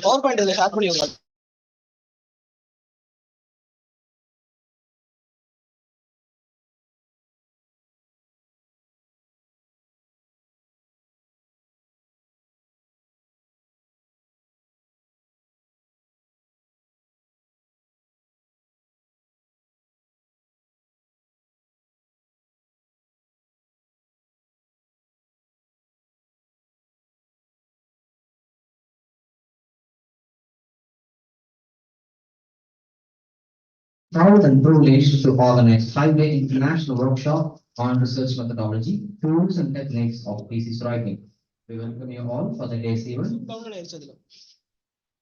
PowerPoint ல share பண்ணி உங்க Proud and privileged to organize 5-day international workshop on research methodology, tools and techniques of thesis writing. We welcome you all for the day's event.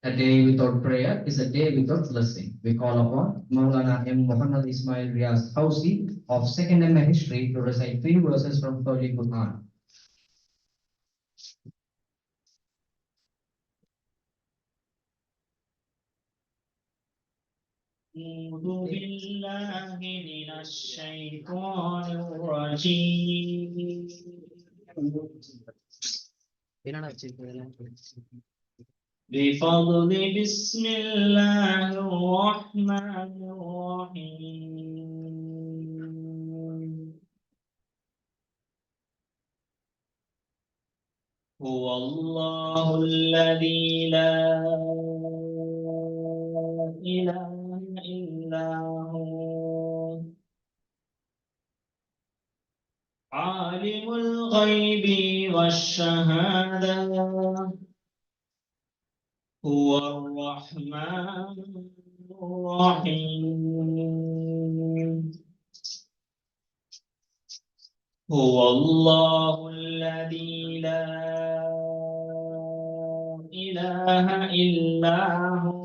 A day without prayer is a day without blessing. We call upon Maulana M. Mohamed Ismail Riaz Hausi of 2nd MA History to recite 3 verses from Holy Quran. أعوذ بالله من الشيطان الرجيم بفضل بسم الله الرحمن الرحيم هو الله الذي لا إله إلا هو عالم الغيب والشهادة هو الرحمن الرحيم هو الله الذي لا إله إلا هو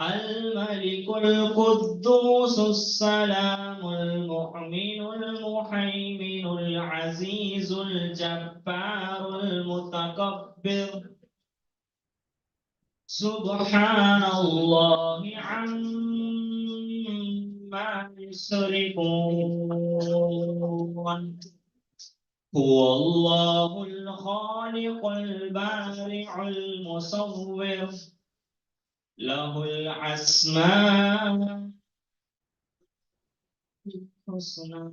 الملك القدوس السلام المؤمن المهيمن العزيز الجبار المتكبر سبحان الله عما يشركون هو الله الخالق البارع المصور له الأسماء الحسنى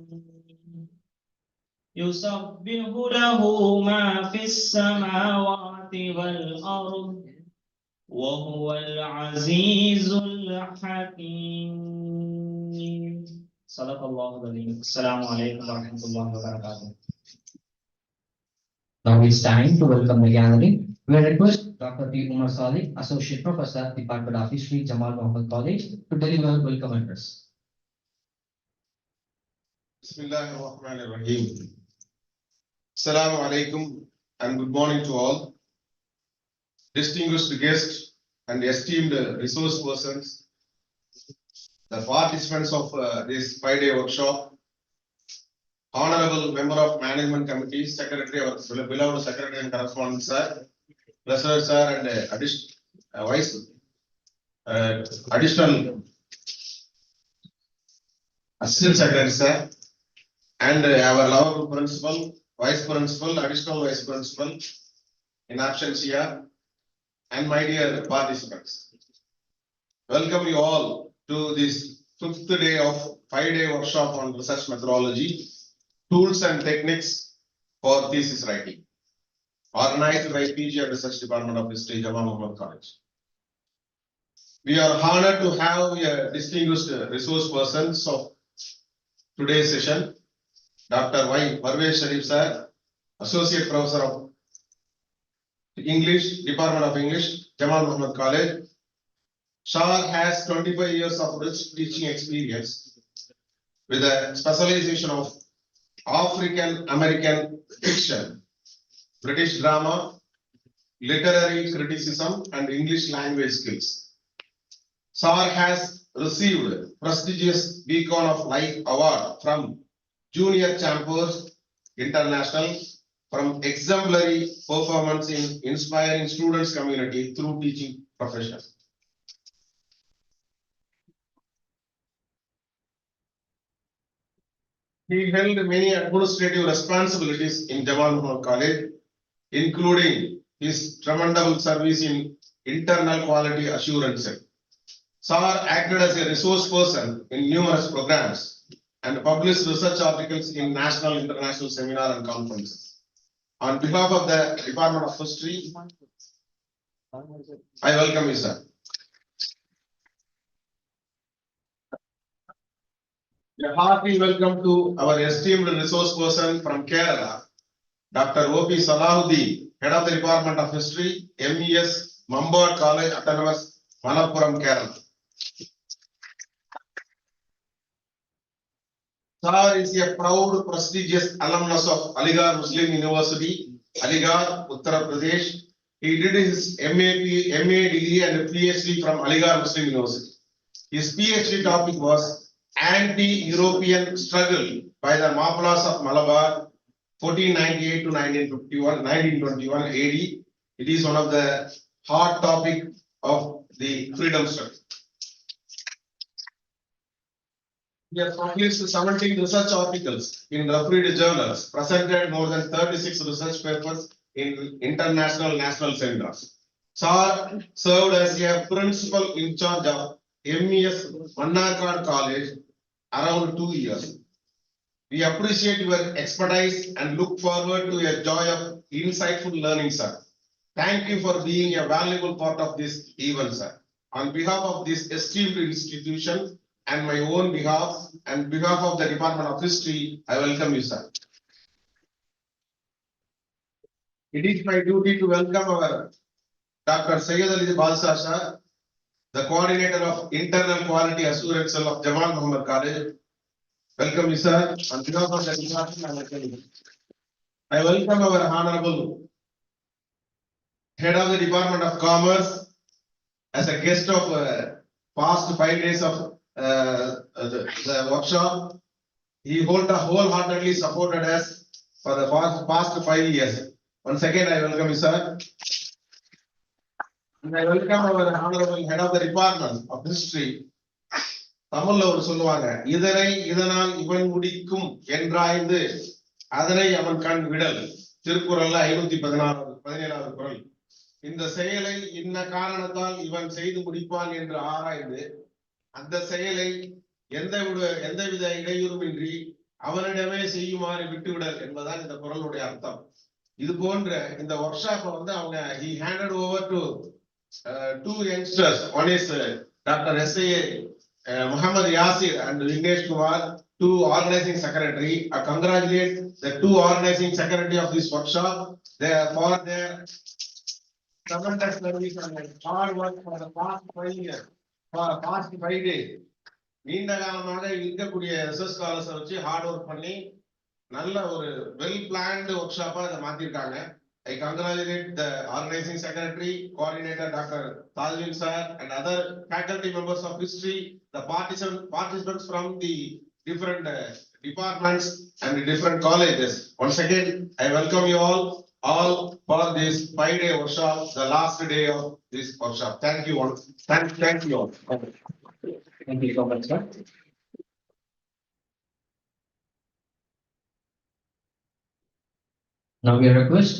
يسبح له ما في السماوات والأرض وهو العزيز الحكيم صدق الله العظيم. السلام عليكم ورحمة الله وبركاته. Now it's time to welcome the gathering. We request Dr. T. Umar Salih, Associate Professor, Department of History, Jamal Mohammed College, to deliver welcome address. Bismillahirrahmanirrahim. Assalamu alaikum and good morning to all. Distinguished guests and esteemed resource persons, the participants of this 5-day workshop, Honorable Member of Management Committee, Secretary, our beloved Secretary and Correspondent Sir, Professor Sir, and Additional Assistant Secretary Sir, and our lovable Principal, Vice Principal, Additional Vice Principal in absence here, and my dear participants. Welcome you all to this 5th day of 5-day workshop on research methodology, tools and techniques for thesis writing, organized by PG and Research Department of History, Jamal Mohammed College. We are honored to have a distinguished resource persons of today's session, Dr. Y. Parvez Sharif Sir, Associate Professor of English, Department of English, Jamal Mohammed College. Shah has 25 years of rich teaching experience with a specialization of African American fiction, British drama, literary criticism, and English language skills. Shah has received prestigious Beacon of Light Award from Junior Chambers International from exemplary performance in inspiring students community through teaching profession. He held many administrative responsibilities in Jamal Mohammed College, including his tremendous service in internal quality assurance. Sir acted as a resource person in numerous programs and published research articles in national and international seminar and conferences. On behalf of the Department of History, I welcome you, sir. A hearty welcome to our esteemed resource person from Kerala, Dr. O.P. Salahuddin, Head of the Department of History, MES, Mambad College, Autonomous, Malappuram, Kerala. Sir is a proud, prestigious alumnus of Aligarh Muslim University, Aligarh, Uttar Pradesh. He did his MA degree and PhD from Aligarh Muslim University. His PhD topic was Anti-European Struggle by the Mapplas of Malabar, 1498 to 1921 AD. It is one of the hot topic of the freedom struggle. He has published 17 research articles in refereed journals, presented more than 36 research papers in international national seminars. Sir served as a principal in charge of MES Mannarkad College around 2 years. We appreciate your expertise and look forward to a joy of insightful learning, sir. Thank you for being a valuable part of this event, sir. On behalf of this esteemed institution and my own behalf and behalf of the Department of History, I welcome you, sir. It is my duty to welcome our Dr. Sayyid Ali Balsar, sir, the coordinator of Internal Quality Assurance Cell of Jamal Mohamed College. Welcome you, sir. On behalf of the department, I welcome you. I welcome our Honorable Head of the Department of Commerce as a guest of past 5 days of the workshop. He wholeheartedly supported us for the past 5 years. Once again, I welcome you, sir. And I welcome our Honorable Head of the Department of History. தமிழ்ல ஒரு சொல்லுவாங்க, இதனை இதனால் இவன் முடிக்கும் என்றாய்ந்து அதனை அவன் கண் விடல். திருக்குறள்ல 517வது குறள். இந்த செயலை இன்ன காரணத்தால் இவன் செய்து முடிப்பான் என்று ஆராய்ந்து அந்த செயலை எந்தவித இடையூறுமின்றி அவனிடமே செய்யுமாறு விட்டுவிடல் என்பதுதான் இந்த குறளுடைய அர்த்தம். இது போன்ற இந்த ஒர்க் ஷாப்பை அவங்க he handed over to two youngsters. One is Dr. S.A. Mohamed Yasir and Vignesh Kumar, two organizing secretary. I congratulate the two organizing secretary of this workshop for their tremendous service and hard work for the past 5 years, for the past 5 days. நீண்ட காலமாக இருக்கக்கூடிய research scholars வச்சு hard work பண்ணி நல்ல ஒரு well planned work ஷாப்பா இதை மாத்திருக்காங்க. I congratulate the organizing secretary, coordinator Dr. Talvin sir and other faculty members of history, the participants from the different departments and the different colleges. Once again, I welcome you all for this 5-day workshop, the last day of this workshop. Thank you all. Thank you all. Thank you so much, sir. Now we request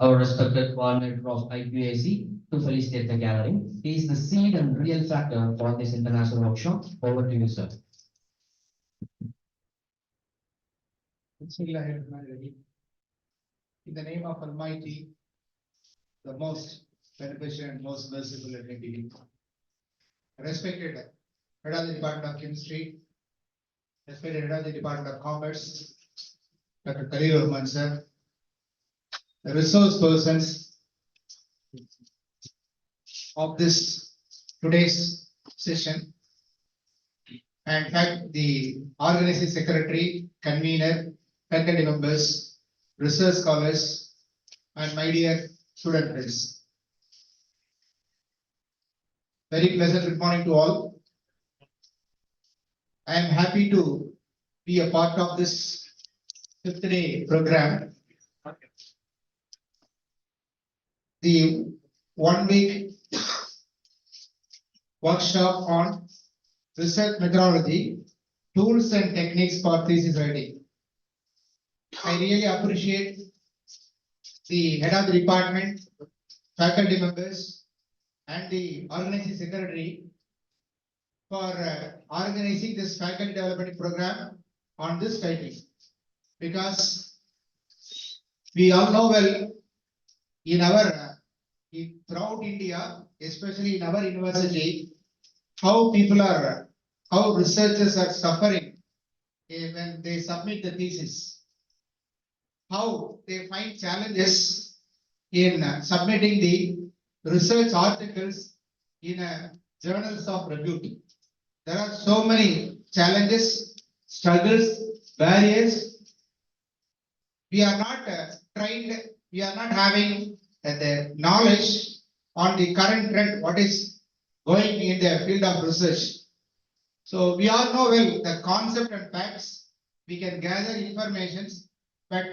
our respected coordinator of IPAC to felicitate the gathering. He is the seed and real factor for this international workshop. Over to you, sir. In the name of Almighty, the most beneficent and most merciful entity, respected Head of the Department of Chemistry, respected Head of the Department of Commerce, Dr. Khalil Rahman sir, the resource persons of this today's session, and the organizing secretary, convener, faculty members, research scholars, and my dear student friends. Very pleasant good morning to all. I am happy to be a part of this 5th day program. The 1-week workshop on research methodology, tools and techniques for thesis writing. I really appreciate the head of the department, faculty members, and the organizing secretary for organizing this faculty development program on this title. Because we all know well in our throughout India, especially in our university, how how researchers are suffering when they submit the thesis, how they find challenges in submitting the research articles in journals of repute. There are so many challenges, struggles, barriers. We are not trained, we are not having the knowledge on the current trend, what is going in the field of research. So we all know well the concept and facts, we can gather informations, but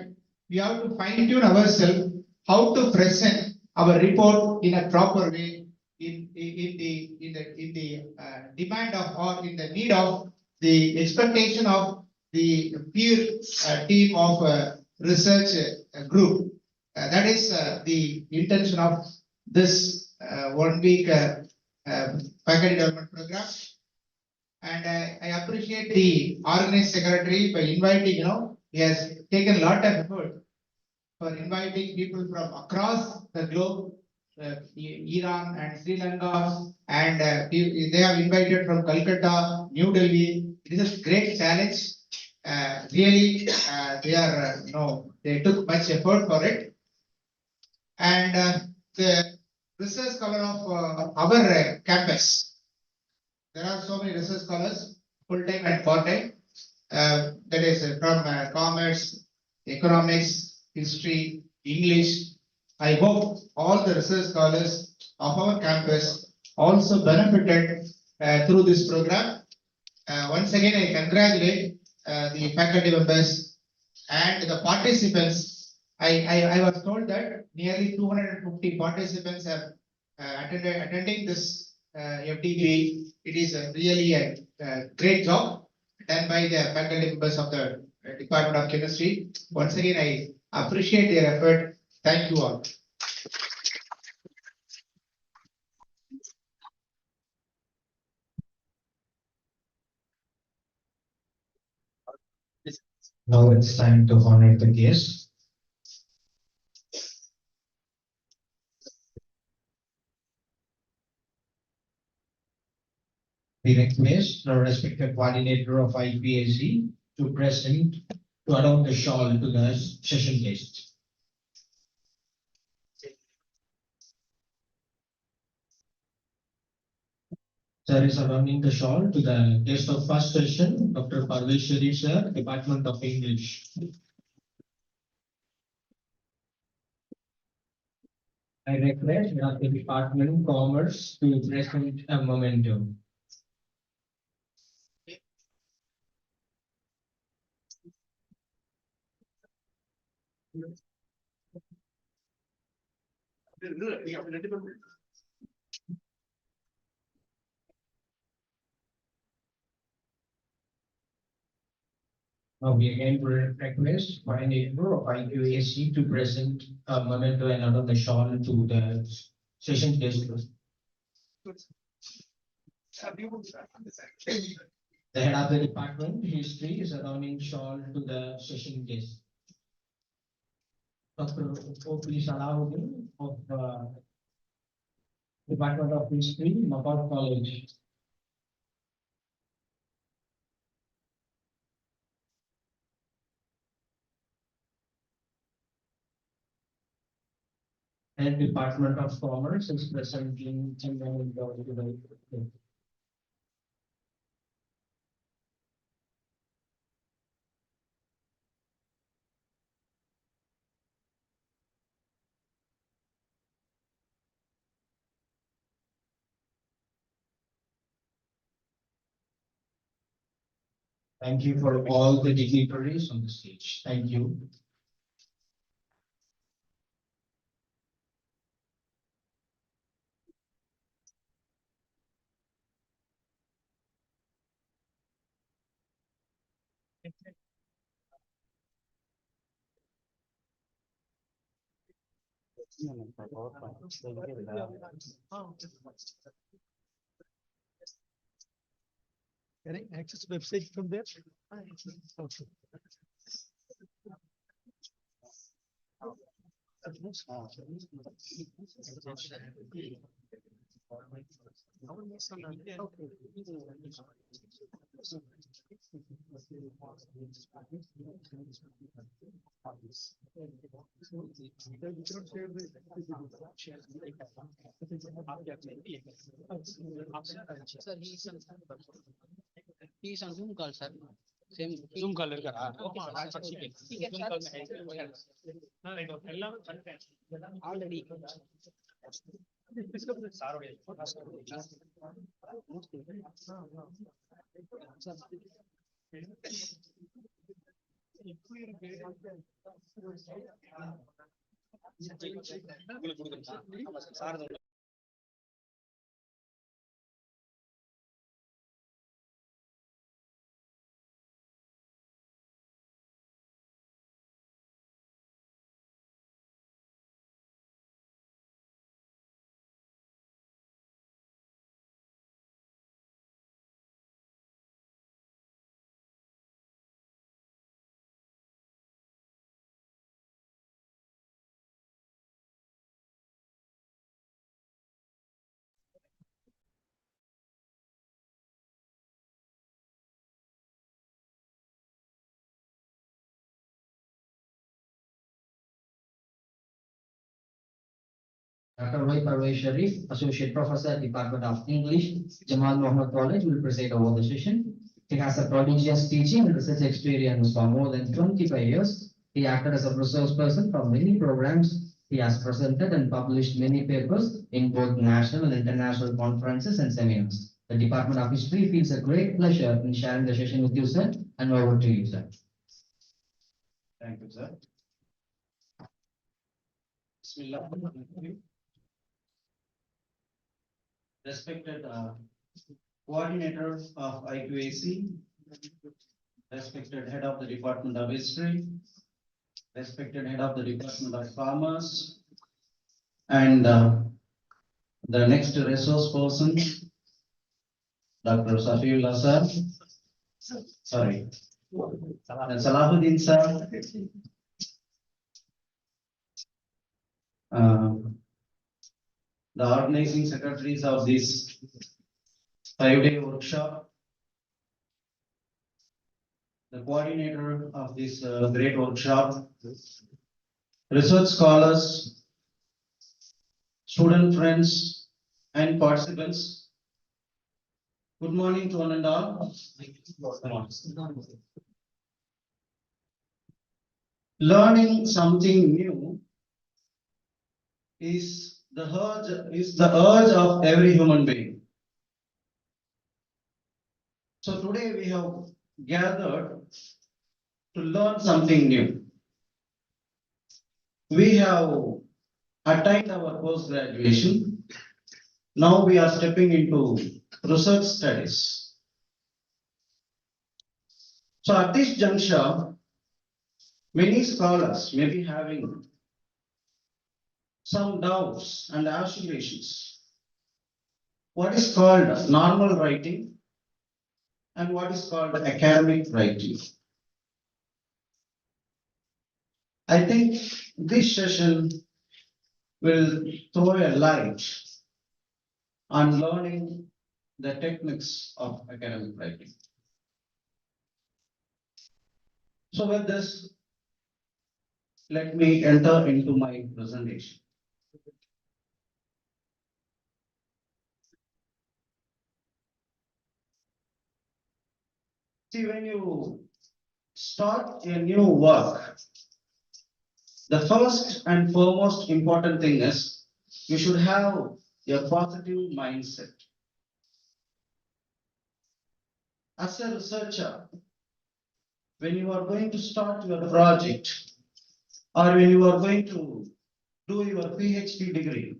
we have to fine tune ourselves how to present our report in a proper way in the demand of or in the need of the expectation of the peer team of research group. That is the intention of this 1 week faculty development program. And I appreciate the organizing secretary by inviting, he has taken a lot of effort for inviting people from across the globe, Iran and Sri Lanka, and they have invited from Calcutta, New Delhi. It is a great challenge. Really, they are, they took much effort for it. And the research scholar of our campus, there are so many research scholars, full-time and part-time, that is from commerce, economics, history, English. I hope all the research scholars of our campus also benefited through this program. Once again, I congratulate the faculty members and the participants. I was told that nearly 250 participants have attending this FDP. It is really a great job done by the faculty members of the Department of Chemistry. Once again, I appreciate their effort. Thank you all. Now it's time to honor the guest. We request the respected coordinator of IPAC to present to adopt the shawl to the session guest. Sir is adorning the shawl to the guest of first session, Dr. Parvesh Sharif sir, Department of English. I request the Department of Commerce to present a memento. Now we again request coordinator of IPAC to present a memento and adorn the shawl to the session guest. The head of the department, history, is adorning shawl to the session guest. Dr. Opli Salahuddin of Department of History, Macaulay College. And Department of Commerce is presenting the Thank you for all the dignitaries on the stage. Thank you. Can I access website from there? Okay. Sir, he is on Zoom call, sir. Same Zoom call already. Dr. Y. Parvez Sharif, Associate Professor, Department of English, Jamal Mohamed College, will preside over the session. He has a prodigious teaching and research experience for more than 25 years. He acted as a resource person for many programs. He has presented and published many papers in both national and international conferences and seminars. The Department of History feels a great pleasure in sharing the session with you, sir, and over to you, sir. Thank you, sir. Bismillah. Respected coordinator of IQAC, respected head of the Department of History, respected head of the Department of Commerce, and the next resource person, Dr. Safiullah sir, sorry, and Salahuddin sir, the organizing secretaries of this 5-day workshop, the coordinator of this great workshop, research scholars, student friends, and participants. Good morning to one and all. Learning something new is the urge of every human being. So today we have gathered to learn something new. We have attained our post-graduation. Now we are stepping into research studies. So at this juncture, many scholars may be having some doubts and oscillations. What is called normal writing and what is called academic writing? I think this session will throw a light on learning the techniques of academic writing. So with this, let me enter into my presentation. See, when you start a new work, the first and foremost important thing is you should have a positive mindset. As a researcher, when you are going to start your project or when you are going to do your PhD degree,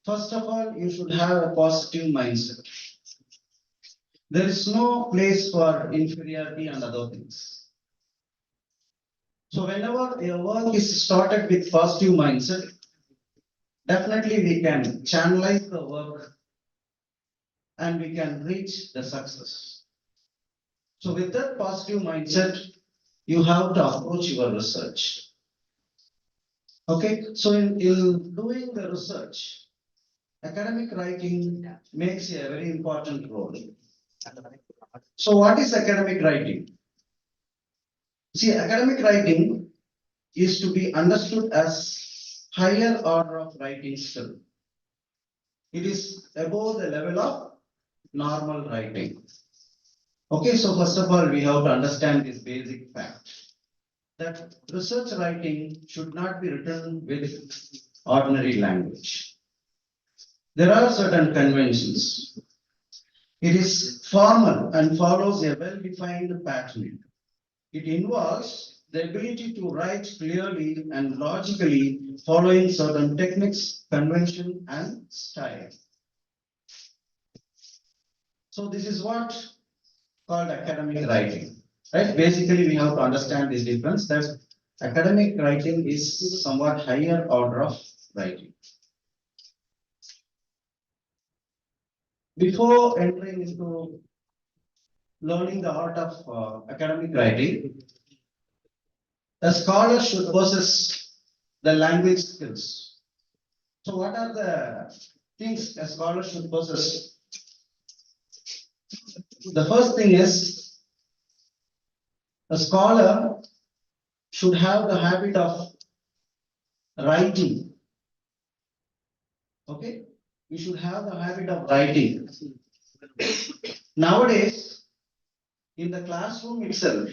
first of all, you should have a positive mindset. There is no place for inferiority and other things. So whenever your work is started with positive mindset, definitely we can channelize the work and we can reach the success. So with that positive mindset, you have to approach your research. Okay, so in doing the research, academic writing makes a very important role. So what is academic writing? See, academic writing is to be understood as higher order of writing skill. It is above the level of normal writing. Okay, so first of all, we have to understand this basic fact that research writing should not be written with ordinary language. There are certain conventions. It is formal and follows a well-defined pattern. It involves the ability to write clearly and logically following certain techniques, convention, and style. So this is what called academic writing, right? Basically, we have to understand this difference that academic writing is somewhat higher order of writing. Before entering into learning the art of academic writing, a scholar should possess the language skills. So what are the things a scholar should possess? The first thing is a scholar should have the habit of writing. Okay, we should have the habit of writing. Nowadays, in the classroom itself,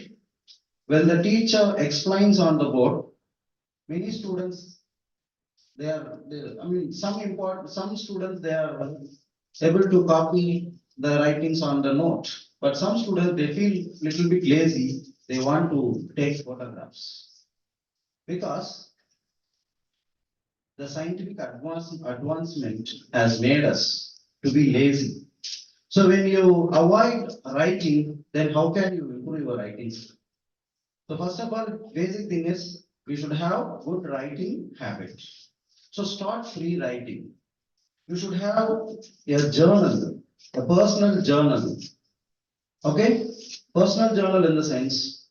when the teacher explains on the board, many students, some students, they are able to copy the writings on the note, but some students, they feel little bit lazy, they want to take photographs. Because the scientific advancement has made us to be lazy. So when you avoid writing, then how can you improve your writing? So first of all, basic thing is we should have good writing habit. So start free writing. You should have a journal, a personal journal. Okay, personal journal in the sense,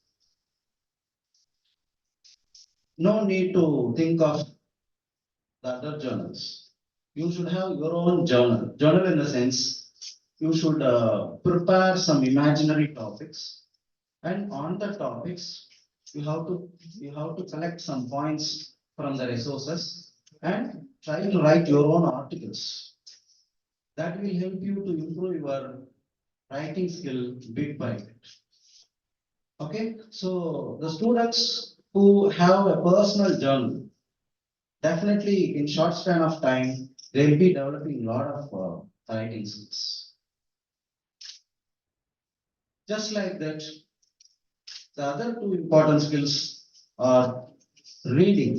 no need to think of the other journals. You should have your own journal. Journal in the sense, you should prepare some imaginary topics, and on the topics, you have to collect some points from the resources and try to write your own articles. That will help you to improve your writing skill bit by bit. Okay, so the students who have a personal journal, definitely in short span of time, they will be developing a lot of writing skills. Just like that, the other two important skills are reading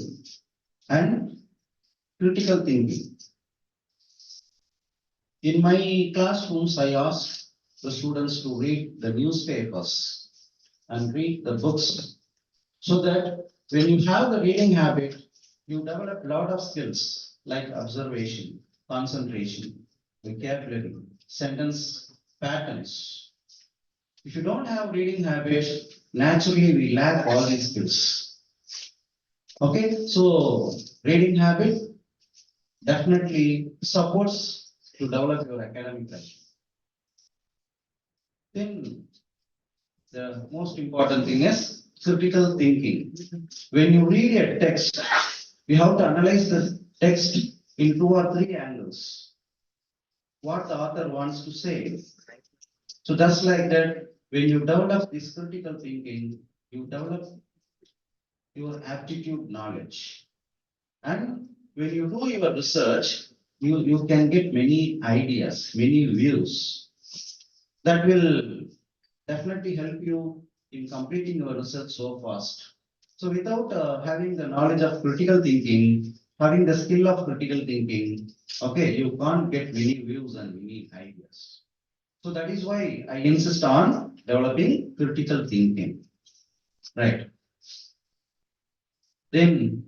and critical thinking. In my classrooms, I ask the students to read the newspapers and read the books so that when you have the reading habit, you develop a lot of skills like observation, concentration, vocabulary, sentence patterns. If you don't have reading habit, naturally we lack all these skills. Okay, so reading habit definitely supports to develop your academic life. Then the most important thing is critical thinking. When you read a text, you have to analyze the text in 2 or 3 angles. What the author wants to say. So just like that, when you develop this critical thinking, you develop your aptitude knowledge. And when you do your research, you can get many ideas, many views that will definitely help you in completing your research so fast. So without having the knowledge of critical thinking, having the skill of critical thinking, okay, you can't get many views and many ideas. So that is why I insist on developing critical thinking, right? Then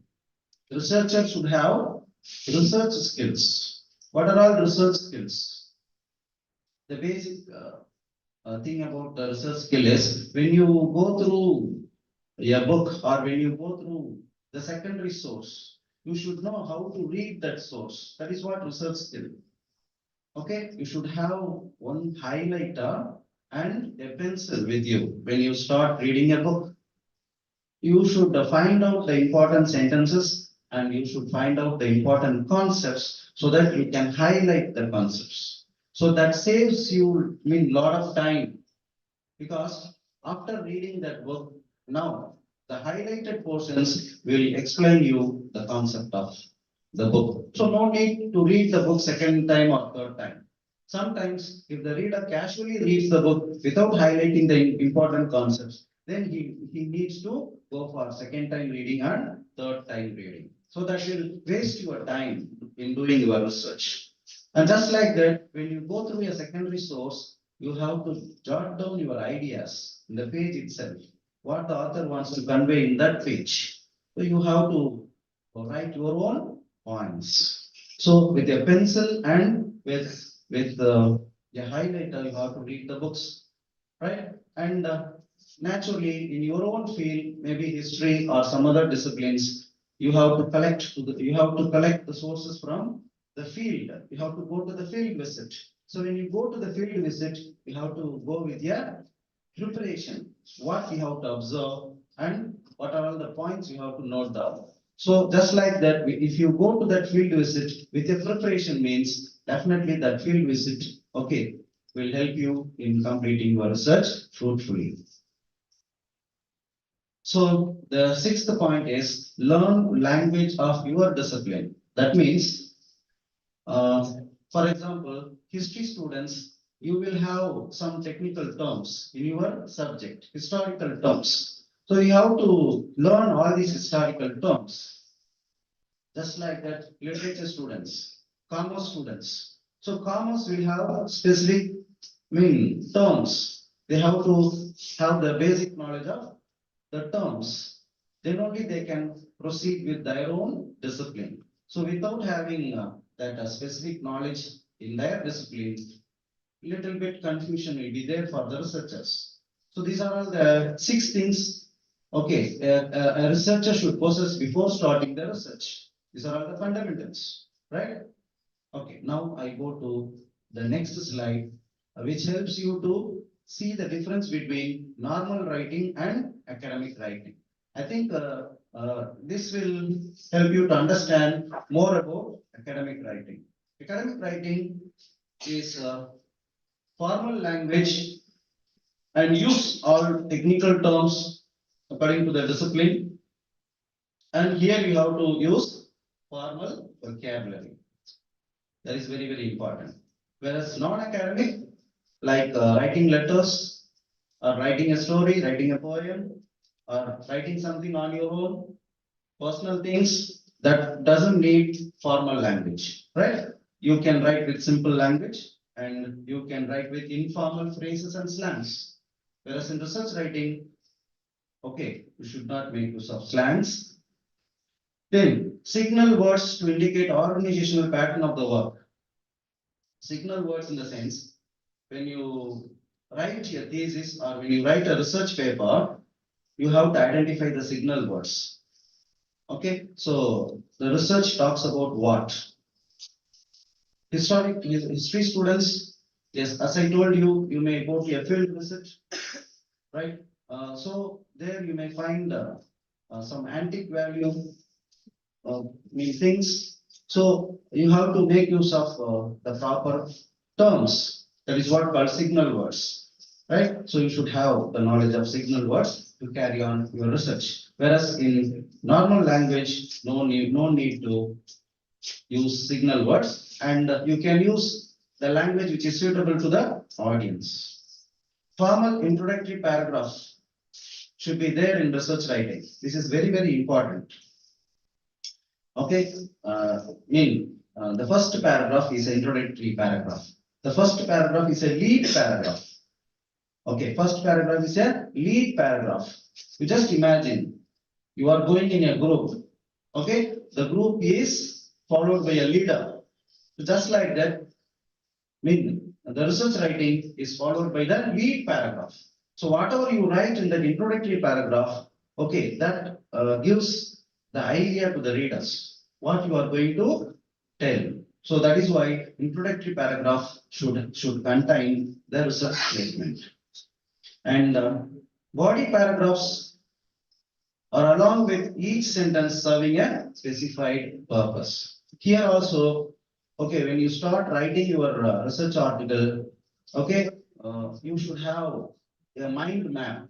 researchers should have research skills. What are all research skills? The basic thing about the research skill is when you go through a book or when you go through the secondary source, you should know how to read that source. That is what research skill. Okay, you should have one highlighter and a pencil with you when you start reading a book. You should find out the important sentences and you should find out the important concepts so that you can highlight the concepts. So that saves you lot of time because after reading that book, now the highlighted portions will explain you the concept of the book. So no need to read the book second time or third time. Sometimes if the reader casually reads the book without highlighting the important concepts, then he needs to go for second time reading and third time reading. So that will waste your time in doing your research. And just like that, when you go through a secondary source, you have to jot down your ideas in the page itself, what the author wants to convey in that page. So you have to write your own points. So with a pencil and with a highlighter, you have to read the books, right? And naturally, in your own field, maybe history or some other disciplines, you have to collect the sources from the field. You have to go to the field visit. So when you go to the field visit, you have to go with your preparation, what you have to observe and what are all the points you have to note down. So just like that, if you go to that field visit with a preparation means definitely that field visit, okay, will help you in completing your research fruitfully. So the sixth point is learn language of your discipline. That means, for example, history students, you will have some technical terms in your subject, historical terms. So you have to learn all these historical terms. Just like that, literature students, commerce students. So commerce will have specific terms. They have to have the basic knowledge of the terms. Then only they can proceed with their own discipline. So without having that specific knowledge in their discipline, little bit confusion will be there for the researchers. So these are all the 6 things. Okay, a researcher should possess before starting the research. These are all the fundamentals, right? Okay, now I go to the next slide, which helps you to see the difference between normal writing and academic writing. I think this will help you to understand more about academic writing. Academic writing is formal language and use all technical terms according to the discipline. And here you have to use formal vocabulary. That is very, very important. Whereas non-academic, like writing letters, or writing a story, writing a poem, or writing something on your own, personal things, that doesn't need formal language, right? You can write with simple language and you can write with informal phrases and slangs. Whereas in research writing, okay, you should not make use of slangs. Then signal words to indicate organizational pattern of the work. Signal words in the sense, when you write your thesis or when you write a research paper, you have to identify the signal words. Okay, so the research talks about what? History students, yes, as I told you, you may go to a field visit, right? So there you may find some antique value things. So you have to make use of the proper terms. That is what called signal words, right? So you should have the knowledge of signal words to carry on your research. Whereas in normal language, no need to use signal words, and you can use the language which is suitable to the audience. Formal introductory paragraph should be there in research writing. This is very, very important. Okay, the first paragraph is an introductory paragraph. The first paragraph is a lead paragraph. Okay, first paragraph is a lead paragraph. You just imagine you are going in a group. Okay, the group is followed by a leader. Just like that, the research writing is followed by the lead paragraph. So whatever you write in the introductory paragraph, okay, that gives the idea to the readers, what you are going to tell. So that is why introductory paragraph should contain the research statement. And body paragraphs are along with each sentence serving a specified purpose. Here also, okay, when you start writing your research article, okay, you should have a mind map,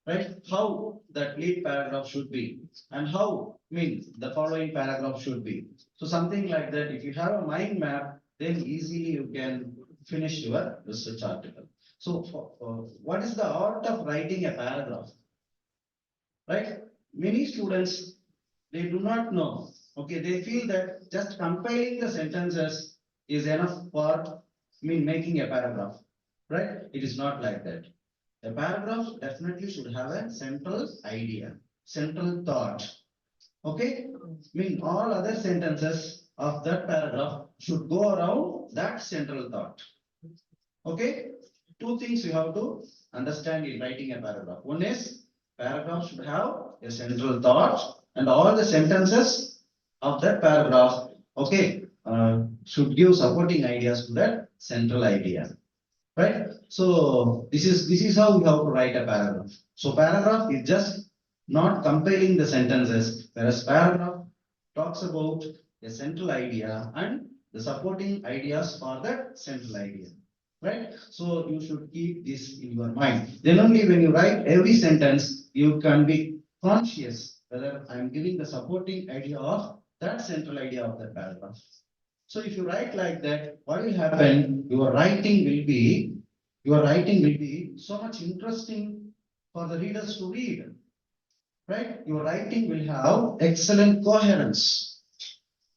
right? How that lead paragraph should be and how, the following paragraph should be. So something like that, if you have a mind map, then easily you can finish your research article. So what is the art of writing a paragraph? Right? Many students, they do not know. Okay, they feel that just compiling the sentences is enough for making a paragraph. Right? It is not like that. A paragraph definitely should have a central idea, central thought. Okay? All other sentences of that paragraph should go around that central thought. Okay? Two things you have to understand in writing a paragraph. One is paragraph should have a central thought and all the sentences of that paragraph, okay, should give supporting ideas to that central idea. Right? So this is how you have to write a paragraph. So paragraph is just not compiling the sentences, whereas paragraph talks about a central idea and the supporting ideas for that central idea. Right? So you should keep this in your mind. Then only when you write every sentence, you can be conscious whether I'm giving the supporting idea of that central idea of that paragraph. So if you write like that, what will happen? Your writing will be so much interesting for the readers to read. Right? Your writing will have excellent coherence.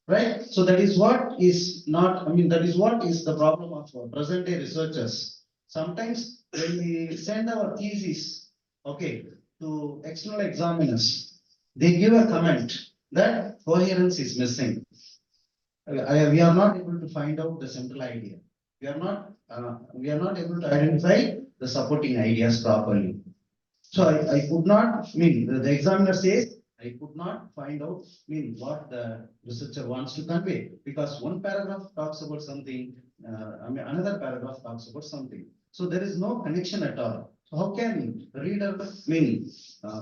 Right? So that is what is not, that is what is the problem of present day researchers. Sometimes when we send our thesis, okay, to external examiners, they give a comment that coherence is missing. We are not able to find out the central idea. We are not able to identify the supporting ideas properly. So I could not, the examiner says, I could not find out, what the researcher wants to convey, because one paragraph talks about something, another paragraph talks about something. So there is no connection at all. So how can the reader,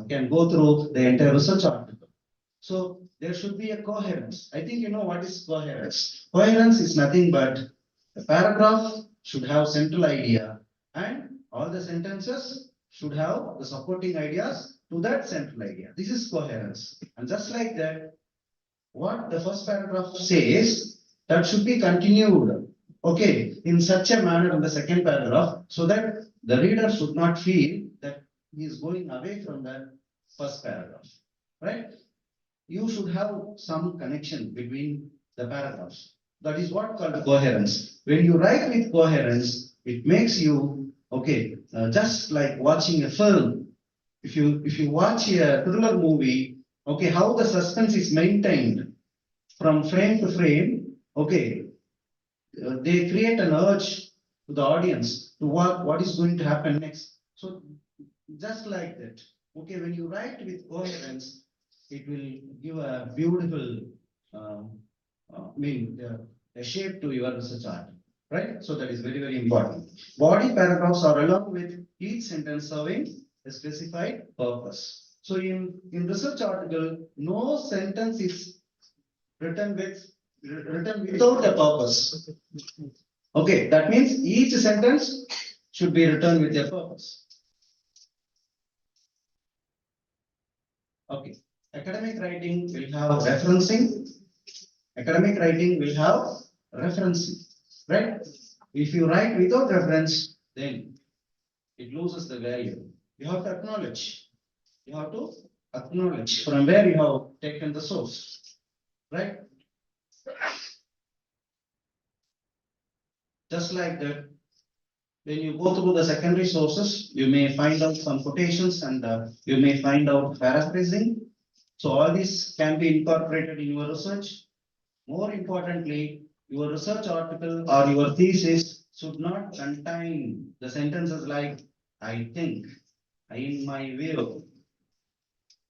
can go through the entire research article? So there should be a coherence. I think you know what is coherence. Coherence is nothing but a paragraph should have central idea and all the sentences should have the supporting ideas to that central idea. This is coherence. And just like that, what the first paragraph says, that should be continued, okay, in such a manner in the second paragraph, so that the reader should not feel that he is going away from the first paragraph, right? You should have some connection between the paragraphs. That is what called coherence. When you write with coherence, it makes you, okay, just like watching a film. If you watch a thriller movie, okay, how the suspense is maintained from frame to frame, okay, they create an urge to the audience to what is going to happen next. So just like that, okay, when you write with coherence, it will give a beautiful, a shape to your research article, right? So that is very, very important. Body paragraphs are along with each sentence serving a specified purpose. So in research article, no sentence is written without a purpose. Okay, that means each sentence should be written with a purpose. Okay, academic writing will have referencing. Academic writing will have referencing, right? If you write without reference, then it loses the value. You have to acknowledge. You have to acknowledge from where you have taken the source, right? Just like that, when you go through the secondary sources, you may find out some quotations and you may find out paraphrasing. So all these can be incorporated in your research. More importantly, your research article or your thesis should not contain the sentences like, I think, in my view,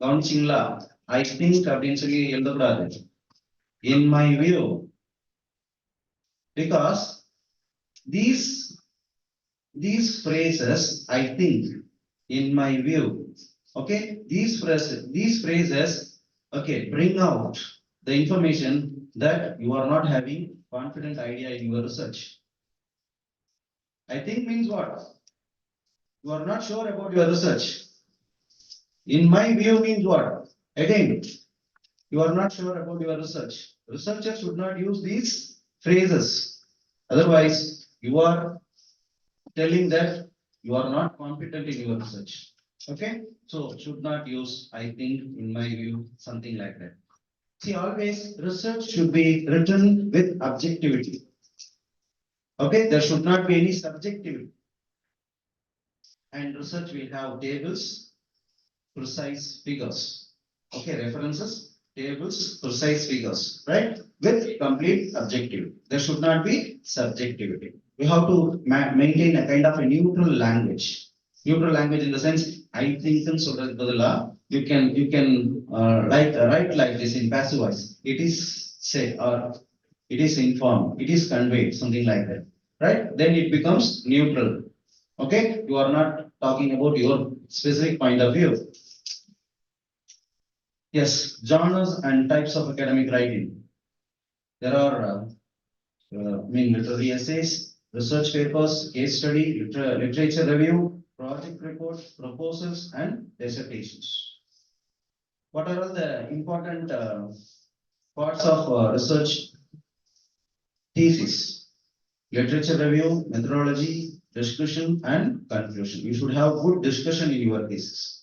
கவனிச்சிங்களா? I think அப்படின்னு சொல்லி எழுதக்கூடாது. In my view, because these phrases, I think, in my view, okay, these phrases, okay, bring out the information that you are not having confident idea in your research. I think means what? You are not sure about your research. In my view means what? Again, you are not sure about your research. Researchers should not use these phrases. Otherwise, you are telling that you are not competent in your research. Okay, so should not use, I think, in my view, something like that. See, always research should be written with objectivity. Okay, there should not be any subjectivity. And research will have tables, precise figures. Okay, references, tables, precise figures, right? With complete objective. There should not be subjectivity. We have to maintain a kind of a neutral language. Neutral language in the sense, I think and so you can write like this in passive voice. It is said or it is informed, it is conveyed, something like that, right? Then it becomes neutral. Okay, you are not talking about your specific point of view. Yes, genres and types of academic writing. There are, literary essays, research papers, case study, literature review, project report, proposals, and dissertations. What are all the important parts of research thesis? Literature review, methodology, discussion, and conclusion. You should have good discussion in your thesis.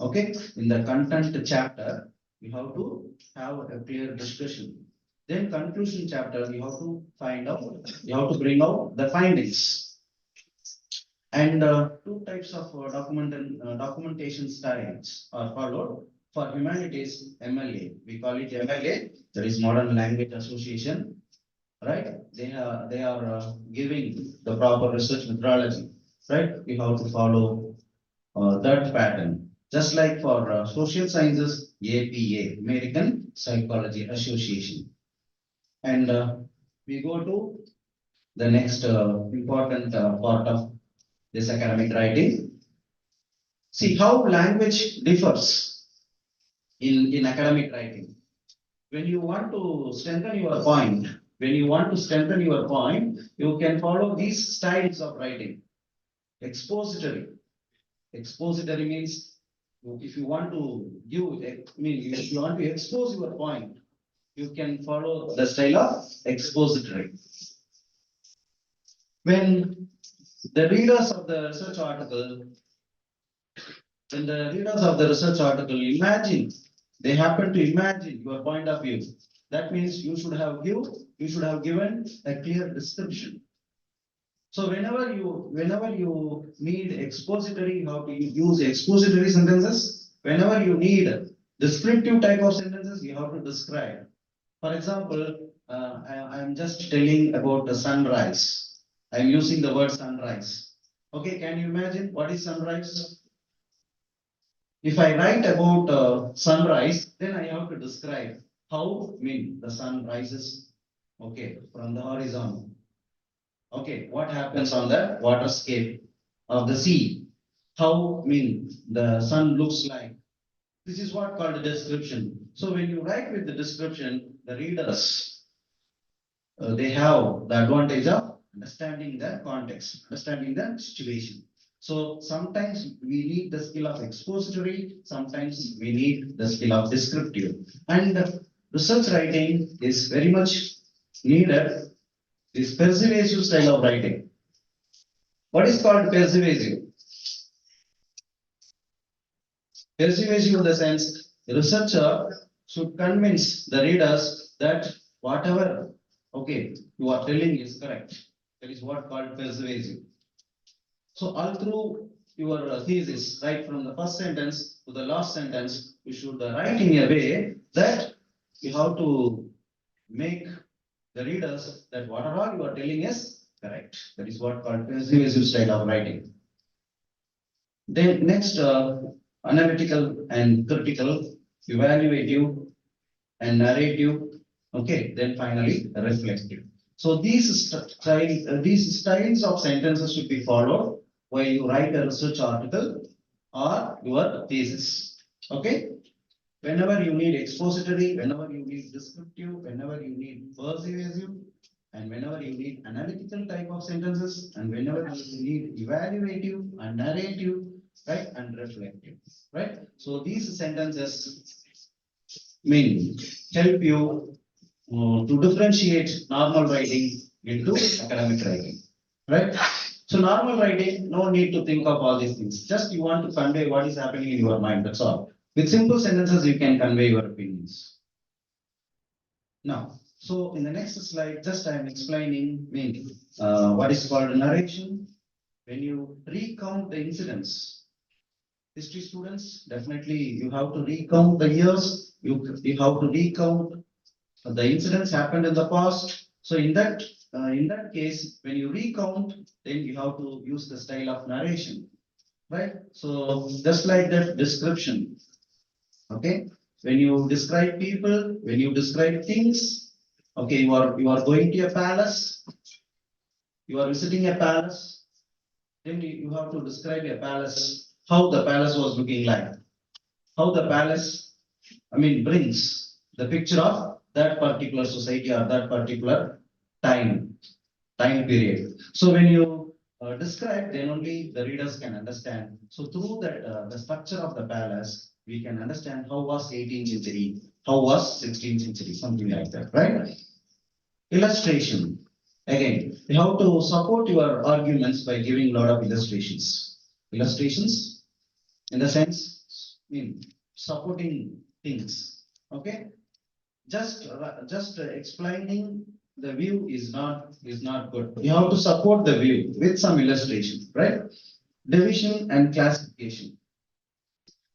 Okay, in the content chapter, you have to have a clear discussion. Then conclusion chapter, you have to you have to bring out the findings. And two types of documentation styles are followed. For humanities, MLA, we call it MLA, that is Modern Language Association, right? They are giving the proper research methodology, right? We have to follow that pattern. Just like for social sciences, APA, American Psychology Association. And we go to the next important part of this academic writing. See how language differs in academic writing. When you want to strengthen your point, you can follow these styles of writing. Expository. Expository means if you want to give, if you want to expose your point, you can follow the style of expository. When the readers of the research article, imagine, they happen to imagine your point of view. That means you should have given a clear description. So whenever you need expository, you have to use expository sentences. Whenever you need descriptive type of sentences, you have to describe. For example, I am just telling about the sunrise. I am using the word sunrise. Okay, can you imagine what is sunrise? If I write about sunrise, then I have to describe how the sun rises, okay, from the horizon. Okay, what happens on the waterscape of the sea? How the sun looks like. This is what called a description. So when you write with the description, the readers they have the advantage of understanding the context, understanding the situation. So sometimes we need the skill of expository, sometimes we need the skill of descriptive. And research writing is very much needed. This persuasive style of writing. What is called persuasive? Persuasive in the sense, the researcher should convince the readers that whatever, okay, you are telling is correct. That is what called persuasive. So all through your thesis, right from the first sentence to the last sentence, you should write in a way that you have to make the readers that whatever you are telling is correct. That is what called persuasive style of writing. Then next, analytical and critical, evaluative and narrative. Okay, then finally reflective. So these styles of sentences should be followed while you write a research article or your thesis. Okay, whenever you need expository, whenever you need descriptive, whenever you need persuasive, and whenever you need analytical type of sentences, and whenever you need evaluative and narrative, right, and reflective, right? So these sentences mean help you to differentiate normal writing into academic writing, right? So normal writing, no need to think of all these things. Just you want to convey what is happening in your mind, that's all. With simple sentences, you can convey your opinions. Now, so in the next slide, just I am explaining what is called narration. When you recount the incidents, history students, definitely you have to recount the years, you have to recount the incidents happened in the past. So in that case, when you recount, then you have to use the style of narration, right? So just like that description, okay? When you describe people, when you describe things, okay, you are going to a palace, you are visiting a palace, then you have to describe a palace, how the palace was looking like, how the palace, brings the picture of that particular society or that particular time, time period. So when you describe, then only the readers can understand. So through that, the structure of the palace, we can understand how was 18th century, how was 16th century, something like that, right? Illustration. Again, you have to support your arguments by giving a lot of illustrations. Illustrations, in the sense, supporting things. Okay, just explaining the view is not good. You have to support the view with some illustration, right? Division and classification.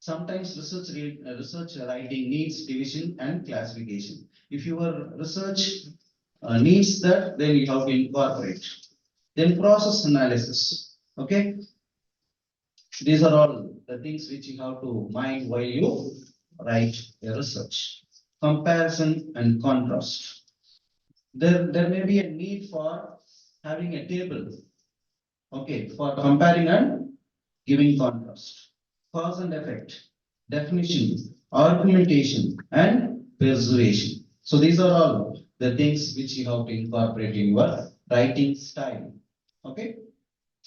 Sometimes research writing needs division and classification. If your research needs that, then you have to incorporate. Then process analysis. Okay, these are all the things which you have to mind while you write a research. Comparison and contrast. There may be a need for having a table, okay, for comparing and giving contrast. Cause and effect, definition, argumentation, and persuasion. So these are all the things which you have to incorporate in your writing style. Okay,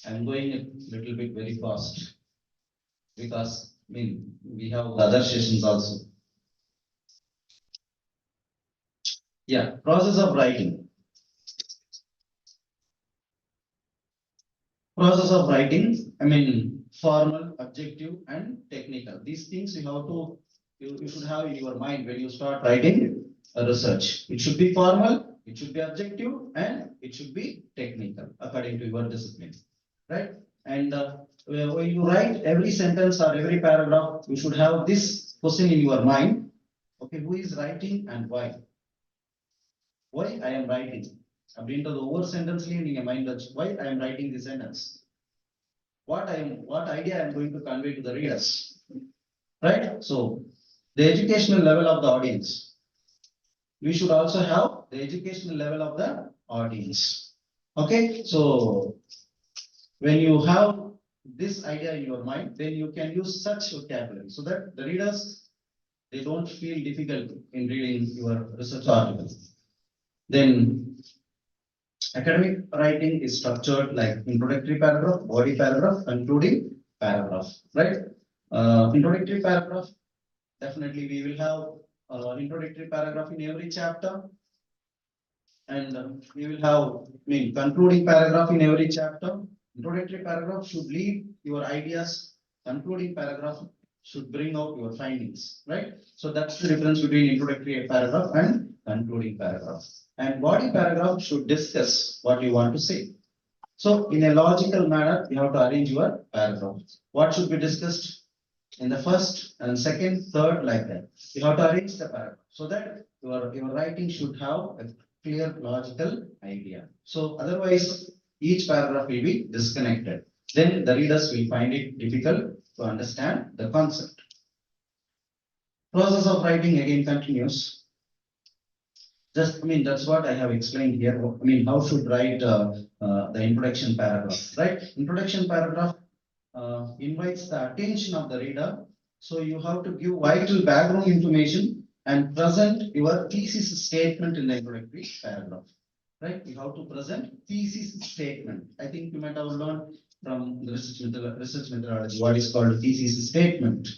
I'm going a little bit very fast because we have other sessions also. Yeah, process of writing. Process of writing, formal, objective, and technical. These things you should have in your mind when you start writing a research. It should be formal, it should be objective, and it should be technical according to your discipline, right? And when you write every sentence or every paragraph, you should have this question in your mind. Okay, who is writing and why? Why I am writing? அப்படின்றது ஒவ்வொரு சென்டென்ஸ்லயும் நீங்க mind வச்சு why I am writing this sentence, what idea I am going to convey to the readers, right? So the educational level of the audience, we should also have the educational level of the audience. Okay, so when you have this idea in your mind, then you can use such vocabulary so that the readers, they don't feel difficult in reading your research articles. Then academic writing is structured like introductory paragraph, body paragraph, concluding paragraph, right? Introductory paragraph, definitely we will have introductory paragraph in every chapter, and we will have concluding paragraph in every chapter. Introductory paragraph should lead your ideas, concluding paragraph should bring out your findings, right? So that's the difference between introductory paragraph and concluding paragraph. And body paragraph should discuss what you want to say. So in a logical manner, you have to arrange your paragraph. What should be discussed? in the first and second, third, like that. You have to arrange the paragraph so that your writing should have a clear logical idea. So otherwise, each paragraph will be disconnected. Then the readers will find it difficult to understand the concept. Process of writing again continues. Just, that's what I have explained here. How should write the introduction paragraph, right? Introduction paragraph invites the attention of the reader. So you have to give vital background information and present your thesis statement in the introductory paragraph, right? You have to present thesis statement. I think you might have learned from the research methodology what is called thesis statement.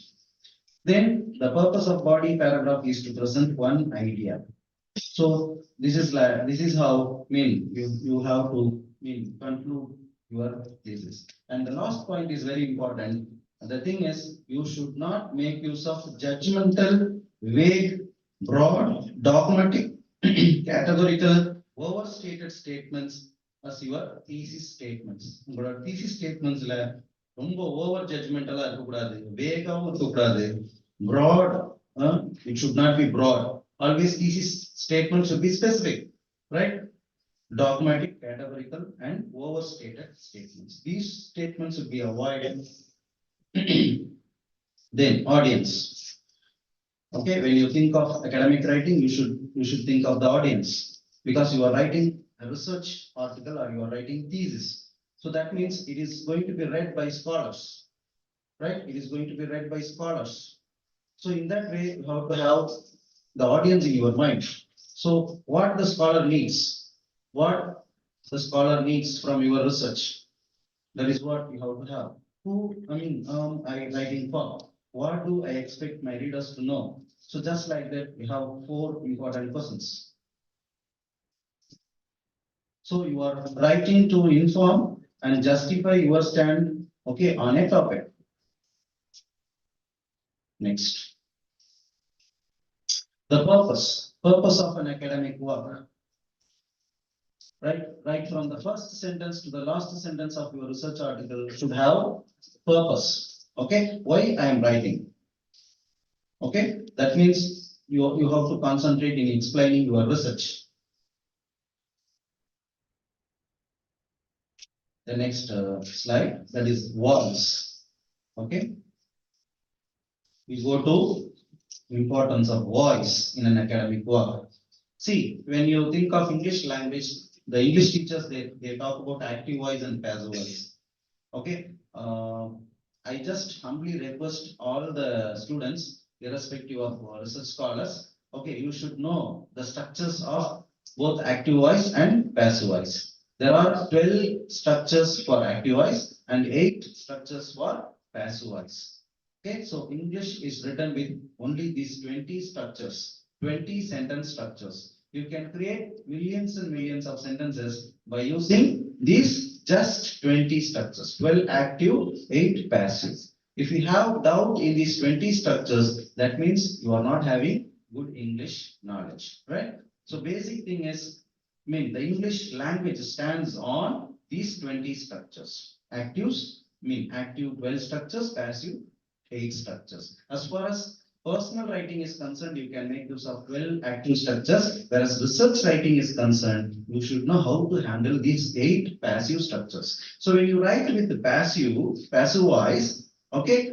Then the purpose of body paragraph is to present one idea. So this is how you have to conclude your thesis. And the last point is very important. The thing is, you should not make use of judgmental, vague, broad, dogmatic, categorical, overstated statements as your thesis statements. உங்களோட thesis statementsல ரொம்ப over judgmental இருக்கக்கூடாது, வேகாவும் இருக்கக்கூடாது, broad, it should not be broad. Always thesis statement should be specific, right? Dogmatic, categorical, and overstated statements. These statements should be avoided. Then audience. Okay, when you think of academic writing, you should think of the audience because you are writing a research article or you are writing thesis. So that means it is going to be read by scholars, right? It is going to be read by scholars. So in that way, you have to have the audience in your mind. So what the scholar needs, what the scholar needs from your research, that is what you have to have. Who, I writing for? What do I expect my readers to know? So just like that, we have 4 important questions. So you are writing to inform and justify your stand, okay, on a topic. Next. The purpose of an academic work. Right from the first sentence to the last sentence of your research article should have purpose. Okay, why I am writing? Okay, that means you have to concentrate in explaining your research. The next slide, that is voice. Okay, we go to importance of voice in an academic work. See, when you think of English language, the English teachers, they talk about active voice and passive voice. Okay, I just humbly request all the students, irrespective of research scholars, okay, you should know the structures of both active voice and passive voice. There are 12 structures for active voice and 8 structures for passive voice. Okay, so English is written with only these 20 structures, 20 sentence structures. You can create millions and millions of sentences by using these just 20 structures, 12 active, 8 passive. If you have doubt in these 20 structures, that means you are not having good English knowledge, right? So basic thing is, the English language stands on these 20 structures. Actives, active 12 structures, passive 8 structures. As far as personal writing is concerned, you can make use of 12 active structures, whereas research writing is concerned, you should know how to handle these 8 passive structures. So when you write with the passive voice, okay,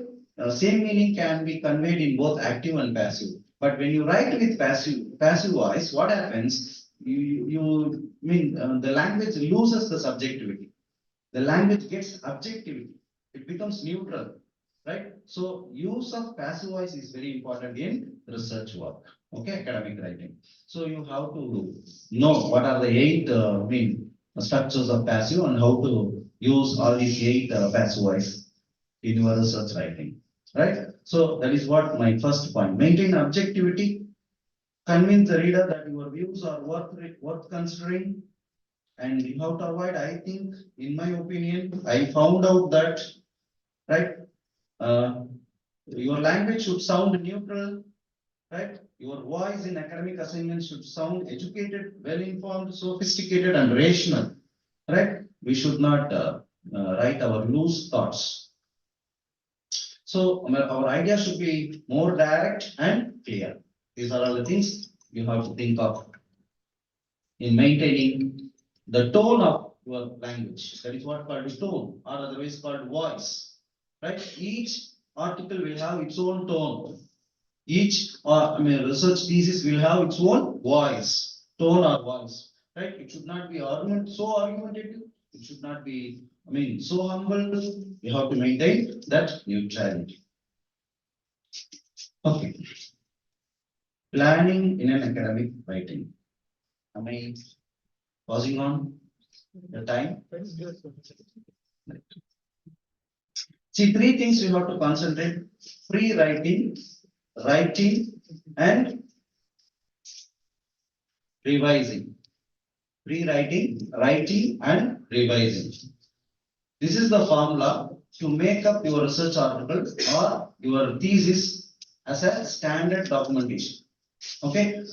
same meaning can be conveyed in both active and passive. But when you write with passive voice, what happens? The language loses the subjectivity. The language gets objectivity. It becomes neutral. Right? So use of passive voice is very important in research work, okay, academic writing. So you have to know what are the 8 structures of passive and how to use all these 8 passive voice in your research writing, right? So that is what my first point. Maintain objectivity, convince the reader that your views are worth considering, and you have to avoid, I think, in my opinion, I found out that, right, your language should sound neutral, right? Your voice in academic assignments should sound educated, well-informed, sophisticated, and rational, right? We should not write our loose thoughts. So our idea should be more direct and clear. These are all the things you have to think of in maintaining the tone of your language. That is what called tone, or otherwise called voice. Right? Each article will have its own tone. Each research thesis will have its own voice, tone or voice. Right? It should not be so argumentative. It should not be, so humble. You have to maintain that neutrality. Okay. Planning in an academic writing. Am I pausing on the time? See, three things you have to concentrate: pre-writing, writing, and revising. Pre-writing, writing, and revising. This is the formula to make up your research article or your thesis as a standard documentation. Okay,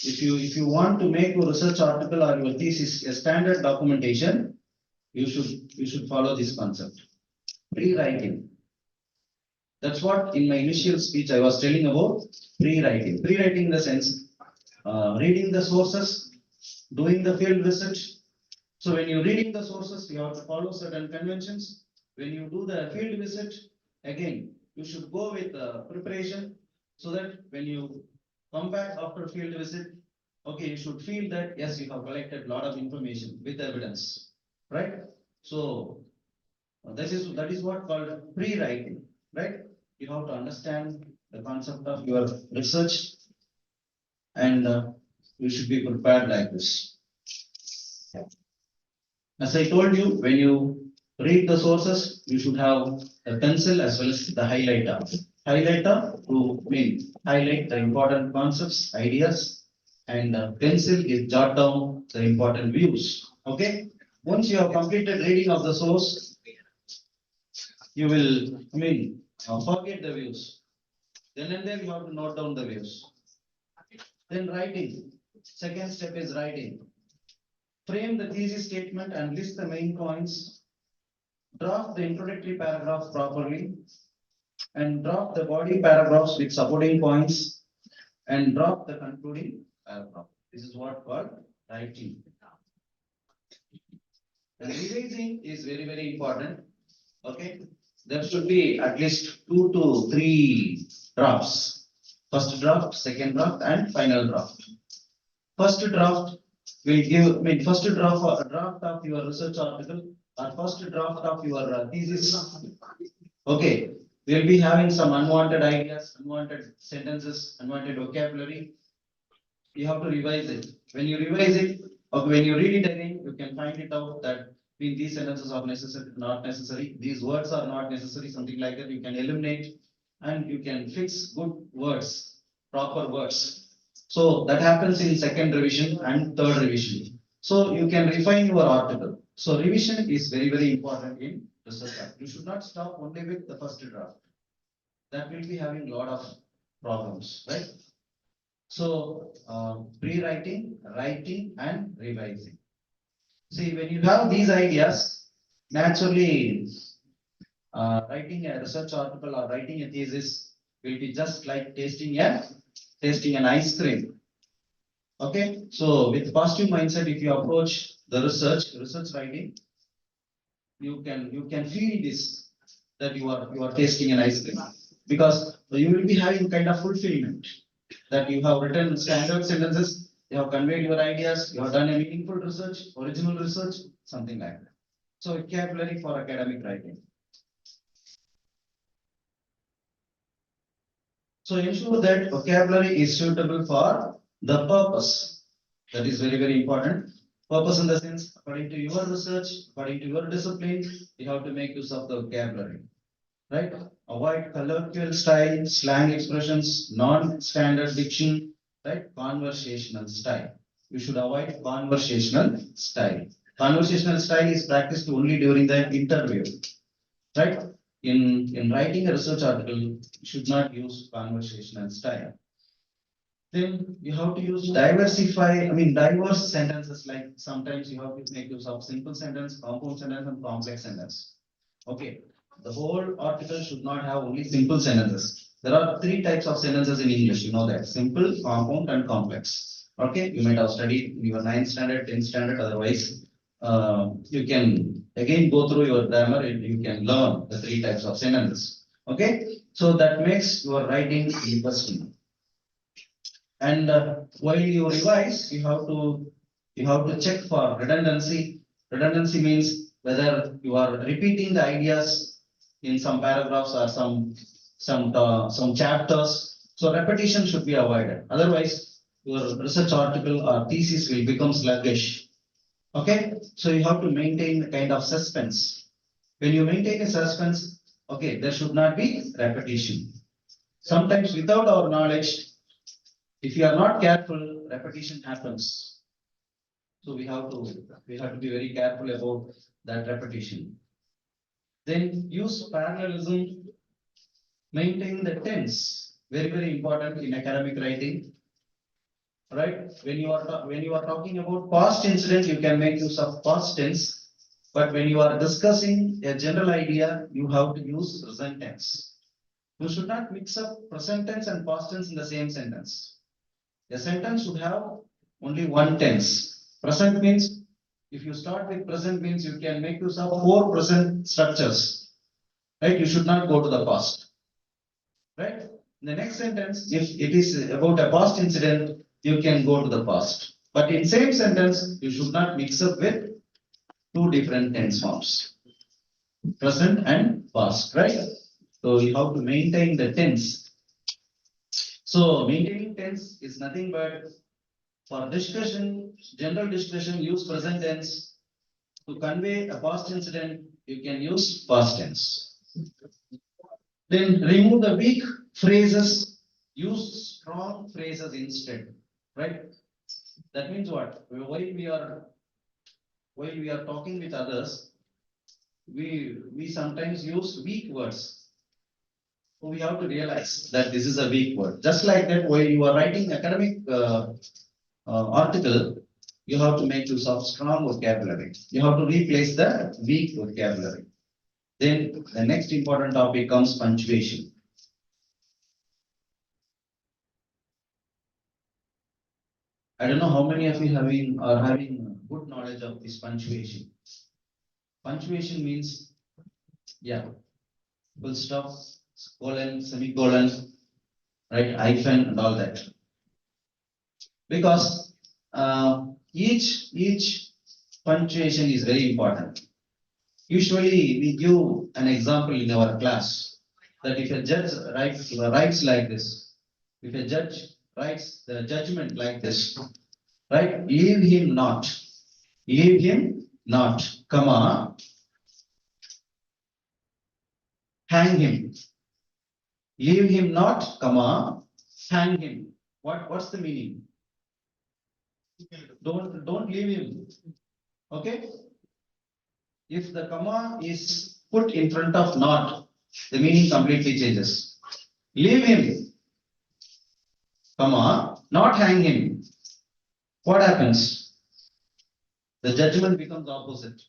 if you want to make your research article or your thesis a standard documentation, you should follow this concept. Pre-writing. That's what in my initial speech I was telling about pre-writing. Pre-writing in the sense, reading the sources, doing the field research. So when you're reading the sources, you have to follow certain conventions. When you do the field visit, again, you should go with preparation so that when you come back after field visit, okay, you should feel that yes, you have collected a lot of information with evidence, right? So that is what called pre-writing, right? You have to understand the concept of your research, and you should be prepared like this. As I told you, when you read the sources, you should have a pencil as well as the highlighter. Highlighter to highlight the important concepts, ideas, and pencil is jot down the important views. Okay. Once you have completed reading of the source, you will, forget the views. Then and there you have to note down the views. Then writing. Second step is writing. Frame the thesis statement and list the main points. Draft the introductory paragraph properly. And draft the body paragraphs with supporting points. And draft the concluding paragraph. This is what called writing. And revising is very, very important. Okay. There should be at least 2 to 3 drafts. First draft, second draft, and final draft. First draft will give, first draft of your research article or first draft of your thesis. Okay, we'll be having some unwanted ideas, unwanted sentences, unwanted vocabulary. You have to revise it. When you revise it, or when you read it again, you can find it out that these sentences are necessary, not necessary. These words are not necessary, something like that. You can eliminate and you can fix good words, proper words. So that happens in second revision and third revision. So you can refine your article. So revision is very, very important in research. You should not stop only with the first draft. That will be having a lot of problems, right? So pre-writing, writing, and revising. See, when you have these ideas, naturally, writing a research article or writing a thesis will be just like tasting an ice cream. Okay, so with positive mindset, if you approach the research writing, you can feel this that you are tasting an ice cream, because you will be having kind of fulfillment that you have written standard sentences, you have conveyed your ideas, you have done a meaningful research, original research, something like that. So vocabulary for academic writing. So ensure that vocabulary is suitable for the purpose. That is very, very important. Purpose in the sense, according to your research, according to your discipline, you have to make use of the vocabulary. Right? Avoid colloquial style, slang expressions, non-standard diction, right? Conversational style. You should avoid conversational style. Conversational style is practiced only during the interview, right? In writing a research article, you should not use conversational style. Then you have to use diverse sentences, like sometimes you have to make use of simple sentence, compound sentence, and complex sentence. Okay. The whole article should not have only simple sentences. There are three types of sentences in English, you know that, simple, compound and complex. Okay, you might have studied in your 9th standard, 10th standard, otherwise, you can again go through your grammar and you can learn the three types of sentences. Okay, so that makes your writing interesting. And while you revise, you have to check for redundancy. Redundancy means whether you are repeating the ideas in some paragraphs or some chapters. So repetition should be avoided. Otherwise, your research article or thesis will become sluggish. Okay, so you have to maintain a kind of suspense. When you maintain a suspense, okay, there should not be repetition. Sometimes without our knowledge, if you are not careful, repetition happens. So we have to be very careful about that repetition. Then use parallelism, maintain the tense, very, very important in academic writing. Right? When you are talking about past incident, you can make use of past tense. But when you are discussing a general idea, you have to use present tense. You should not mix up present tense and past tense in the same sentence. A sentence should have only one tense. Present means, if you start with present means, you can make use of 4 present structures. Right? You should not go to the past. Right? In the next sentence, if it is about a past incident, you can go to the past. But in same sentence, you should not mix up with 2 different tense forms. Present and past, right? So you have to maintain the tense. So maintaining tense is nothing but for discussion, general discussion, use present tense. To convey a past incident, you can use past tense. Then remove the weak phrases, use strong phrases instead, right? That means what? While we are talking with others, we sometimes use weak words. So we have to realize that this is a weak word. Just like that, while you are writing academic article, you have to make use of strong vocabulary. You have to replace the weak vocabulary. Then the next important topic comes punctuation. I don't know how many of you are having good knowledge of this punctuation. Punctuation means, yeah, full stop, colon, semicolon, right, hyphen and all that. Because each punctuation is very important. Usually we give an example in our class that if a judge writes like this, if a judge writes the judgment like this, right, leave him not, comma, hang him, leave him not, comma, hang him. What's the meaning? Don't leave him. Okay? If the comma is put in front of not, the meaning completely changes. Leave him, comma, not hang him. What happens? The judgment becomes opposite.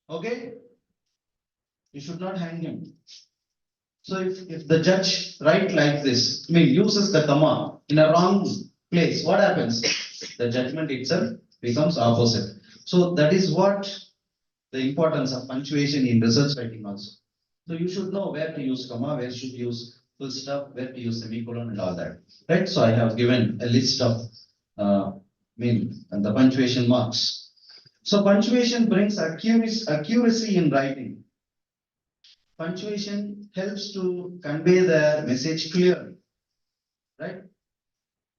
Okay? You should not hang him. So if the judge write like this, uses the comma in a wrong place, what happens? The judgment itself becomes opposite. So that is what the importance of punctuation in research writing also. So you should know where to use comma, where should use full stop, where to use semicolon and all that. Right? So I have given a list of the punctuation marks. So punctuation brings accuracy in writing. Punctuation helps to convey the message clearly, right?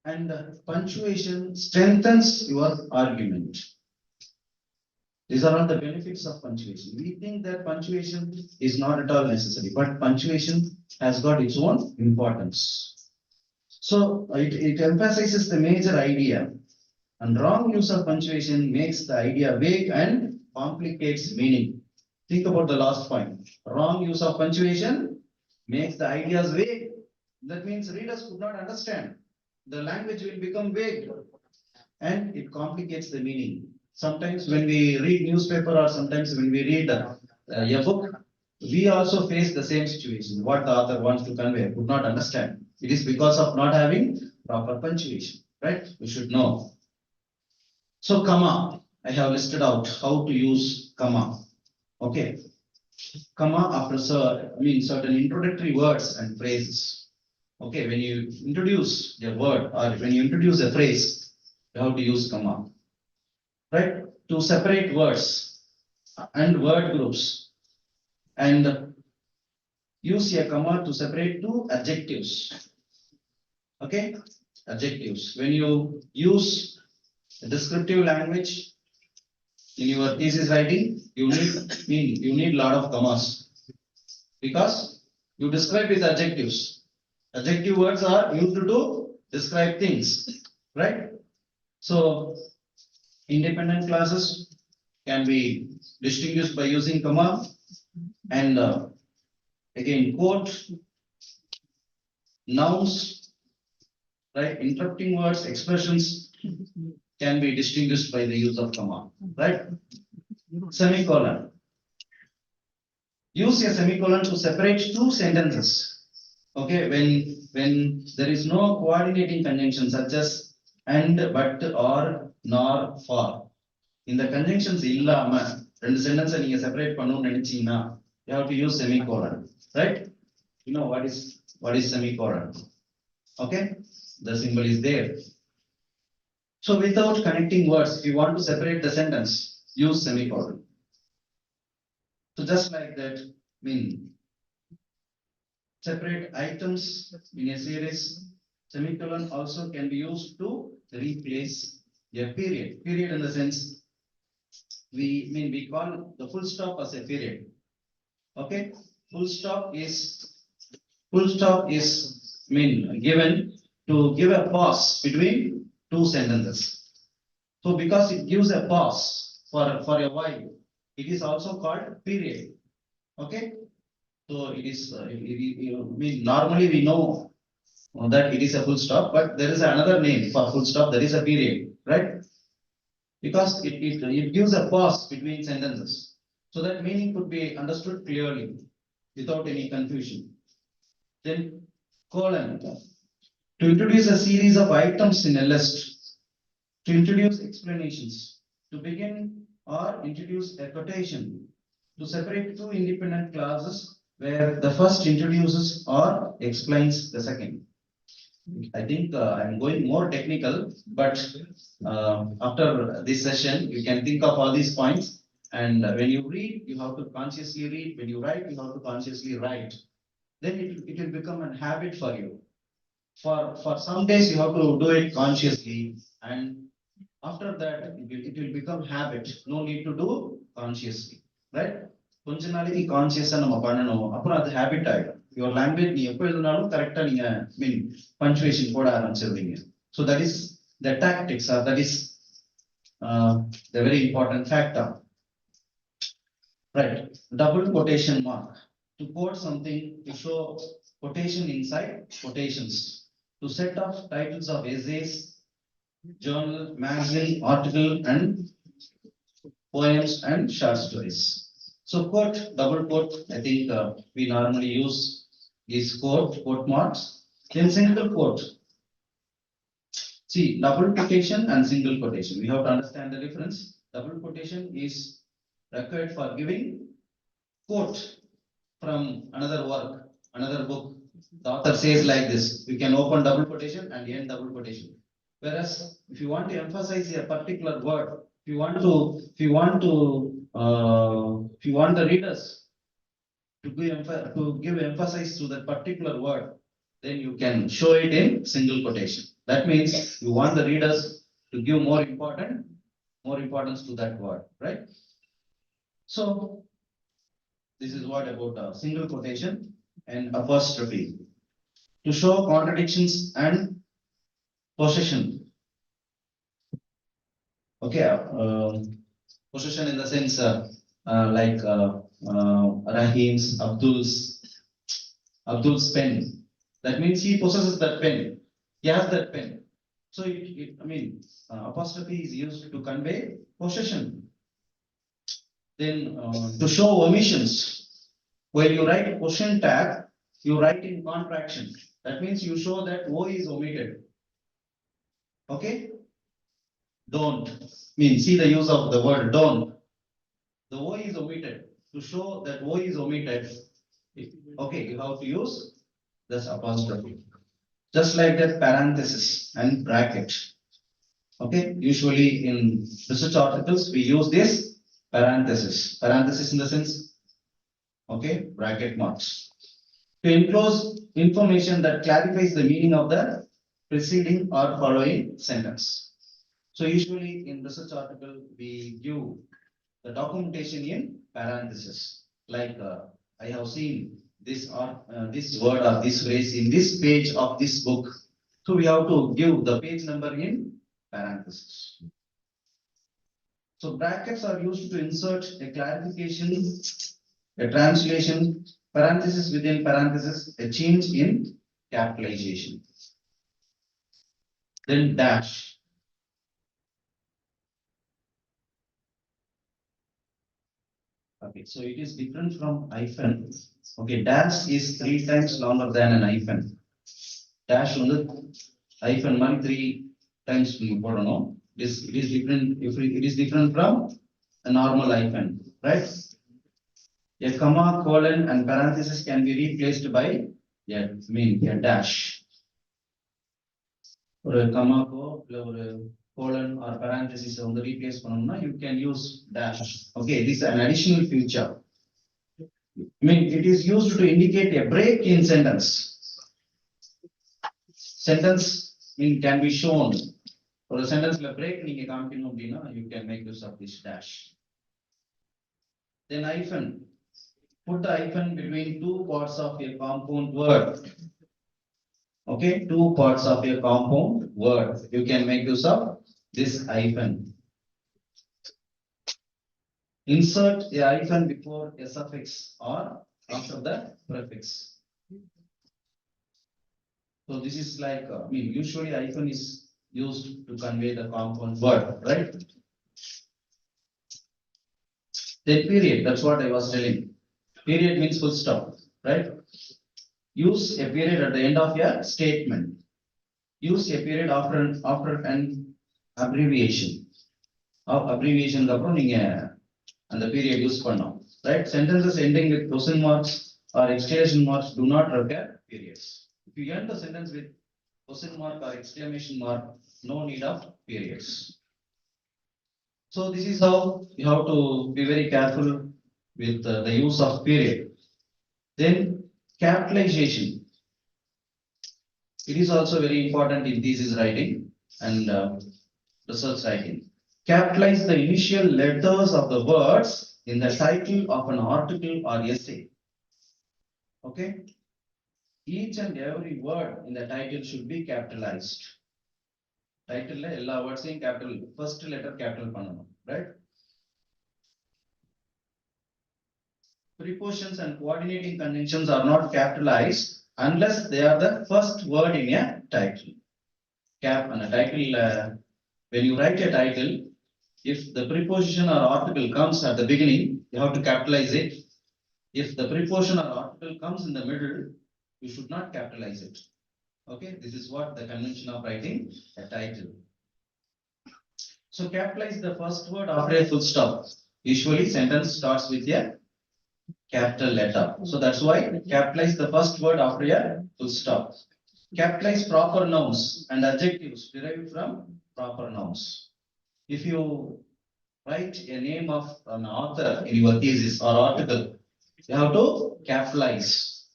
And punctuation strengthens your argument. These are all the benefits of punctuation. We think that punctuation is not at all necessary, but punctuation has got its own importance. So it emphasizes the major idea, and wrong use of punctuation makes the idea vague and complicates meaning. Think about the last point. Wrong use of punctuation makes the ideas vague. That means readers could not understand. The language will become vague and it complicates the meaning. Sometimes when we read newspaper or sometimes when we read a book, we also face the same situation. What the author wants to convey, could not understand. It is because of not having proper punctuation, right? We should know. So comma, I have listed out how to use comma. Okay. Comma after certain introductory words and phrases. Okay, when you introduce a word or when you introduce a phrase, you have to use comma. Right? To separate words and word groups and use a comma to separate two adjectives. Okay, adjectives. When you use a descriptive language in your thesis writing, you need lot of commas because you describe with adjectives. Adjective words are used to describe things, right? So independent classes can be distinguished by using comma and again quote, nouns, right? Interrupting words, expressions can be distinguished by the use of comma, right? Semicolon. Use a semicolon to separate two sentences. Okay, when there is no coordinating conjunction such as and, but, or, nor, for. In the conjunctions இல்லாம ரெண்டு sentence நீங்க separate பண்ணணும்னு நினைச்சீங்கன்னா you have to use semicolon, right? You know what is semicolon? Okay, the symbol is there. So without connecting words, if you want to separate the sentence, use semicolon. So just like that, separate items in a series. Semicolon also can be used to replace a period. Period in the sense we call the full stop as a period. Okay, full stop is given to give a pause between two sentences. So because it gives a pause for a while, it is also called period. Okay, so it is normally we know that it is a full stop, but there is another name for full stop, that is a period, right? Because it gives a pause between sentences. So that meaning could be understood clearly without any confusion. Then colon, to introduce a series of items in a list, to introduce explanations, to begin or introduce a quotation, to separate two independent clauses where the first introduces or explains the second. I think I'm going more technical, but after this session, you can think of all these points. And when you read, you have to consciously read. When you write, you have to consciously write. Then it will become a habit for you. For some days, you have to do it consciously. And after that, it will become habit. No need to do consciously, right? கொஞ்ச நாளைக்கு கான்சியஸா நம்ம பண்ணணும், அப்புறம் அது habit ஆயிடும். Your language நீ எப்போ எழுதினாலும் கரெக்டா நீங்க பஞ்சுவேஷன் போட ஆரம்பிச்சிருவீங்க. So that is the tactics are that is the very important factor, right? Double quotation mark, to quote something, to show quotation inside quotations, to set off titles of essays, journal, magazine, article, and poems and short stories. So quote, double quote, I think we normally use is quote marks. Then single quote. See, double quotation and single quotation. We have to understand the difference. Double quotation is required for giving quote from another work, another book. The author says like this, we can open double quotation and end double quotation. Whereas if you want to emphasize a particular word, if you want the readers to give emphasis to that particular word, then you can show it in single quotation. That means you want the readers to give more importance to that word, right? So this is what about single quotation and apostrophe, to show contradictions and possession. Okay, possession in the sense like Rahim's, Abdul's pen. That means he possesses that pen. He has that pen. So apostrophe is used to convey possession. Then to show omissions, when you write a question tag, you write in contraction. That means you show that O is omitted. Okay? Don't, see the use of the word don't. The O is omitted. To show that O is omitted, okay, you have to use this apostrophe. Just like that parenthesis and bracket. Okay, usually in research articles, we use this parenthesis. Parenthesis in the sense, okay, bracket marks. To enclose information that clarifies the meaning of the preceding or following sentence. So usually in research article, we give the documentation in parenthesis. Like I have seen this or this word or this phrase in this page of this book. So we have to give the page number in parenthesis. So brackets are used to insert a clarification, a translation, parenthesis within parenthesis, a change in capitalization. Then dash. Okay, so it is different from hyphen. Okay, dash is 3 times longer than an hyphen. Dash on the hyphen money 3 times no. It is different. If it is different from a normal hyphen, right? A comma, colon, and parenthesis can be replaced by a dash. Or a comma, or a colon or parenthesis on the replace phenomena, you can use dash. Okay, this is an additional feature. It is used to indicate a break in sentence. Sentence can be shown. For a sentence break, you can make use of this dash. Then hyphen. Put the hyphen between 2 parts of a compound word. Okay, 2 parts of a compound word. You can make use of this hyphen. Insert a hyphen before a suffix or after the prefix. So this is like, usually hyphen is used to convey the compound word, right? Then period, that's what I was telling. Period means full stop, right? Use a period at the end of your statement. Use a period after an abbreviation. Abbreviation and the period use right? Sentences ending with question marks or exclamation marks do not require periods. If you end the sentence with question mark or exclamation mark, no need of periods. So this is how you have to be very careful with the use of period. Then capitalization. It is also very important in thesis writing and research writing. Capitalize the initial letters of the words in the title of an article or essay. Okay. Each and every word in the title should be capitalized. Title ella words in capital, first letter capital, right? Prepositions and coordinating conjunctions are not capitalized unless they are the first word in a title. Cap and a title, when you write a title, if the preposition or article comes at the beginning, you have to capitalize it. If the preposition or article comes in the middle, you should not capitalize it. Okay, this is what the convention of writing a title. So capitalize the first word after a full stop. Usually sentence starts with a capital letter. So that's why capitalize the first word after a full stop. Capitalize proper nouns and adjectives derived from proper nouns. If you write a name of an author in your thesis or article, you have to capitalize.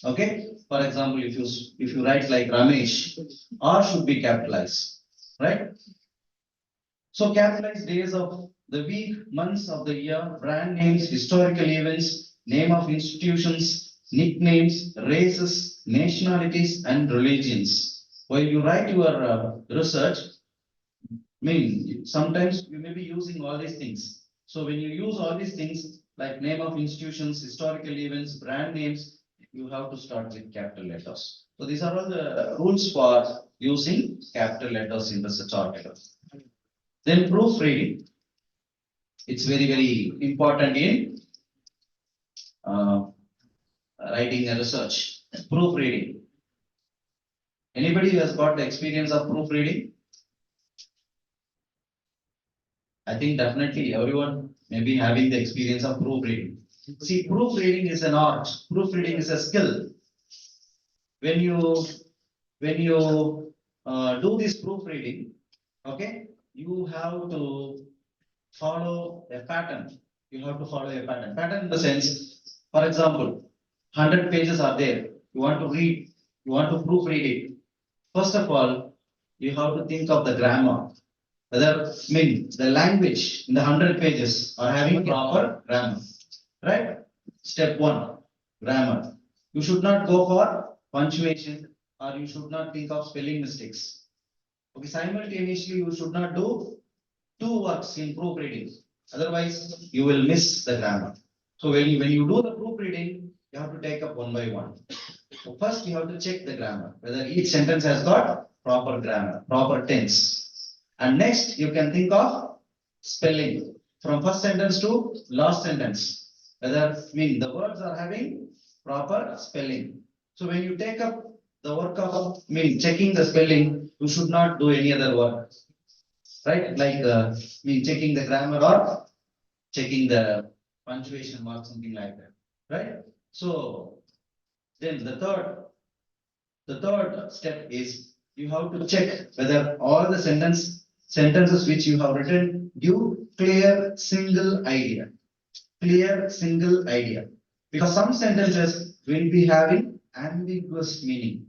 Okay. For example, if you write like Ramesh, R should be capitalized, right? So capitalize days of the week, months of the year, brand names, historical events, name of institutions, nicknames, races, nationalities, and religions. While you write your research, sometimes you may be using all these things. So when you use all these things like name of institutions, historical events, brand names, you have to start with capital letters. So these are all the rules for using capital letters in research articles. Then proofreading. It's very, very important in writing a research, proofreading. Anybody who has got the experience of proofreading? I think definitely everyone may be having the experience of proofreading. See, proofreading is an art, proofreading is a skill. When you do this proofreading, okay, you have to follow a pattern. You have to follow a pattern. Pattern in the sense, for example, 100 pages are there. You want to read, you want to proofread it. First of all, you have to think of the grammar. Whether, the language in the 100 pages are having proper grammar. Right? Step one, grammar. You should not go for punctuation or you should not think of spelling mistakes. Okay, simultaneously, you should not do two works in proofreading. Otherwise, you will miss the grammar. So when you do the proofreading, you have to take up one by one. So first, you have to check the grammar, whether each sentence has got proper grammar, proper tense. And next, you can think of spelling from first sentence to last sentence. Whether the words are having proper spelling. So when you take up the work of checking the spelling, you should not do any other work. Right? Like checking the grammar or checking the punctuation mark, something like that. Right? So then the third step is you have to check whether all the sentences which you have written give clear single idea. Clear single idea. Because some sentences will be having ambiguous meaning.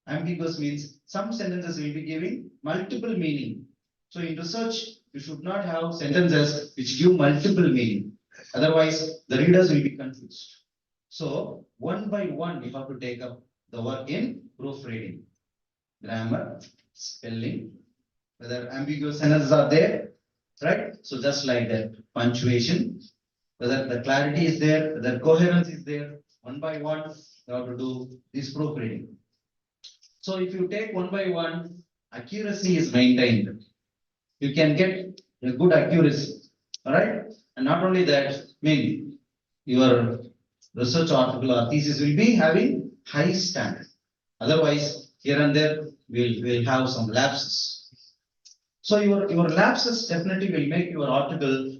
Ambiguous means some sentences will be giving multiple meaning. So in research, you should not have sentences which give multiple meaning. Otherwise, the readers will be confused. So one by one, you have to take up the work in proofreading. Grammar, spelling, whether ambiguous sentences are there, right? So just like that, punctuation, whether the clarity is there, whether coherence is there, one by one, you have to do this proofreading. So if you take one by one, accuracy is maintained. You can get a good accuracy, all right? And not only that, your research article or thesis will be having high standard. Otherwise, here and there, we'll have some lapses. So your lapses definitely will make your article,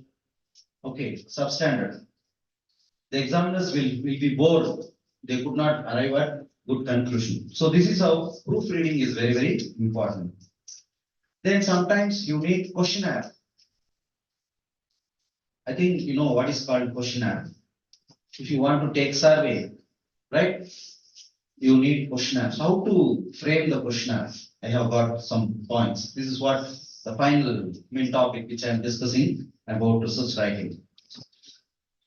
okay, substandard. The examiners will be bored. They could not arrive at good conclusion. So this is how proofreading is very, very important. Then sometimes you need questionnaire. I think you know what is called questionnaire. If you want to take survey, right? You need questionnaires. How to frame the questionnaire? I have got some points. This is what the final main topic which I am discussing about research writing.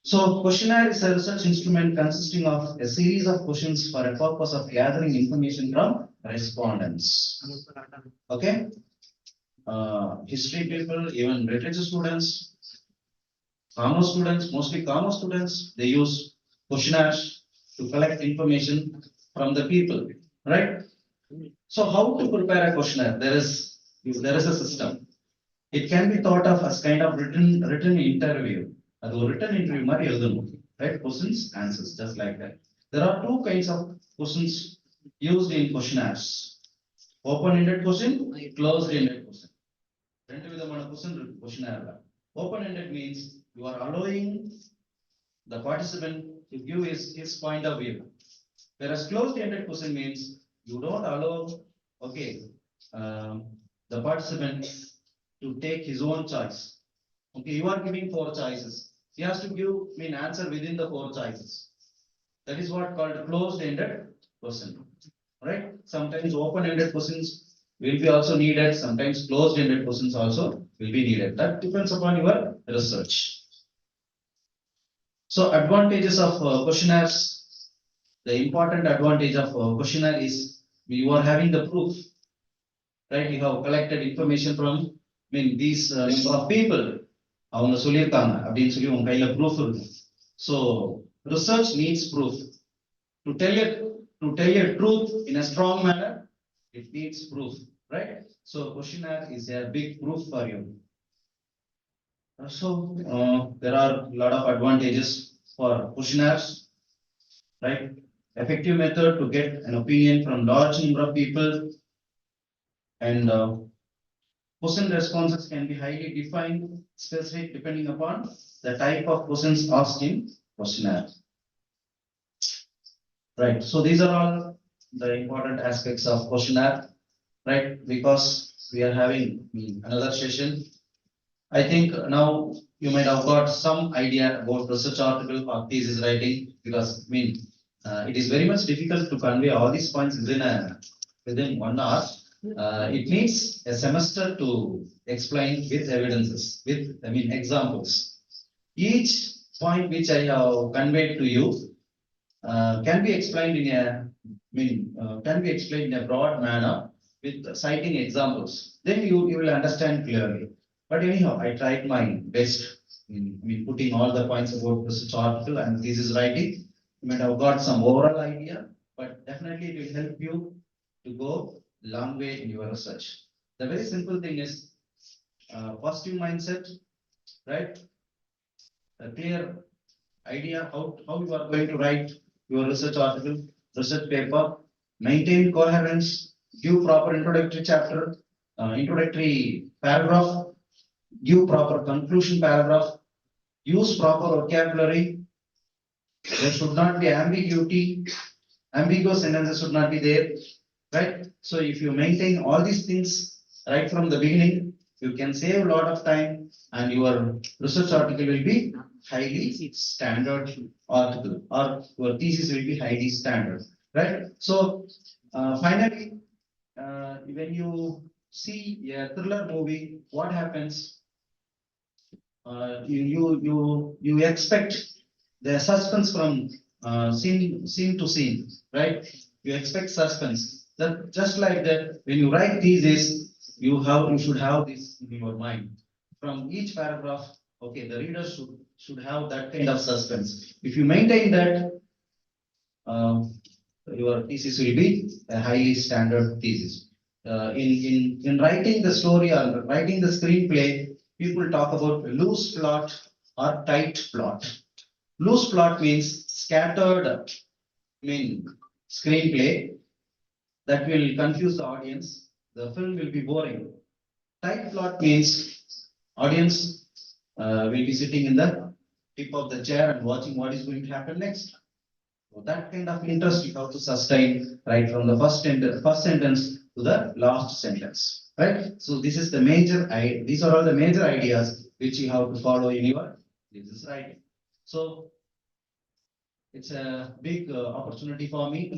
So questionnaire is a research instrument consisting of a series of questions for a purpose of gathering information from respondents. Okay. History people, even literature students, commerce students, mostly commerce students, they use questionnaires to collect information from the people, right? So how to prepare a questionnaire? There is a system. It can be thought of as kind of written interview. A written interview, right? Questions, answers, just like that. There are two kinds of questions used in questionnaires. Open-ended question, closed-ended question. Questionnaire. Open-ended means you are allowing the participant to give his point of view. Whereas closed-ended question means you don't allow, okay, the participant to take his own choice. Okay, you are giving 4 choices. He has to give answer within the 4 choices. That is what called closed-ended question. Right? Sometimes open-ended questions will be also needed. Sometimes closed-ended questions also will be needed. That depends upon your research. So advantages of questionnaires. The important advantage of questionnaire is you are having the proof, right? You have collected information from these number of people. அவங்க சொல்லியிருக்காங்க அப்படின்னு சொல்லி உங்க கையில proof இருக்கும். So research needs proof. To tell a truth in a strong manner, it needs proof, right? So questionnaire is a big proof for you. There are a lot of advantages for questionnaires, right? Effective method to get an opinion from large number of people, and question responses can be highly defined, specific depending upon the type of questions asked in questionnaire. Right, so these are all the important aspects of questionnaire, right? Because we are having another session. I think now you might have got some idea about research article or thesis writing, because it is very much difficult to convey all these points within 1 hour. It needs a semester to explain with evidences, with examples. Each point which I have conveyed to you can be explained in a broad manner with citing examples. Then you will understand clearly. But anyhow, I tried my best in putting all the points about research article and thesis writing. You might have got some overall idea, but definitely it will help you to go long way in your research. The very simple thing is positive mindset, right? A clear idea how you are going to write your research article, research paper, maintain coherence, give proper introductory chapter, introductory paragraph, give proper conclusion paragraph, use proper vocabulary. There should not be ambiguity, ambiguous sentences should not be there, right? So if you maintain all these things right from the beginning, you can save a lot of time, and your research article will be highly standard article, or your thesis will be highly standard, right? So finally, when you see a thriller movie, what happens? You expect the suspense from scene to scene, right? You expect suspense. That just like that, when you write thesis, you should have this in your mind. From each paragraph, okay, the reader should have that kind of suspense. If you maintain that, your thesis will be a highly standard thesis. In writing the story or writing the screenplay, people talk about loose plot or tight plot. Loose plot means scattered, screenplay that will confuse the audience. The film will be boring. Tight plot means audience will be sitting in the tip of the chair and watching what is going to happen next. So that kind of interest you have to sustain right from the first sentence to the last sentence, right? So this is the these are all the major ideas which you have to follow in your thesis writing. So it's a big opportunity for me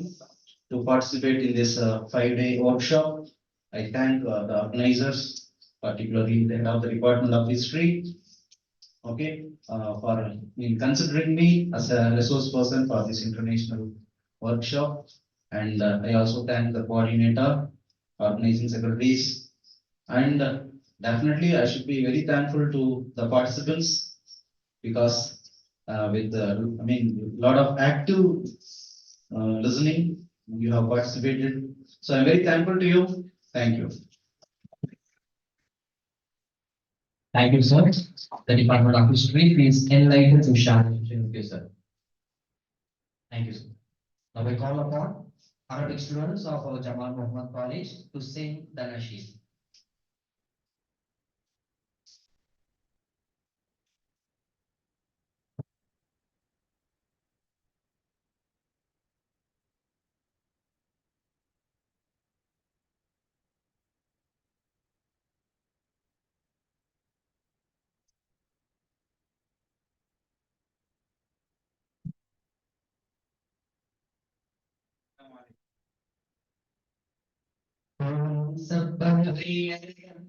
to participate in this 5-day workshop. I thank the organizers, particularly the head of the Department of History, okay, for considering me as a resource person for this international workshop. And I also thank the coordinator, organizing secretaries, and definitely I should be very thankful to the participants, because with lot of active listening, you have participated. So I'm very thankful to you. Thank you. Thank you, sir. The Department of History is enlightened to share with you, sir. Thank you, sir. Now we call upon Arabic students of our Jamal Mohamed College to sing the nasheed. سبح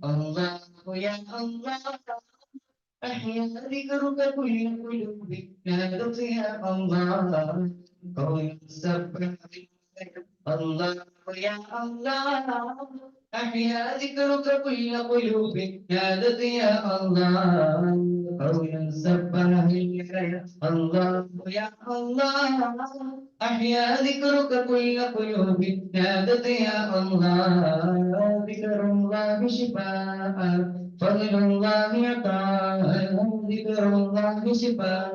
الله يا الله أحيا ذكرك كل قلوب نادت يا الله قول سبح الله يا الله أحيا ذكرك كل قلوب نادت يا الله قول سبح الله يا الله أحيا ذكرك كل قلوب نادت يا الله ذكر الله شفاء فضل الله عطاء ذكر الله شفاء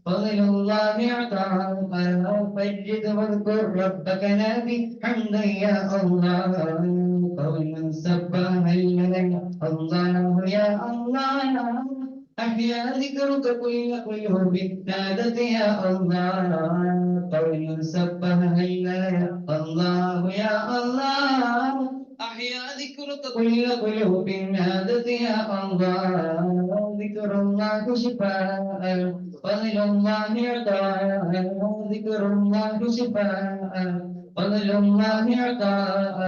فضل الله عطاء فجد واذكر ربك نبي حمدا يا الله قولا سبحا الله يا الله أحيا ذكرك كل قلوب نادت يا الله قولا سبحا يا الله يا الله أحيا ذكرك كل قلوب نادت يا الله ذكر الله شفاء فضل الله عطاء ذكر الله شفاء فضل الله عطاء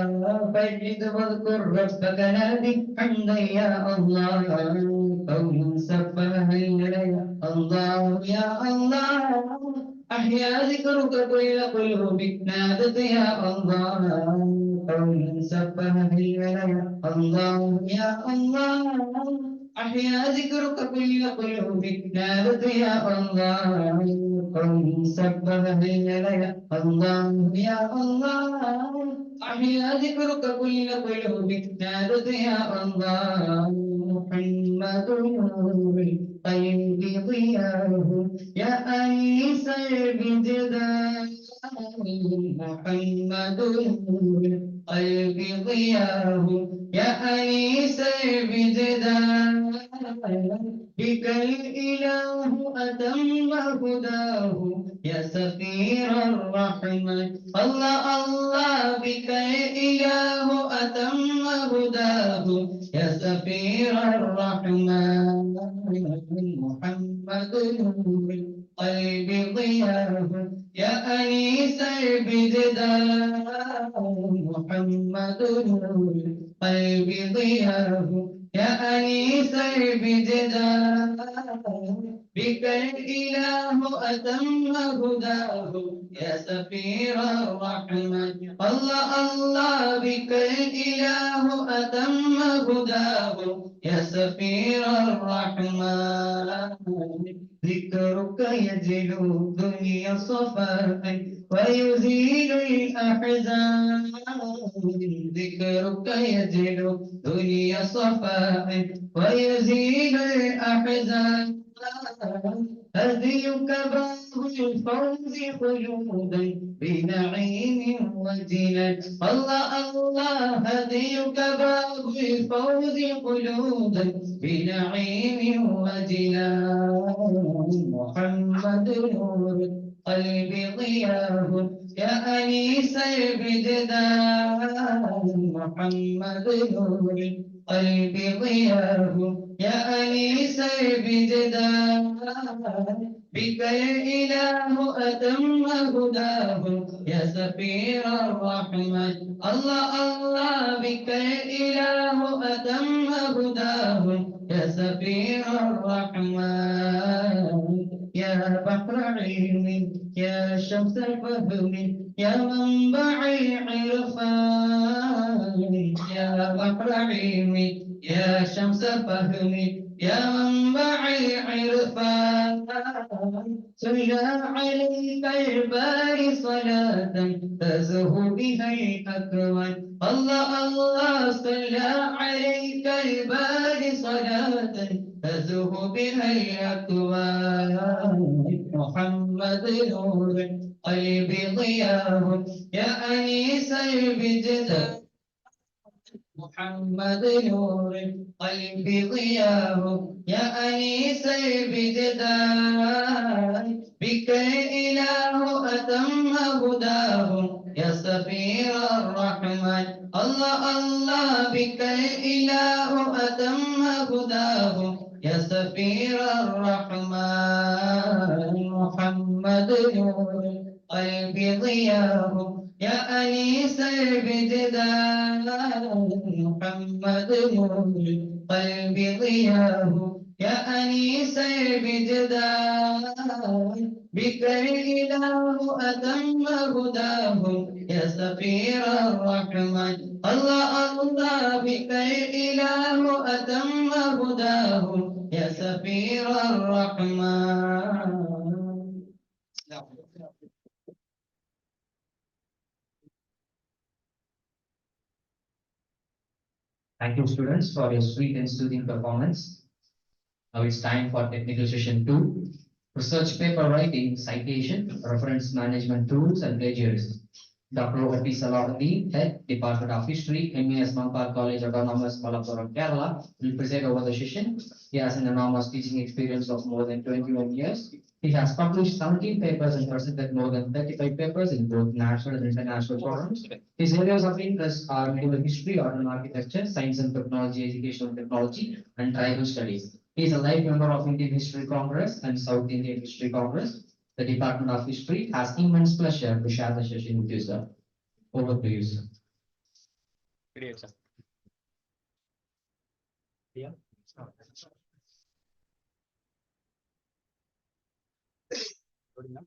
فاجد واذكر ربك نادي حمدا يا الله قوم سبحا يا الله يا الله أحيا ذكرك كل قلوب نادت يا الله قوم سبحا يا الله يا الله أحيا ذكرك كل قلوب نادت يا الله قوم سبحا يا الله يا الله أحيا ذكرك كل قلوب نادت يا الله محمد نور القلب ضياه يا أنيس البجدان محمد نور القلب ضياه يا أنيس البجدان بك الإله أتم هداه يا سفير الرحمن الله الله بك الإله أتم هداه يا سفير الرحمن محمد نور القلب ضياه يا أنيس البجدان محمد نور القلب ضياه يا أنيس البجدان بك الإله أتم هداه يا سفير الرحمن الله الله بك الإله أتم هداه يا سفير الرحمن ذكرك يجلو الدنيا صفاء ويزيل الأحزان ذكرك يجلو الدنيا صفاء ويزيل الأحزان هديك باب الفوز خلودا بنعيم وجنان الله الله هديك باب الفوز خلودا بنعيم وجنان محمد نور القلب ضياه يا أنيس البجدان محمد نور القلب ضياه يا أنيس البجدان بك الإله أتم هداه يا سفير الرحمن الله الله بك الإله أتم هداه يا سفير الرحمن يا بحر علم يا شمس الفهم يا منبع العرفان يا بحر علم يا شمس الفهم يا منبع العرفان صلى عليك الباري صلاة تزهو بها الأكوان الله الله صلى عليك الباري صلاة تزهو بها الأكوان محمد نور القلب ضياه يا أنيس البجدان محمد نور القلب ضياه يا أنيس البجدان بك الإله أتم هداه يا سفير الرحمن الله الله بك الإله أتم هداه يا سفير الرحمن محمد نور القلب ضياه يا أنيس البجدان محمد نور القلب ضياه يا أنيس البجدان بك الإله أتم هداه يا سفير الرحمن الله الله بك الإله أتم هداه يا سفير الرحمن Thank you, students, for your sweet and soothing performance. Now it's time for technical session 2. Research paper writing, citation, reference management tools, and plagiarism. Dr. O.P. Salahuddin, Head, Department of History, MES Mankar College, Autonomous, Malappuram, Kerala, will preside over the session. He has an enormous teaching experience of more than 21 years. He has published 17 papers and presented more than 35 papers in both national and international forums. His areas of interest are medieval history, art and architecture, science and technology, educational technology, and tribal studies. He is a life member of Indian History Congress and South Indian History Congress. The Department of History has immense pleasure to share the session with you, sir. Over to you, sir. Great, sir. Yeah. Good enough.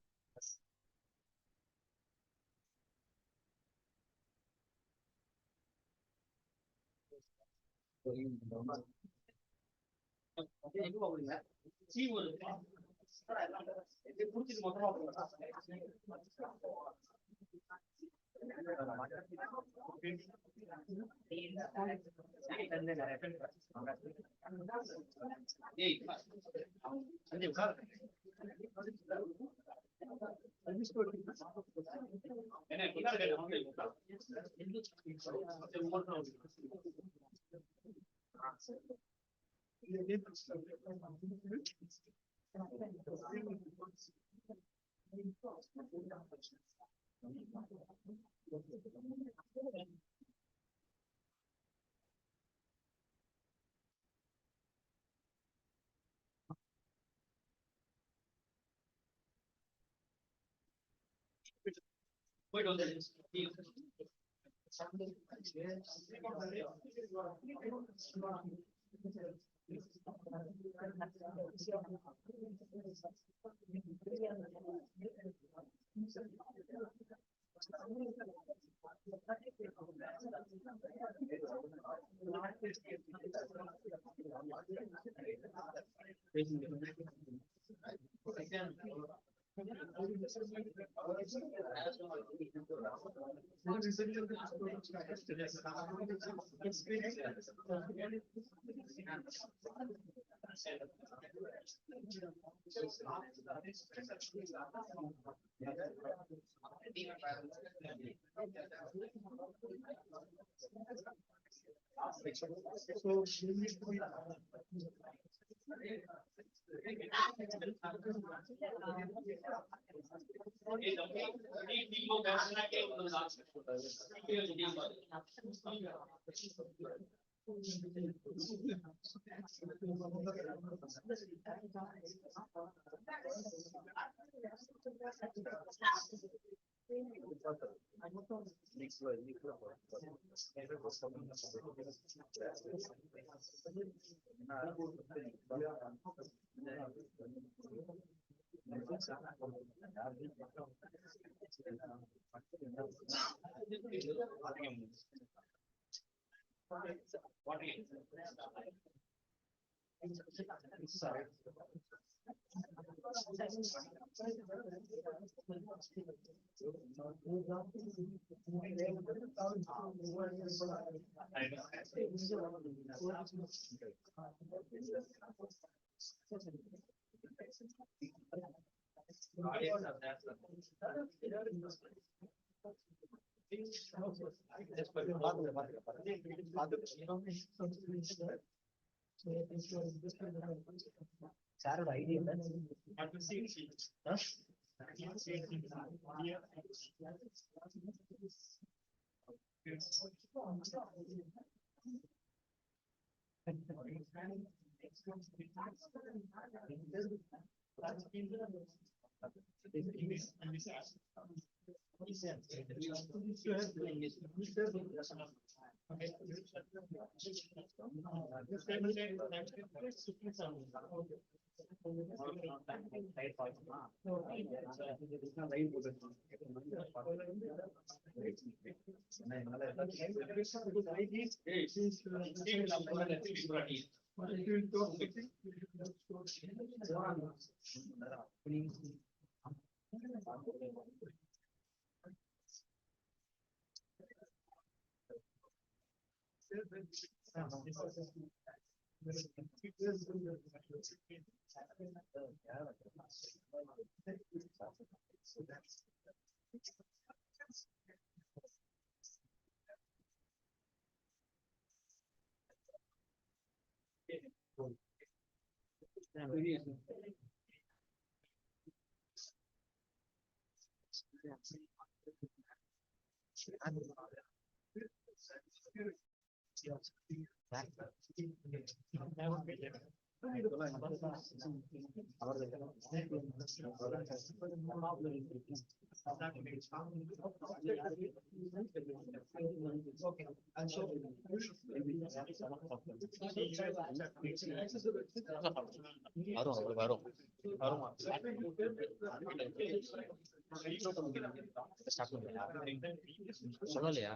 சொல்லலையா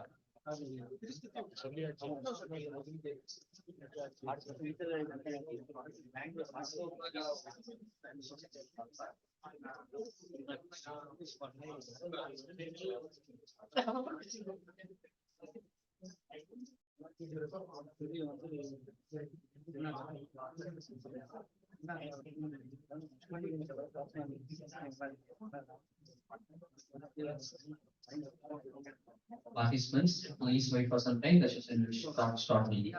Participants, please wait for some time. The session will start shortly.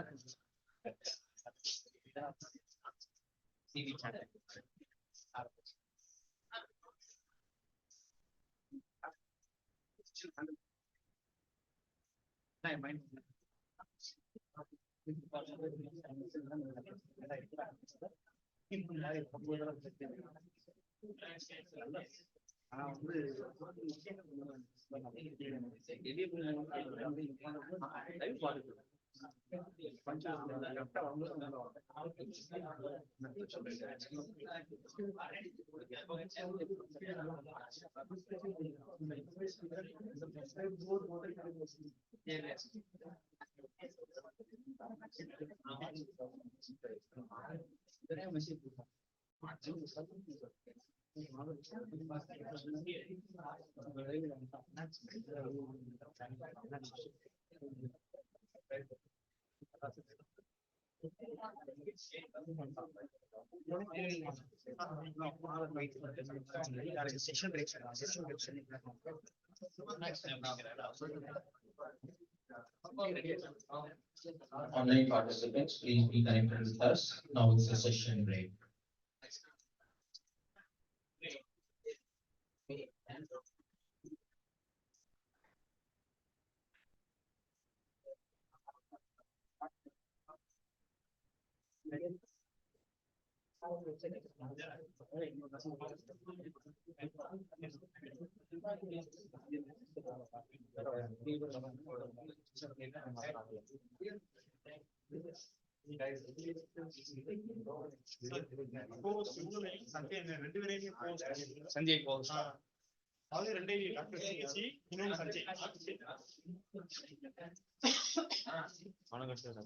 Online participants, please be connected with us. Now it's a session break. Sanjay post அவரு ரெண்டே doctor CC இன்னொன்னு சஞ்சய் வணக்கம் sir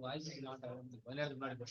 voice விளையாடு முன்னாடி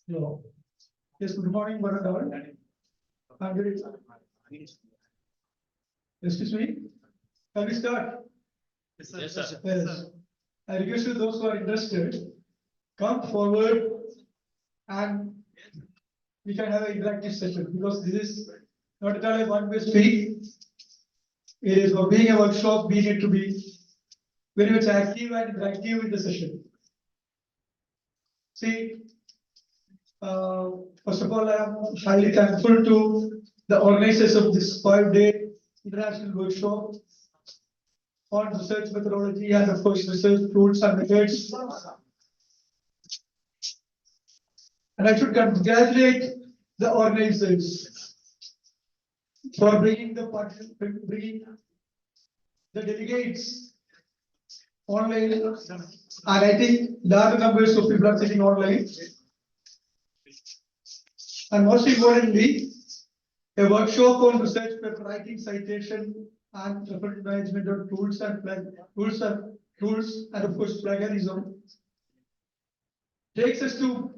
Hello. Yes, good morning, one and all. I'm very, excuse me. Can we start? Yes, sir. Yes. I request you those who are interested, come forward and we can have an interactive session because this is not at all a one-way street. It is for being a workshop, we need to be very much active and interactive in the session. See, first of all, I am highly thankful to the organizers of this 5-day international workshop on research methodology and of course research tools and methods. And I should congratulate the organizers for bringing the delegates online. And I think large numbers of people are sitting online. And most importantly, a workshop on research paper writing, citation, and reference management of tools and of course plagiarism takes us to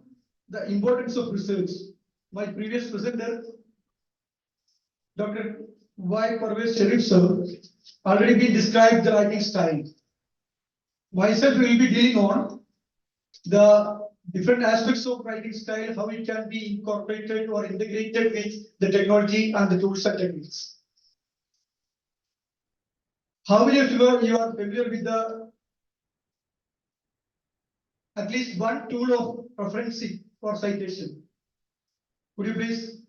the importance of research. My previous presenter, Dr. Y. Parvez Sharif sir, already been described the writing style. Myself will be dealing on the different aspects of writing style, how it can be incorporated or integrated with the technology and the tools and techniques. How many of you are familiar with the at least one tool of referencing or citation? Could you please,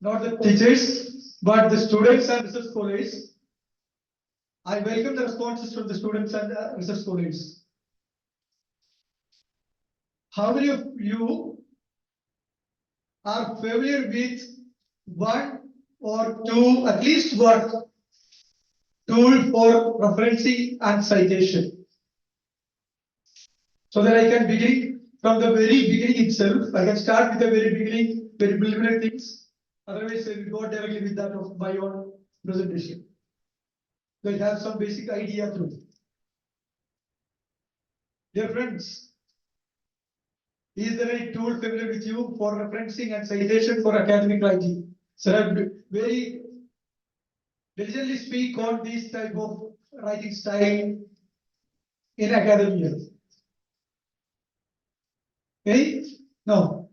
not the teachers, but the students and research scholars? I welcome the responses from the students and research scholars. How many of you are familiar with one or two, at least one tool for referencing and citation? So that I can begin from the very beginning itself. I can start with the very beginning, very preliminary things. Otherwise, I will go directly with that of my own presentation. We'll have some basic idea through. Dear friends, is there any tool familiar with you for referencing and citation for academic writing? So I very diligently speak on this type of writing style in academia. Okay? No.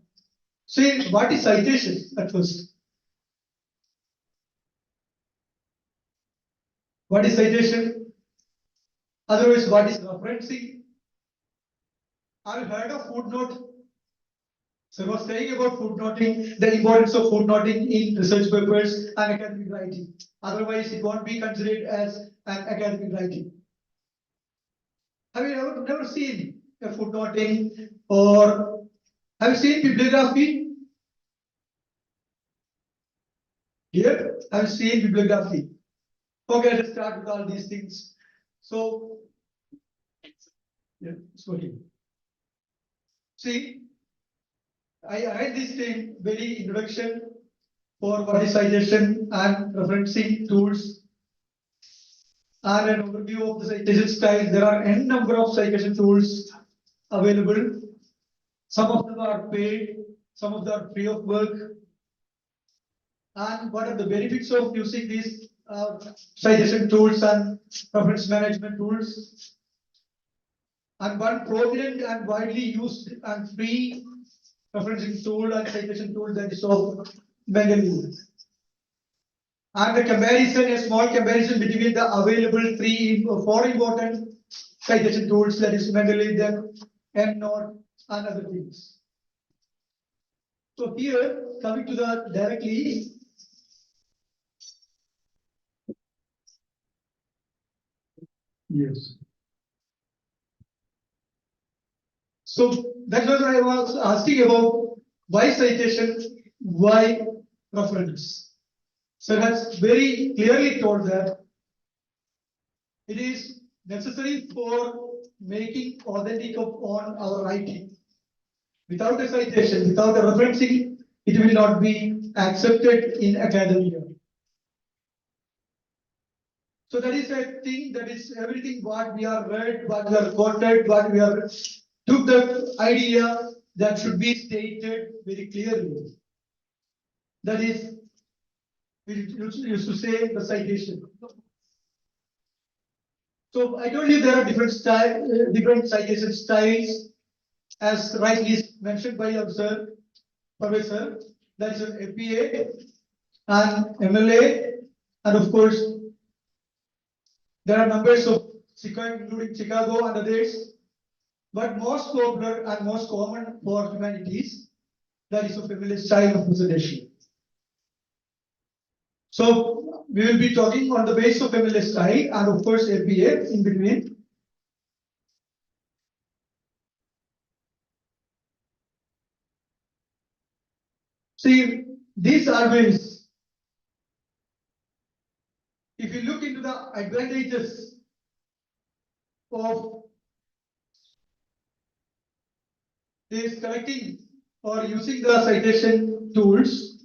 See, what is citation at first? What is citation? Otherwise, what is referencing? Have you heard of footnote? So I was saying about footnoting, the importance of footnoting in research papers and academic writing. Otherwise, it won't be considered as an academic writing. Have you never seen a footnoting, or have you seen bibliography? Here, have you seen bibliography? Okay, let's start with all these things. So, yeah, sorry. See, I write this thing very introduction for what is citation and referencing tools and an overview of the citation style. There are n number of citation tools available. Some of them are paid, some of them are free of work. And what are the benefits of using these citation tools and reference management tools? And one prominent and widely used and free referencing tool and citation tool that is of Mendeley. And the comparison, a small comparison between the available four important citation tools, that is Mendeley, then EndNote, and other things. So here, coming to the directly, yes. So that's what I was asking about. Why citation? Why reference? So that's very clearly told that it is necessary for making authentic on our writing. Without a citation, without a referencing, it will not be accepted in academia. So that is a thing, that is everything what we are read, what we are quoted, what we are took the idea that should be stated very clearly. That is, we used to say the citation. So I told you there are different different citation styles, as rightly mentioned by our sir, professor. That is an FPA and MLA, and of course there are numbers of including Chicago and others. But most popular and most common for humanities, that is a familiar style of presentation. So we will be talking on the basis of familiar style and of course FBA in between. See, these always, if you look into the advantages of this collecting or using the citation tools,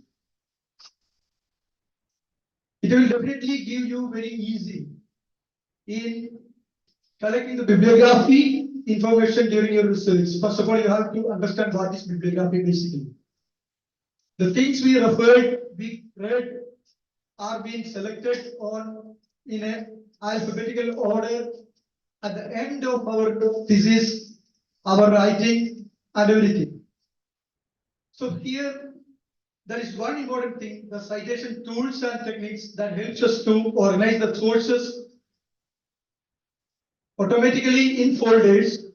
it will definitely give you very easy in collecting the bibliography information during your research. First of all, you have to understand what is bibliography basically. The things we read are being selected on in an alphabetical order at the end of our thesis, our writing, and everything. So here, there is one important thing: the citation tools and techniques that helps us to organize the sources automatically in folders.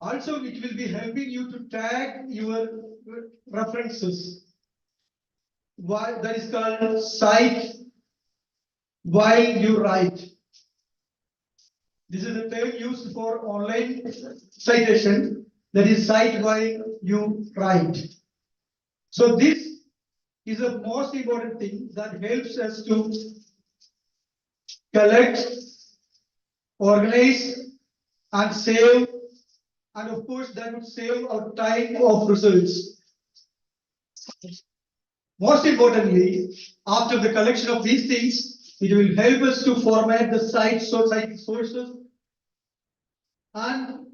Also, it will be helping you to tag your references. Why that is called cite while you write. This is the term used for online citation, that is cite while you write. So this is the most important thing that helps us to collect, organize, and save, and of course that would save our time of research. Most importantly, after the collection of these things, it will help us to format the citing sources, and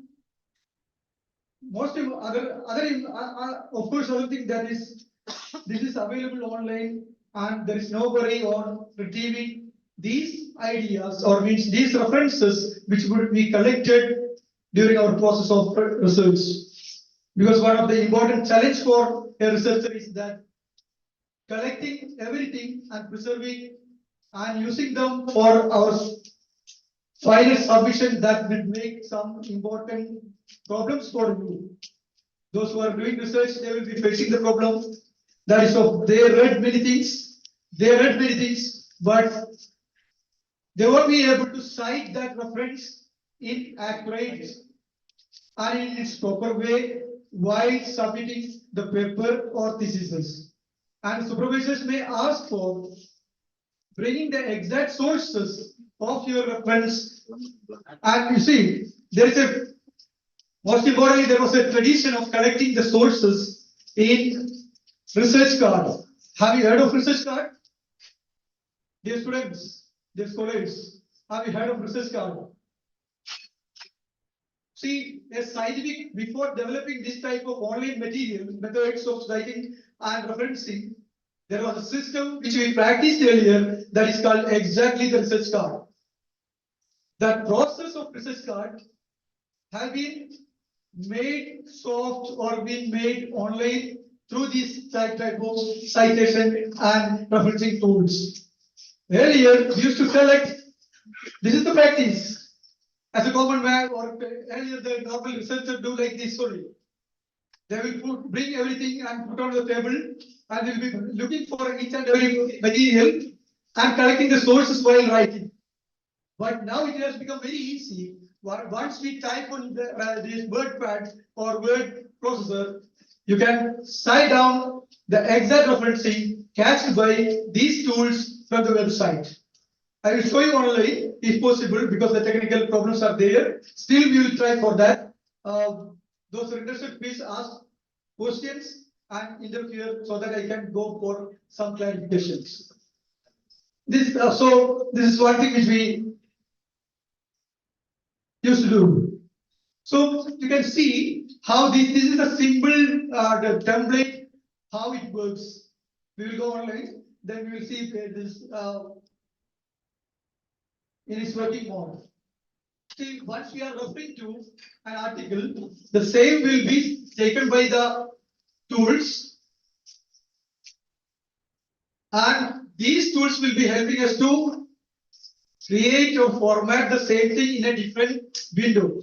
most of of course other thing that is, this is available online and there is no worry on retrieving these ideas or means these references which would be collected during our process of research. Because one of the important challenge for a researcher is that collecting everything and preserving and using them for our final submission, that will make some important problems for you. Those who are doing research, they will be facing the problem. That is, they read many things, but they won't be able to cite that reference in accurate and in its proper way while submitting the paper or thesis. And supervisors may ask for bringing the exact sources of your reference. And you see, there is a, most importantly, there was a tradition of collecting the sources in research card. Have you heard of research card? Dear students, dear scholars, have you heard of research card? See, a scientific, before developing this type of online material, methods of citing and referencing, there was a system which we practiced earlier that is called exactly the research card. The process of research card have been made soft or been made online through these type of citation and referencing tools. Earlier, we used to collect, this is the practice. As a common man, or earlier the normal researcher do like this only. They will bring everything and put on the table, and will be looking for each and every material and collecting the sources while writing. But now it has become very easy. Once we type on this WordPad or word processor, you can cite down the exact referencing catched by these tools from the website. I will show you online if possible, because the technical problems are there. Still, we will try for that. Those who are interested, please ask questions and interfere so that I can go for some clarifications. this is one thing which we used to do. So you can see how this is a simple the template, how it works. We will go online, then we will see if this in its working mode. See, once we are referring to an article, the same will be taken by the tools, and these tools will be helping us to create or format the same thing in a different window.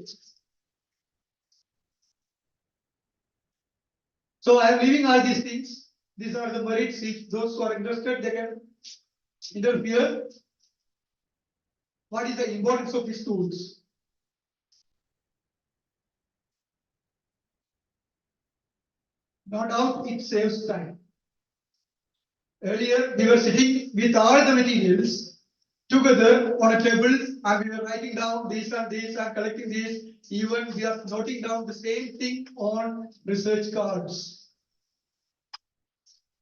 So I am leaving all these things. These are the merits. If those who are interested, they can interfere. What is the importance of these tools? No doubt it saves time. Earlier, we were sitting with all the materials together on a table and we were writing down this and this and collecting this. Even we are noting down the same thing on research cards.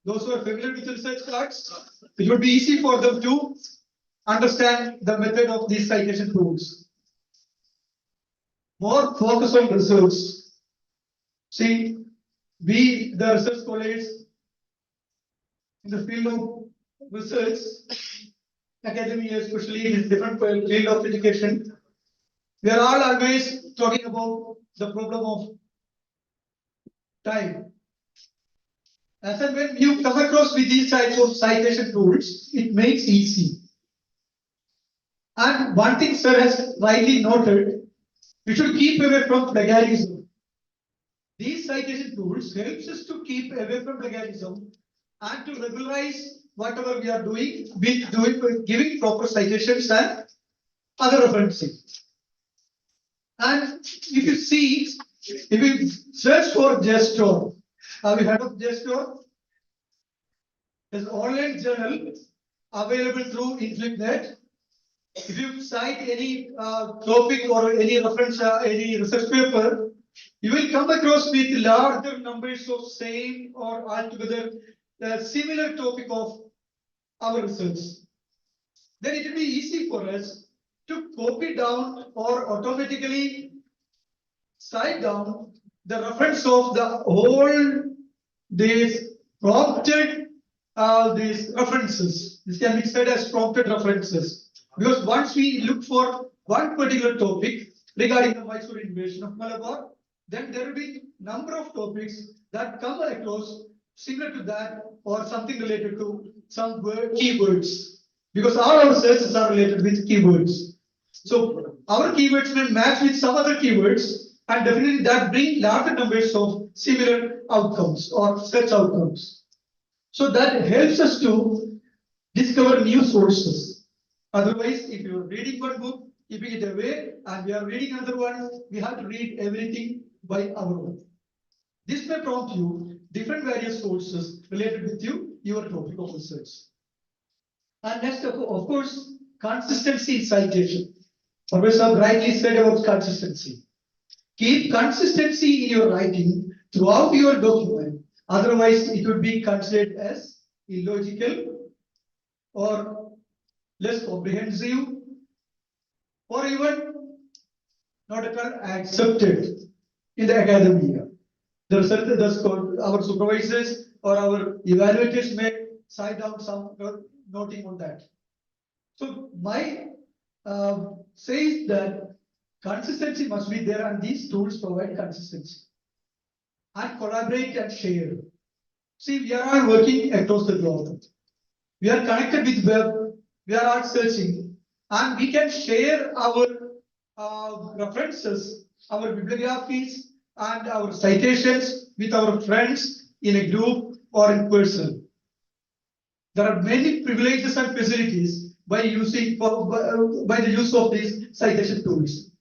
Those who are familiar with research cards, it would be easy for them to understand the method of these citation tools. More focus on research. See, we, the research scholars, in the field of research, academia, especially in different field of education, we are all always talking about the problem of time. As and when you come across with these types of citation tools, it makes easy. And one thing sir has rightly noted, we should keep away from plagiarism. These citation tools helps us to keep away from plagiarism and to regularize whatever we are doing with giving proper citations and other referencing. And if you see, if you search for Gestor, have you heard of Gestor? There's an online journal available through InfluxNet. If you cite any topic or any reference, any research paper, you will come across with larger numbers of same or altogether similar topic of our research. Then it will be easy for us to copy down or automatically cite down the reference of the whole these prompted these references. This can be said as prompted references. Because once we look for one particular topic regarding the Mysore invasion of Malabar, then there will be number of topics that come across similar to that or something related to some keywords. Because all our searches are related with keywords. So our keywords will match with some other keywords and definitely that bring larger numbers of similar outcomes or search outcomes. So that helps us to discover new sources. Otherwise, if you are reading one book, keeping it away, and we are reading another one, we have to read everything by our own. This may prompt you different various sources related with your topic of research. And next, of course, consistency in citation. Professor rightly said about consistency. Keep consistency in your writing throughout your document. Otherwise, it would be considered as illogical or less comprehensive or even not at all accepted in the academia. Our supervisors or our evaluators may cite down some noting on that. So my says that consistency must be there and these tools provide consistency. And collaborate and share. See, we are all working across the globe. We are connected with web, we are all searching, and we can share our references, our bibliographies, and our citations with our friends in a group or in person. There are many privileges and facilities by the use of these citation tools.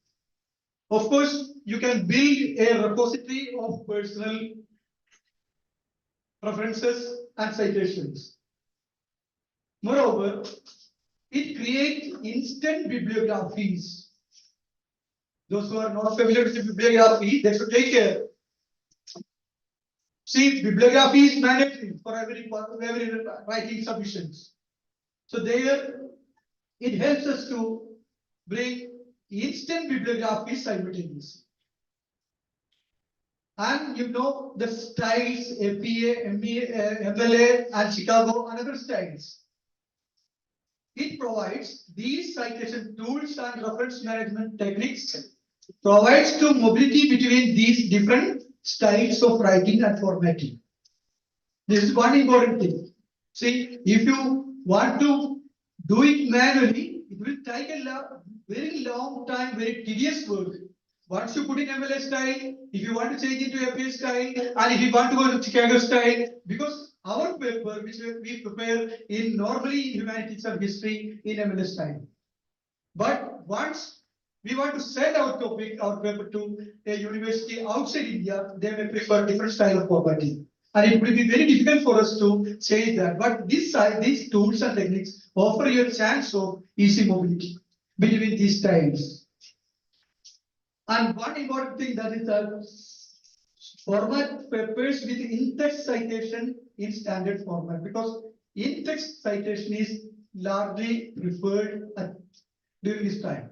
Of course, you can build a repository of personal references and citations. Moreover, it creates instant bibliographies. Those who are not familiar with the bibliography, they should take care. See, bibliography is mandatory for every writing submissions. So there, it helps us to bring instant bibliography simultaneously. And you know the styles, APA, MLA, and Chicago, and other styles. It provides these citation tools and reference management techniques, provides to mobility between these different styles of writing and formatting. This is one important thing. See, if you want to do it manually, it will take a very long time, very tedious work. Once you put in MLA style, if you want to change it to APA style, and if you want to go to Chicago style, because our paper, which we prepare in normally humanities and history in MLA style. But once we want to send our topic, our paper to a university outside India, they may prefer different style of formatting. And it will be very difficult for us to change that. But this side, these tools and techniques offer you a chance of easy mobility between these styles. And one important thing that is that format papers with in-text citation in standard format, because in-text citation is largely preferred during this time,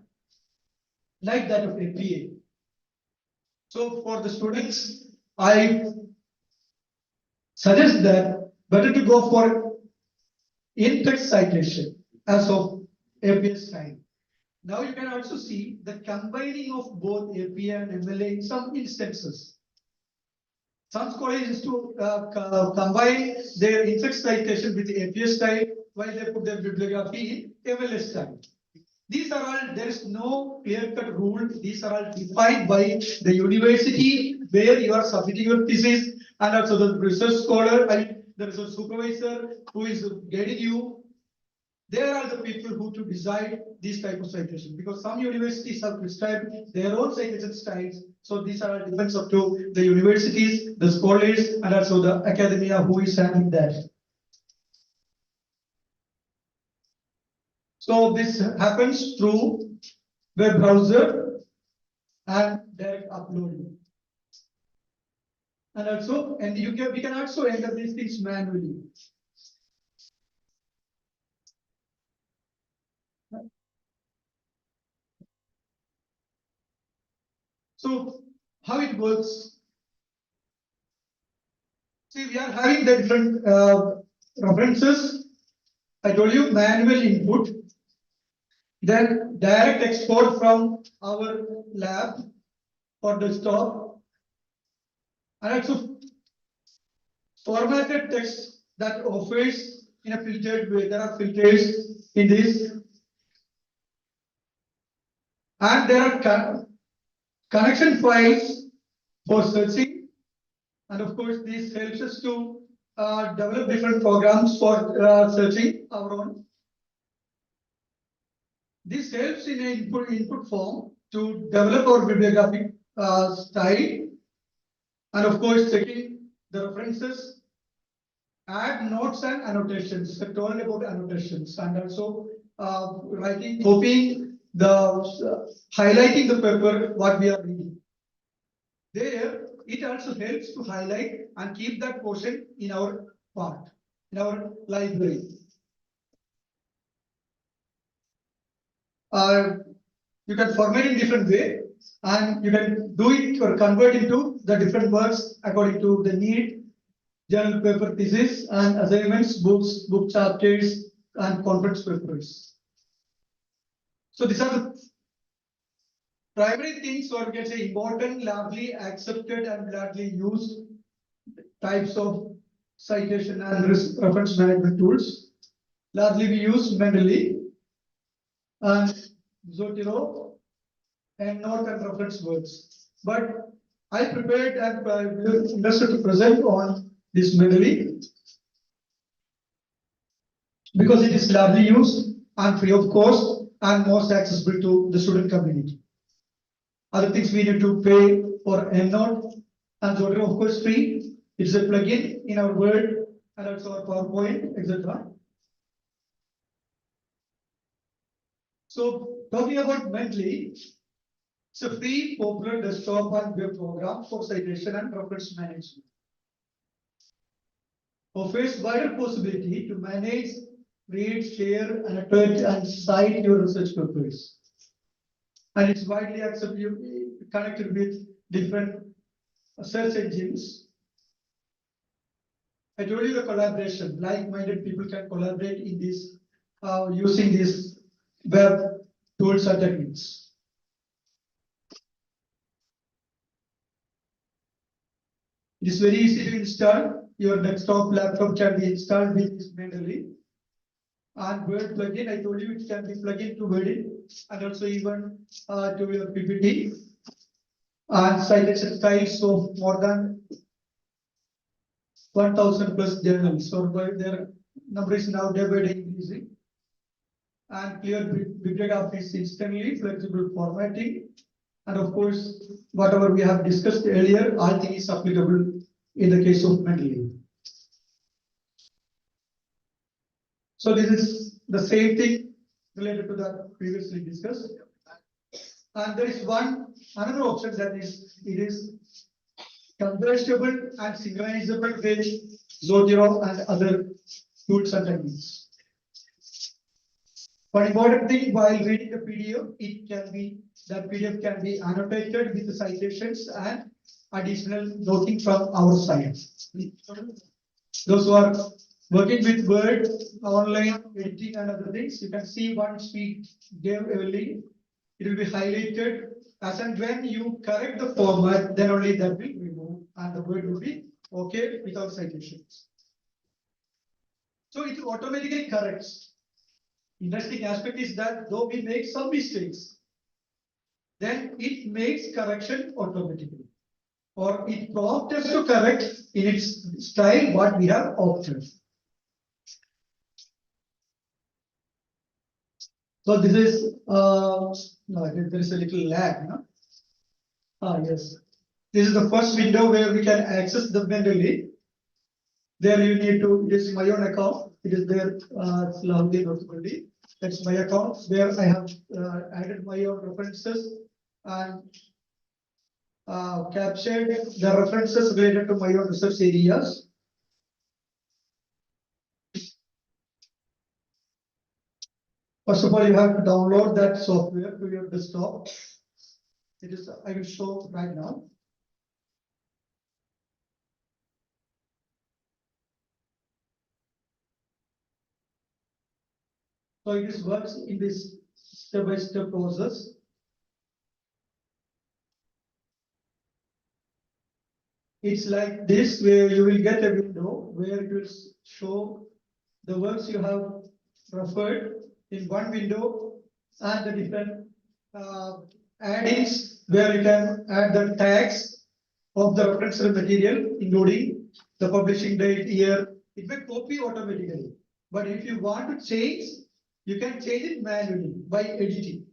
like that of APA. So for the students, I suggest that better to go for in-text citation as of APA style. Now you can also see the combining of both APA and MLA in some instances. Some scholars used to combine their in-text citation with the APA style while they put their bibliography in MLA style. These are all, there is no clear-cut rule. These are all defined by the university where you are submitting your thesis, and also the research scholar and the research supervisor who is guiding you. They are the people who to decide these type of citation, because some universities have prescribed their own citation styles. So these are all depends up to the universities, the scholars, and also the academia who is handling that. So this happens through web browser and direct uploading. And also, and we can also enter these things manually. So how it works? See, we are having the different references. I told you manual input, then direct export from our lab or desktop, and also formatted text that offers in a filtered way. There are filters in this, and there are connection files for searching, and of course this helps us to develop different programs for searching our own. This helps in an input form to develop our bibliographic style, and of course checking the references, add notes and annotations. I told about annotations, and also writing, copying the highlighting the paper what we are reading. There, it also helps to highlight and keep that portion in our part, in our library. You can format in different way, and you can do it or convert into the different works according to the need, journal paper, thesis, and assignments, books, book chapters, and conference papers. So these are the primary things, or we can say important, largely accepted, and largely used types of citation and reference management tools. Largely we use Mendeley and Zotero and note and reference words. But I prepared and interested to present on this Mendeley because it is largely used and free of cost and most accessible to the student community. Other things we need to pay for EndNote, and Zotero of course free. It's a plugin in our Word and also our PowerPoint, etc. So talking about Mendeley, it's a free popular desktop and web program for citation and reference management. Offers wider possibility to manage read, share, annotate, and cite your research papers. And it's widely accepted, connected with different search engines. I told you the collaboration, like-minded people can collaborate in this, using these web tools and techniques. It is very easy to install. Your desktop, laptop can be installed with this manually. And Word plugin, I told you it can be plugged into Word and also even to your PPT. And citation styles of more than 1,000 plus journals. So their number is now day by day increasing. And clear bibliography is instantly flexible formatting. And of course, whatever we have discussed earlier, I think is applicable in the case of Mendeley. So this is the same thing related to that previously discussed. And there is another option that is, it is convertible and synchronizable with Zotero and other tools and techniques. One important thing while reading the PDF, that PDF can be annotated with the citations and additional noting from our side. Those who are working with Word, online editing and other things, you can see once we gave a link, it will be highlighted as and when you correct the format, then only that will remove and the Word will be okay without citations. So it automatically corrects. Interesting aspect is that though we make some mistakes, then it makes correction automatically. Or it prompts us to correct in its style what we have opted. So this is, no, there is a little lag, no? Yes. This is the first window where we can access the Mendeley. There you need to, it is my own account. It is there, it's lovely notability. That's my account where I have added my own references and captured the references related to my own research areas. First of all, you have to download that software to your desktop. It is, I will show right now. So it is works in this step-by-step process. It's like this, where you will get a window where it will show the works you have referred in one window and the different add-ins where you can add the tags of the reference material, including the publishing date, year. It will copy automatically. But if you want to change, you can change it manually by editing.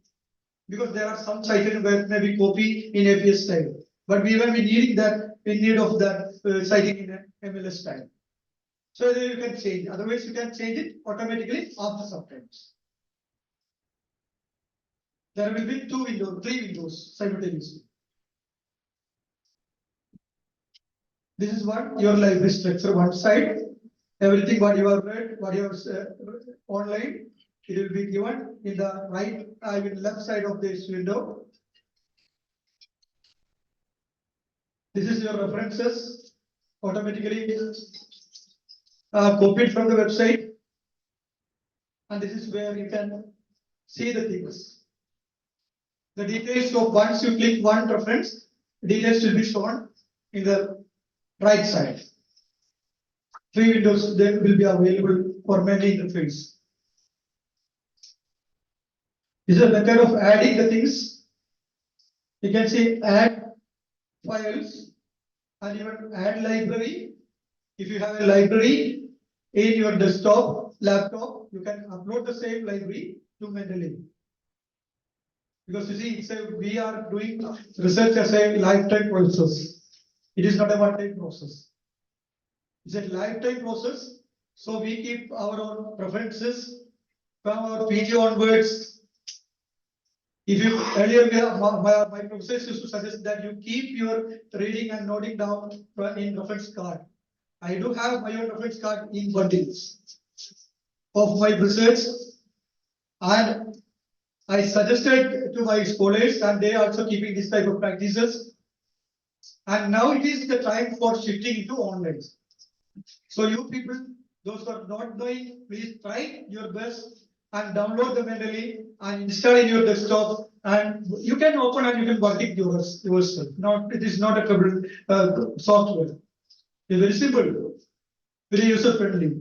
Because there are some citations where it may be copy in APS style. But we will be needing that, in need of that citing in MLS style. So then you can change. Otherwise, you can change it automatically after some times. There will be three windows simultaneously. This is what your library structure. One side, everything what you have read, what you have online, it will be given in the right, left side of this window. This is your references, automatically copied from the website. And this is where you can see the things. The details of once you click one reference, details will be shown in the right side. Three windows then will be available for many interface. This is a method of adding the things. You can see add files and even add library. If you have a library in your desktop, laptop, you can upload the same library to Mendeley. Because you see, we are doing research as a lifetime process. It is not a one-time process. It's a lifetime process. So we keep our own preferences from our PG onwards. If you earlier, my professors used to suggest that you keep your reading and noting down in reference card. I do have my own reference card in bundles. of my research, and I suggested to my scholars, and they are also keeping this type of practices. And now it is the time for shifting into online. So you people, those who are not doing, please try your best and download the manually and install in your desktop. And you can open and you can work it yourself. Not, it is not a trouble software. It's very simple, very user friendly.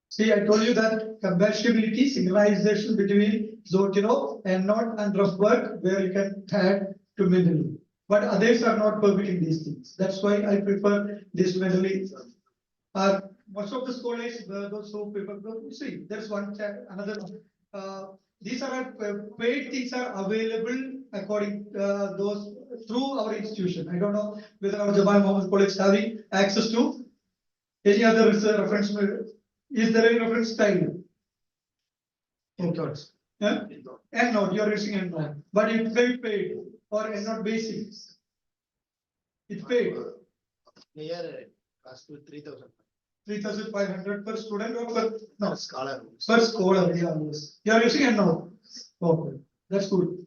See, I told you that compatibility, synchronization between Zotero, EndNote, and rough work, where you can add to manually. But others are not permitting these things. That's why I prefer this manually. Most of the scholars, those who prefer, you see, there's one another. These are paid things are available according those through our institution. I don't know whether our Jamal Mohamed College having access to any other reference. Is there any reference style? Okay. Yeah? EndNote, you are using EndNote, but it's very paid or EndNote basic. It's paid. Near cost to 3,000. 3,500 per student or per no Scholar. per scholar. Yeah, yes. You are using EndNote. Okay, that's good.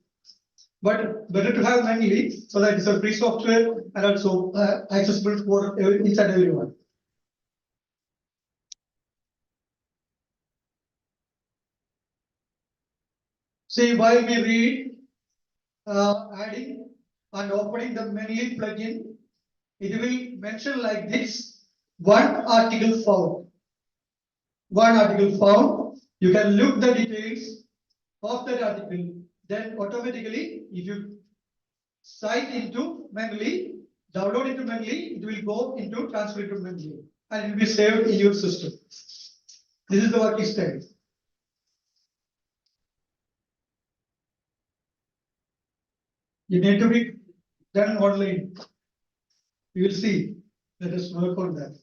But better to have manually so that it's a free software and also accessible for each and everyone. See, while we read, adding and opening the manually plugin, it will mention like this: one article found. One article found. You can look the details of that article. Then automatically, if you cite into manually, download into manually, it will go into transfer into manually, and it will be saved in your system. This is the working style. You need to be done online. You will see. Let us work on that.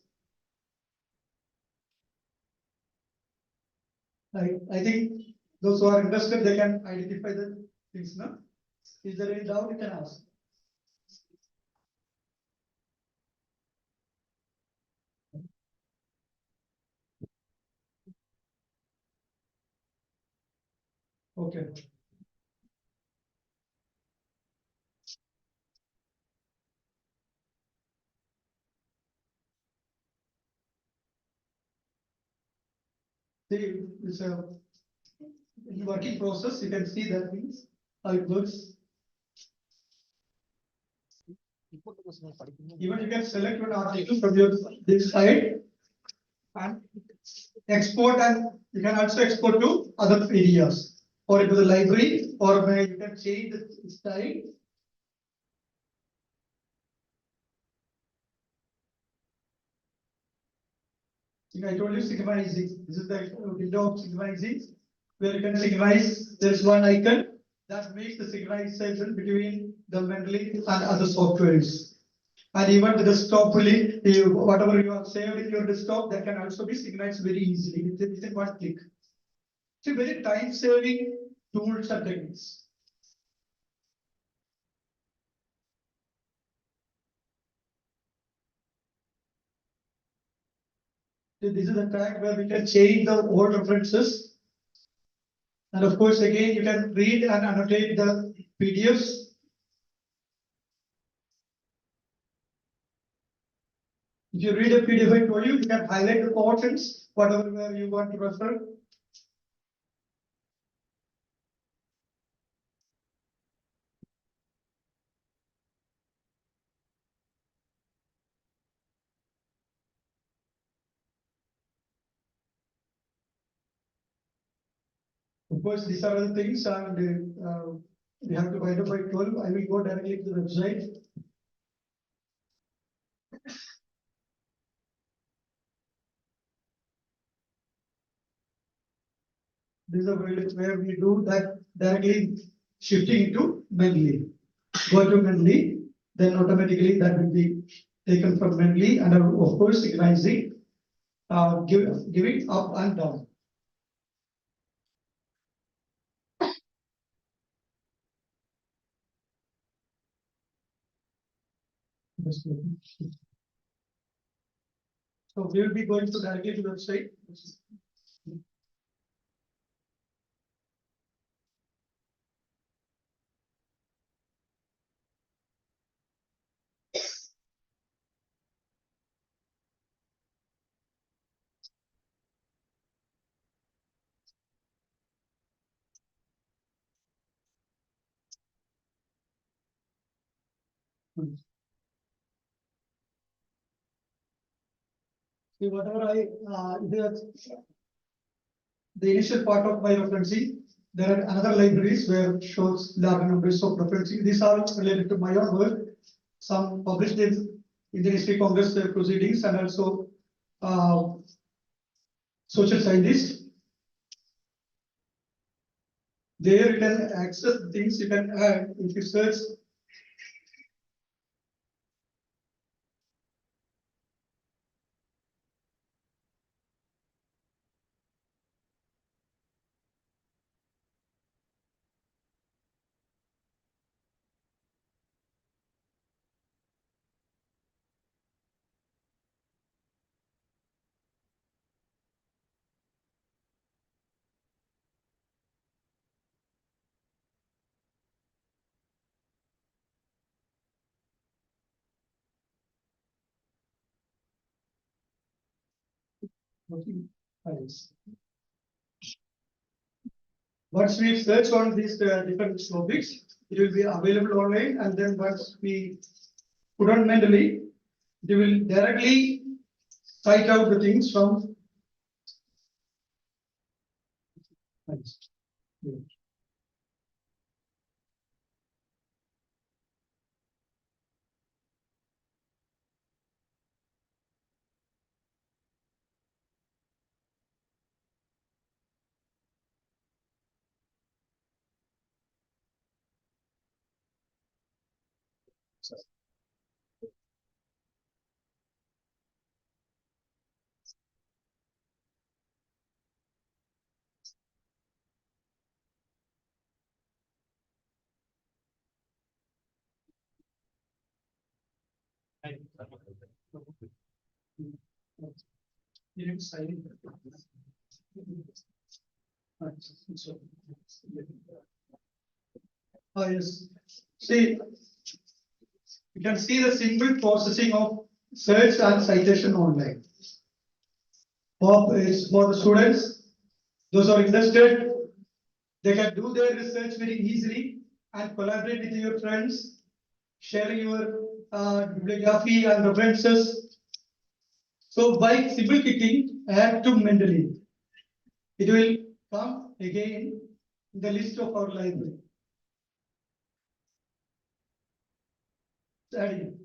I think those who are interested, they can identify the things, no? Is there any doubt you can ask? Okay. See, it's a working process. You can see that things, how it works. Even you can select one article from your this side and export, and you can also export to other areas or into the library, or you can change the style. I told you synchronizing. This is the window of synchronizing, where you can synchronize. There is one icon that makes the synchronization between the memory and other softwares. And even the desktop will, whatever you have saved in your desktop, that can also be synchronized very easily within one click. It's a very time-saving tools and techniques. So this is the time where we can change the old references. And of course, again, you can read and annotate the PDFs. If you read a PDF, I told you, you can highlight the portions, whatever where you want to refer. Of course, these are the things, and we have to wind up by 12. I will go directly to the website. This is a where we do that directly shifting into manually. Go to manually, then automatically that will be taken from manually, and of course synchronizing, giving up and down. So we will be going to directly to the website. See, whatever the initial part of my referencing, there are another libraries where shows large numbers of referencing. These are related to my own work. Some published in Indian History Congress proceedings and also social scientists. There you can access things you can add if you search. Files. Once we search on these different topics, it will be available online, and then once we put on mentally, they will directly cite out the things from files. Yeah. You need to sign in. Yes. See, you can see the simple processing of search and citation online. Is for the students, those who are interested, they can do their research very easily and collaborate with your friends, sharing your bibliography and references. So by simple clicking, add to mentally, it will come again in the list of our library. Adding.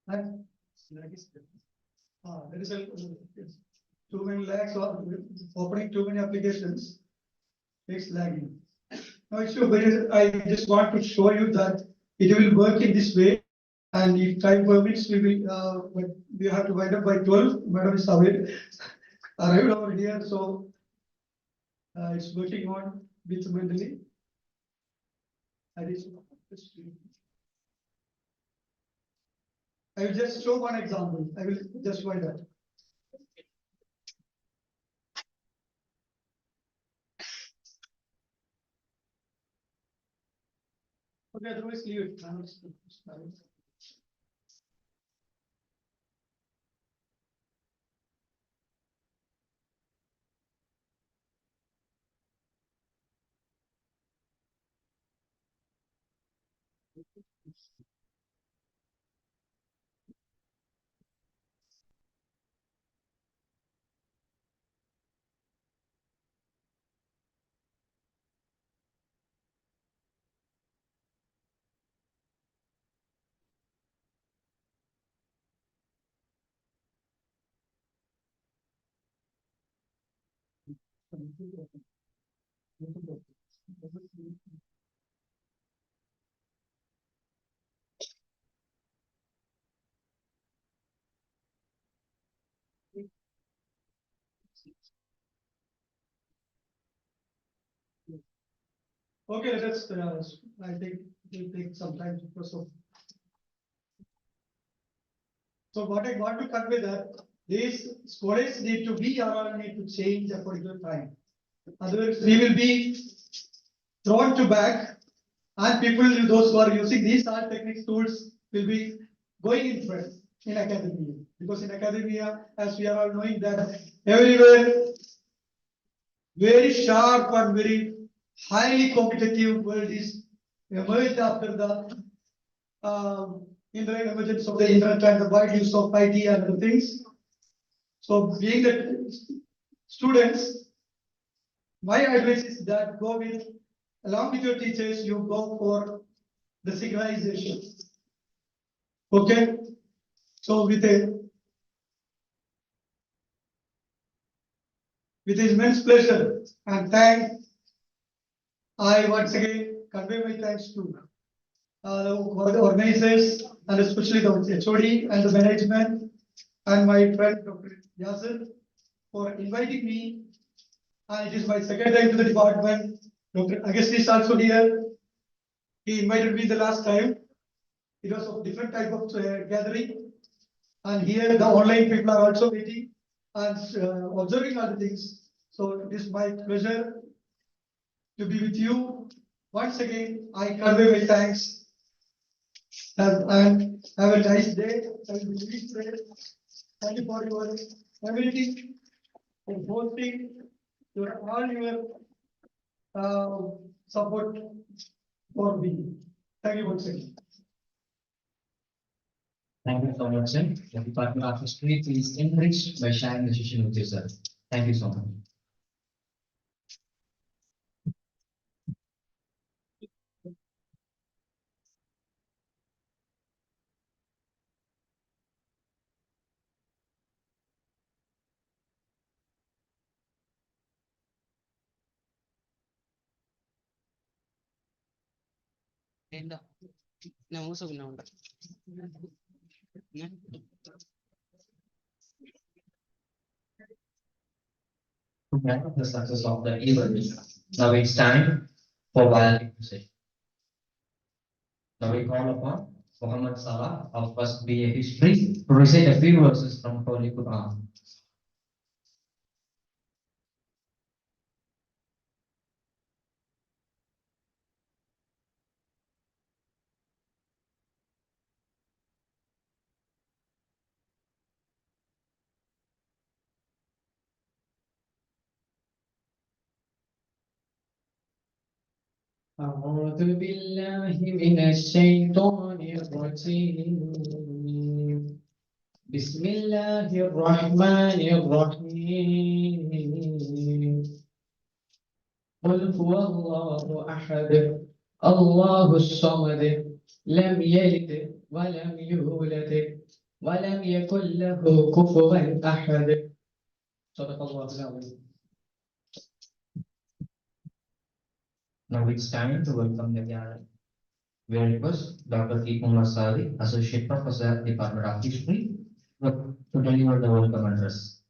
And there is a too many lags or opening too many applications. It's lagging. No issue, but I just want to show you that it will work in this way. And if time permits, we will. But we have to wind up by 12. Madam is arrived over here, so it's working on with mentally. I will just show one example. I will just wind up. Okay, otherwise leave it. Okay, let us, I think it will take some time because of. So what I want to convey that these scholars need to be or need to change according to time. Otherwise, we will be thrown to back and people, those who are using these art techniques tools will be going in front in academia. Because in academia, as we are all knowing that everywhere, very sharp and very highly competitive world is emerged after the emergence of the internet and the wide use of IT and other things. So being the students, my advice is that go with, along with your teachers, you go for the synchronization. Okay, so with immense pleasure and thanks, I once again convey my thanks to the organizers and especially the HOD and the management and my friend Dr. Yasser for inviting me. And it is my second time to the department. Dr. Agustin is also here. He invited me the last time. It was a different type of gathering. And here the online people are also waiting and observing all the things. So it is my pleasure to be with you. Once again, I convey my thanks. And have a nice day. I will be leaving today. Thank you for your everything, for hosting, all your support for me. Thank you once again. Thank you so much, sir. The Department of History is enriched by sharing the session with you, sir. Thank you so much. The success of the event. Now it's time for valedictory session. Now we call upon Mohamed Salah of First BA History to recite a few verses from Holy Quran. أعوذ بالله من الشيطان الرجيم بسم الله الرحمن الرحيم قل هو الله أحد الله الصمد لم يلد ولم يولد ولم يكن له كفوا أحد صدق الله العظيم. Now it's time to welcome the gathering. We request Dr. T. Kumar Sari, Associate Professor, Department of History, to deliver the welcome address.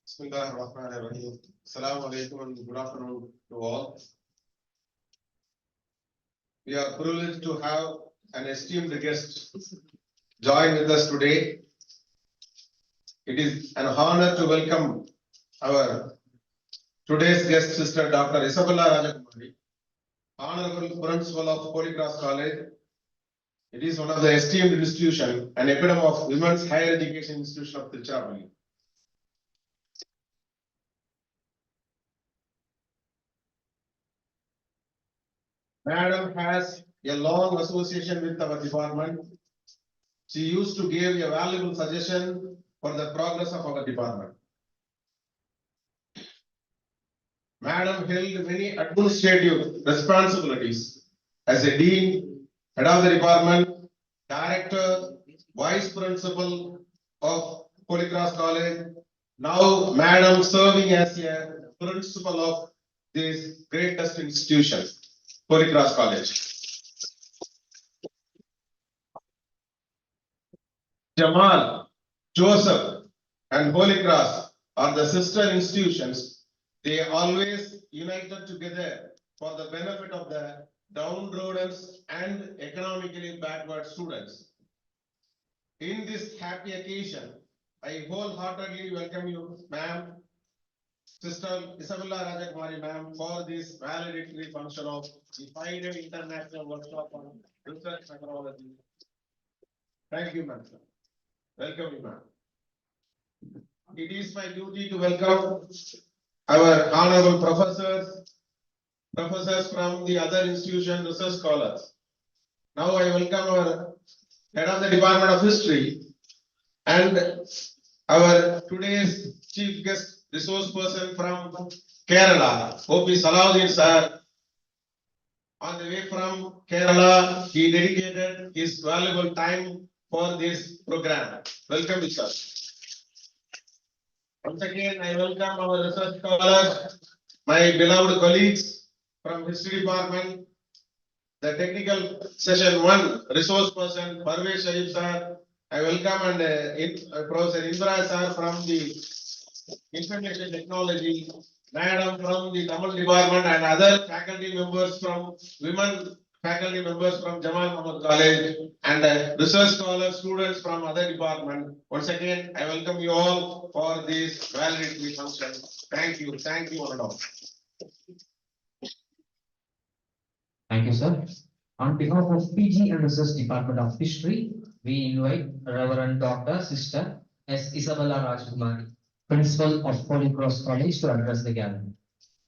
Bismillahirrahmanirrahim. Assalamu alaikum and good afternoon to all. We are privileged to have an esteemed guest join with us today. It is an honor to welcome our today's guest, Sister Dr. Isabella Rajakumari, Honorable Principal of Holy Cross College. It is one of the esteemed institution, an epitome of women's higher education institution of Trichy. Madam has a long association with our department. She used to give a valuable suggestion for the progress of our department. Madam held many administrative responsibilities as a dean, head of the department, director, vice principal of Holy Cross College. Now, Madam serving as a principal of this greatest institution, Holy Cross College. Jamal, Joseph, and Holy Cross are the sister institutions. They always united together for the benefit of the downtrodden and economically backward students. In this happy occasion, I wholeheartedly welcome you, ma'am, Sister Isabella Rajakumari, ma'am, for this valedictory function of the 5-day international workshop on research methodology. Thank you, ma'am. Welcome you, ma'am. It is my duty to welcome our honorable professors from the other institution, research scholars. Now I welcome our head of the Department of History and our today's chief guest resource person from Kerala, O.P. Salahuddin sir. On the way from Kerala, he dedicated his valuable time for this program. Welcome, sir. Once again, I welcome our research scholars, my beloved colleagues from History Department, the technical session 1 resource person, Parvesh Sharif sir. I welcome and Professor Indra sir from the Information Technology, Madam from the Tamil Department and other faculty members from women faculty members from Jamal Mohamed College and research scholar students from other department. Once again, I welcome you all for this valedictory function. Thank you one and all. Thank you, sir. On behalf of PG and Research Department of History, we invite Reverend Dr. Sister S. Isabella Rajkumari, Principal of Holy Cross College, to address the gathering.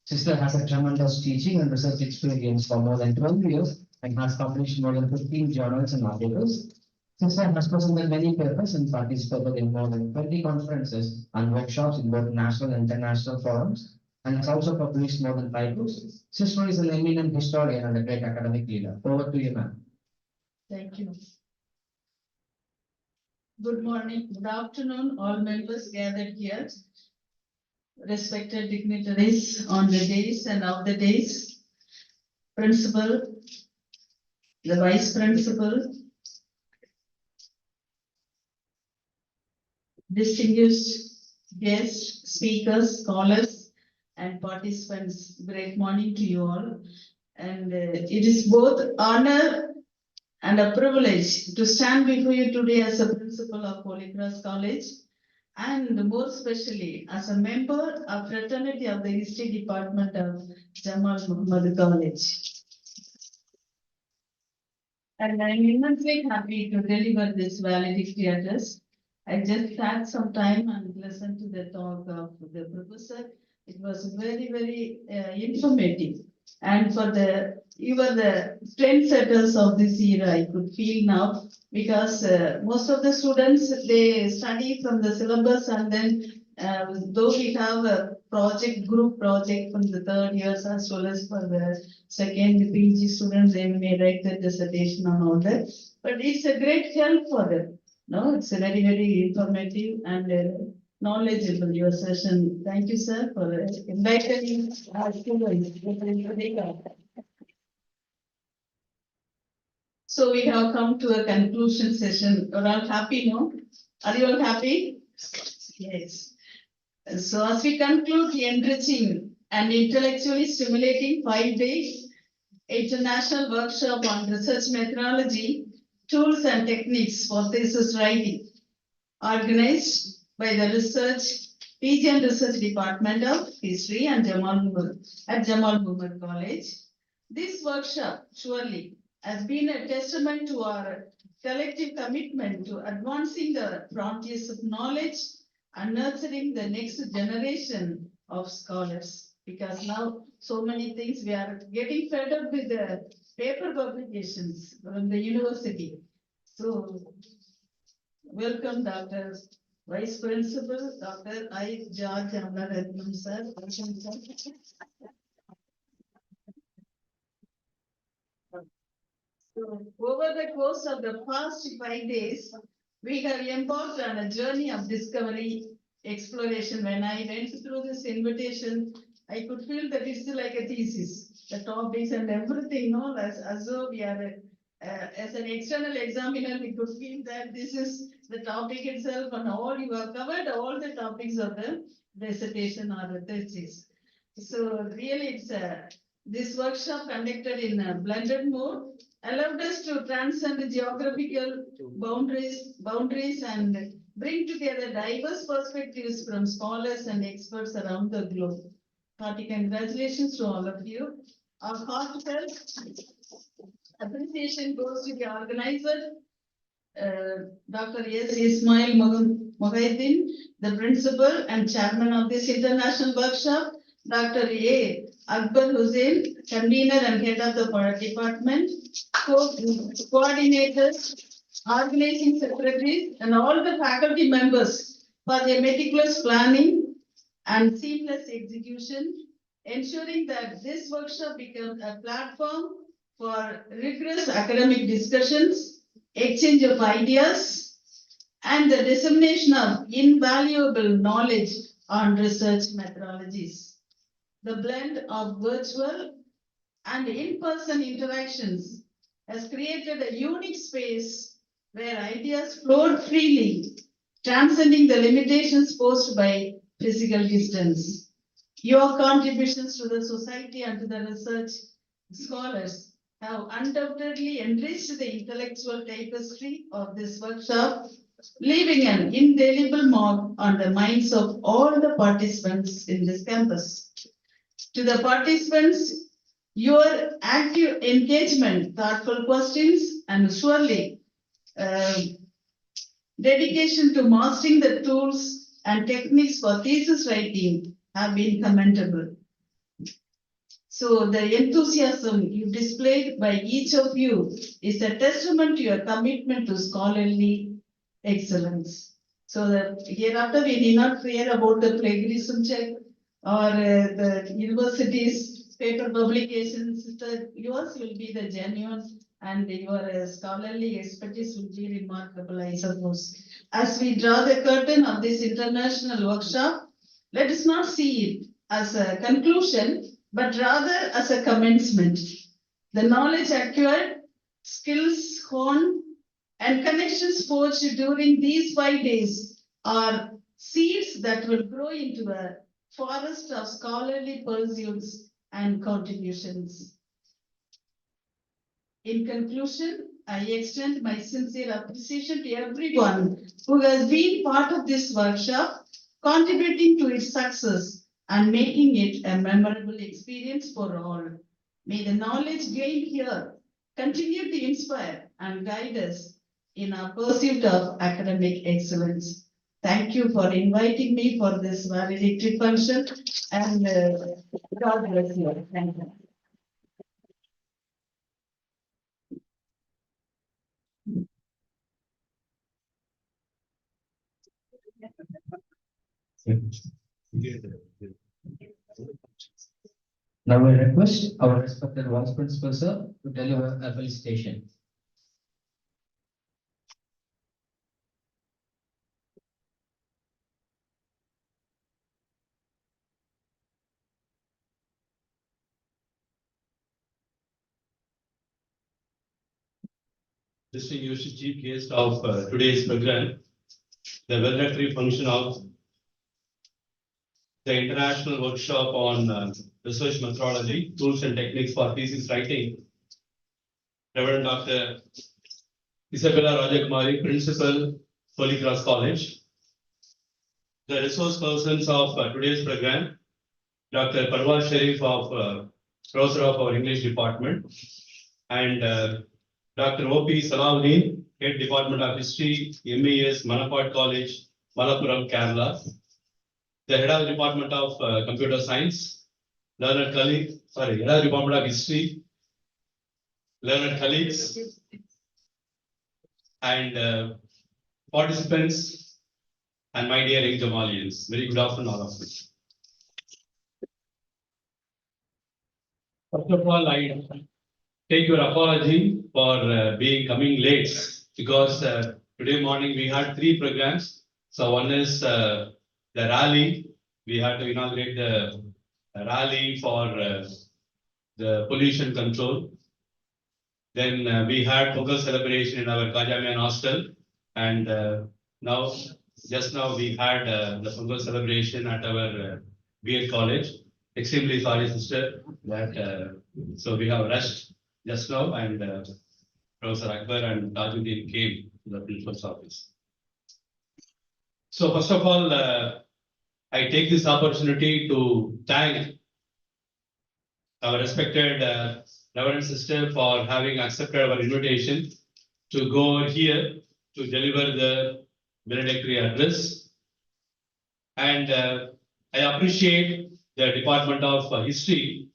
Sister has a tremendous teaching and research experience for more than 12 years and has published more than 15 journals and articles. Sister has presented many papers and participated in more than 20 conferences and workshops in both national and international forums, and has also published more than 5 books. Sister is an eminent historian and a great academic leader. Over to you, ma'am. Thank you. Good morning, good afternoon, all members gathered here, respected dignitaries on the days and off the days, principal, the vice principal, distinguished guests, speakers, scholars, and participants. Great morning to you all. And it is both honor and a privilege to stand before you today as a principal of Holy Cross College, and more especially as a member of fraternity of the History Department of Jamal Mohamed College. And I'm immensely happy to deliver this valedictory address. I just had some time and listened to the talk of the professor. It was very informative. And you were the trendsetters of this era, I could feel now, because most of the students, they study from the syllabus, and then though we have a group project from the 3rd years as well as for the second PG students, they may write the dissertation and all that. But it's a great help for them. No, it's a very informative and knowledgeable, your session. Thank you, sir, for inviting our students. So we have come to a conclusion session. You're all happy, no? Are you all happy? Yes. So as we conclude the enriching and intellectually stimulating 5-day international workshop on research methodology, tools and techniques for thesis writing, organized by the PG and Research Department of History and Jamal Mohamed College. This workshop surely has been a testament to our collective commitment to advancing the frontiers of knowledge and nurturing the next generation of scholars. Because now so many things, we are getting fed up with the paper publications from the university. So welcome, Dr. Vice Principal, Dr. I. George Amnaratnam, sir. Welcome, sir. So, over the course of the past 5 days, we have embarked on a journey of discovery, exploration. When I went through this invitation, I could feel that it's like a thesis, the topics and everything, no, as though we are, as an external examiner, we could feel that this is the topic itself, and all you have covered all the topics of the dissertation or the thesis. So really this workshop conducted in a blended mode allowed us to transcend the geographical boundaries and bring together diverse perspectives from scholars and experts around the globe. Hearty congratulations to all of you. Our heartfelt appreciation goes to the organizer, Dr. S. Ismail Mohamed, the principal and chairman of this international workshop, Dr. A. Akbar Hussain, convener and head of the department, coordinators, organizing secretaries, and all the faculty members for their meticulous planning and seamless execution, ensuring that this workshop becomes a platform for rigorous academic discussions, exchange of ideas, and the dissemination of invaluable knowledge on research methodologies. The blend of virtual and in-person interactions has created a unique space where ideas flowed freely, transcending the limitations posed by physical distance. Your contributions to the society and to the research scholars have undoubtedly enriched the intellectual tapestry of this workshop, leaving an indelible mark on the minds of all the participants in this campus. To the participants, your active engagement, thoughtful questions, and surely dedication to mastering the tools and techniques for thesis writing have been commendable. So the enthusiasm you displayed by each of you is a testament to your commitment to scholarly excellence. So that hereafter we need not fear about the plagiarism check or the university's paper publications. Yours will be the genuine and your scholarly expertise will be remarkable, I suppose. As we draw the curtain of this international workshop, let us not see it as a conclusion, but rather as a commencement. The knowledge acquired, skills honed, and connections forged during these 5 days are seeds that will grow into a forest of scholarly pursuits and contributions. In conclusion, I extend my sincere appreciation to everyone who has been part of this workshop, contributing to its success and making it a memorable experience for all. May the knowledge gained here continue to inspire and guide us in our pursuit of academic excellence. Thank you for inviting me for this valedictory function, and God bless you. Thank you. Now I request our respected vice principal sir to deliver a felicitation. Distinguished chief guest of today's program, the valedictory function of the international workshop on research methodology, tools and techniques for thesis writing. Reverend Dr. Isabella Rajakumari, Principal, Holy Cross College. The resource persons of today's program, Dr. Parvaz Sharif of Professor of our English Department, and Dr. O.P. Salahuddin, Head Department of History, MES, Manapad College, Malappuram, Kerala. The Head of the Department of Computer Science, Learned Colleague, Head of the Department of History, learned colleagues, and participants, and my dear young Jamalians. Very good afternoon, all of you. First of all, I take your apology for coming late, because today morning we had 3 programs. So one is the rally. We had to inaugurate the rally for the pollution control. Then we had Pongal celebration in our Kajamian hostel, and just now we had the Pongal celebration at our BA college. extremely sorry, sister, that so we have rushed just now, and Professor Akbar and Tajuddin came to the principal's office. So first of all, I take this opportunity to thank our respected Reverend Sister for having accepted our invitation to go here to deliver the valedictory address. And I appreciate the Department of History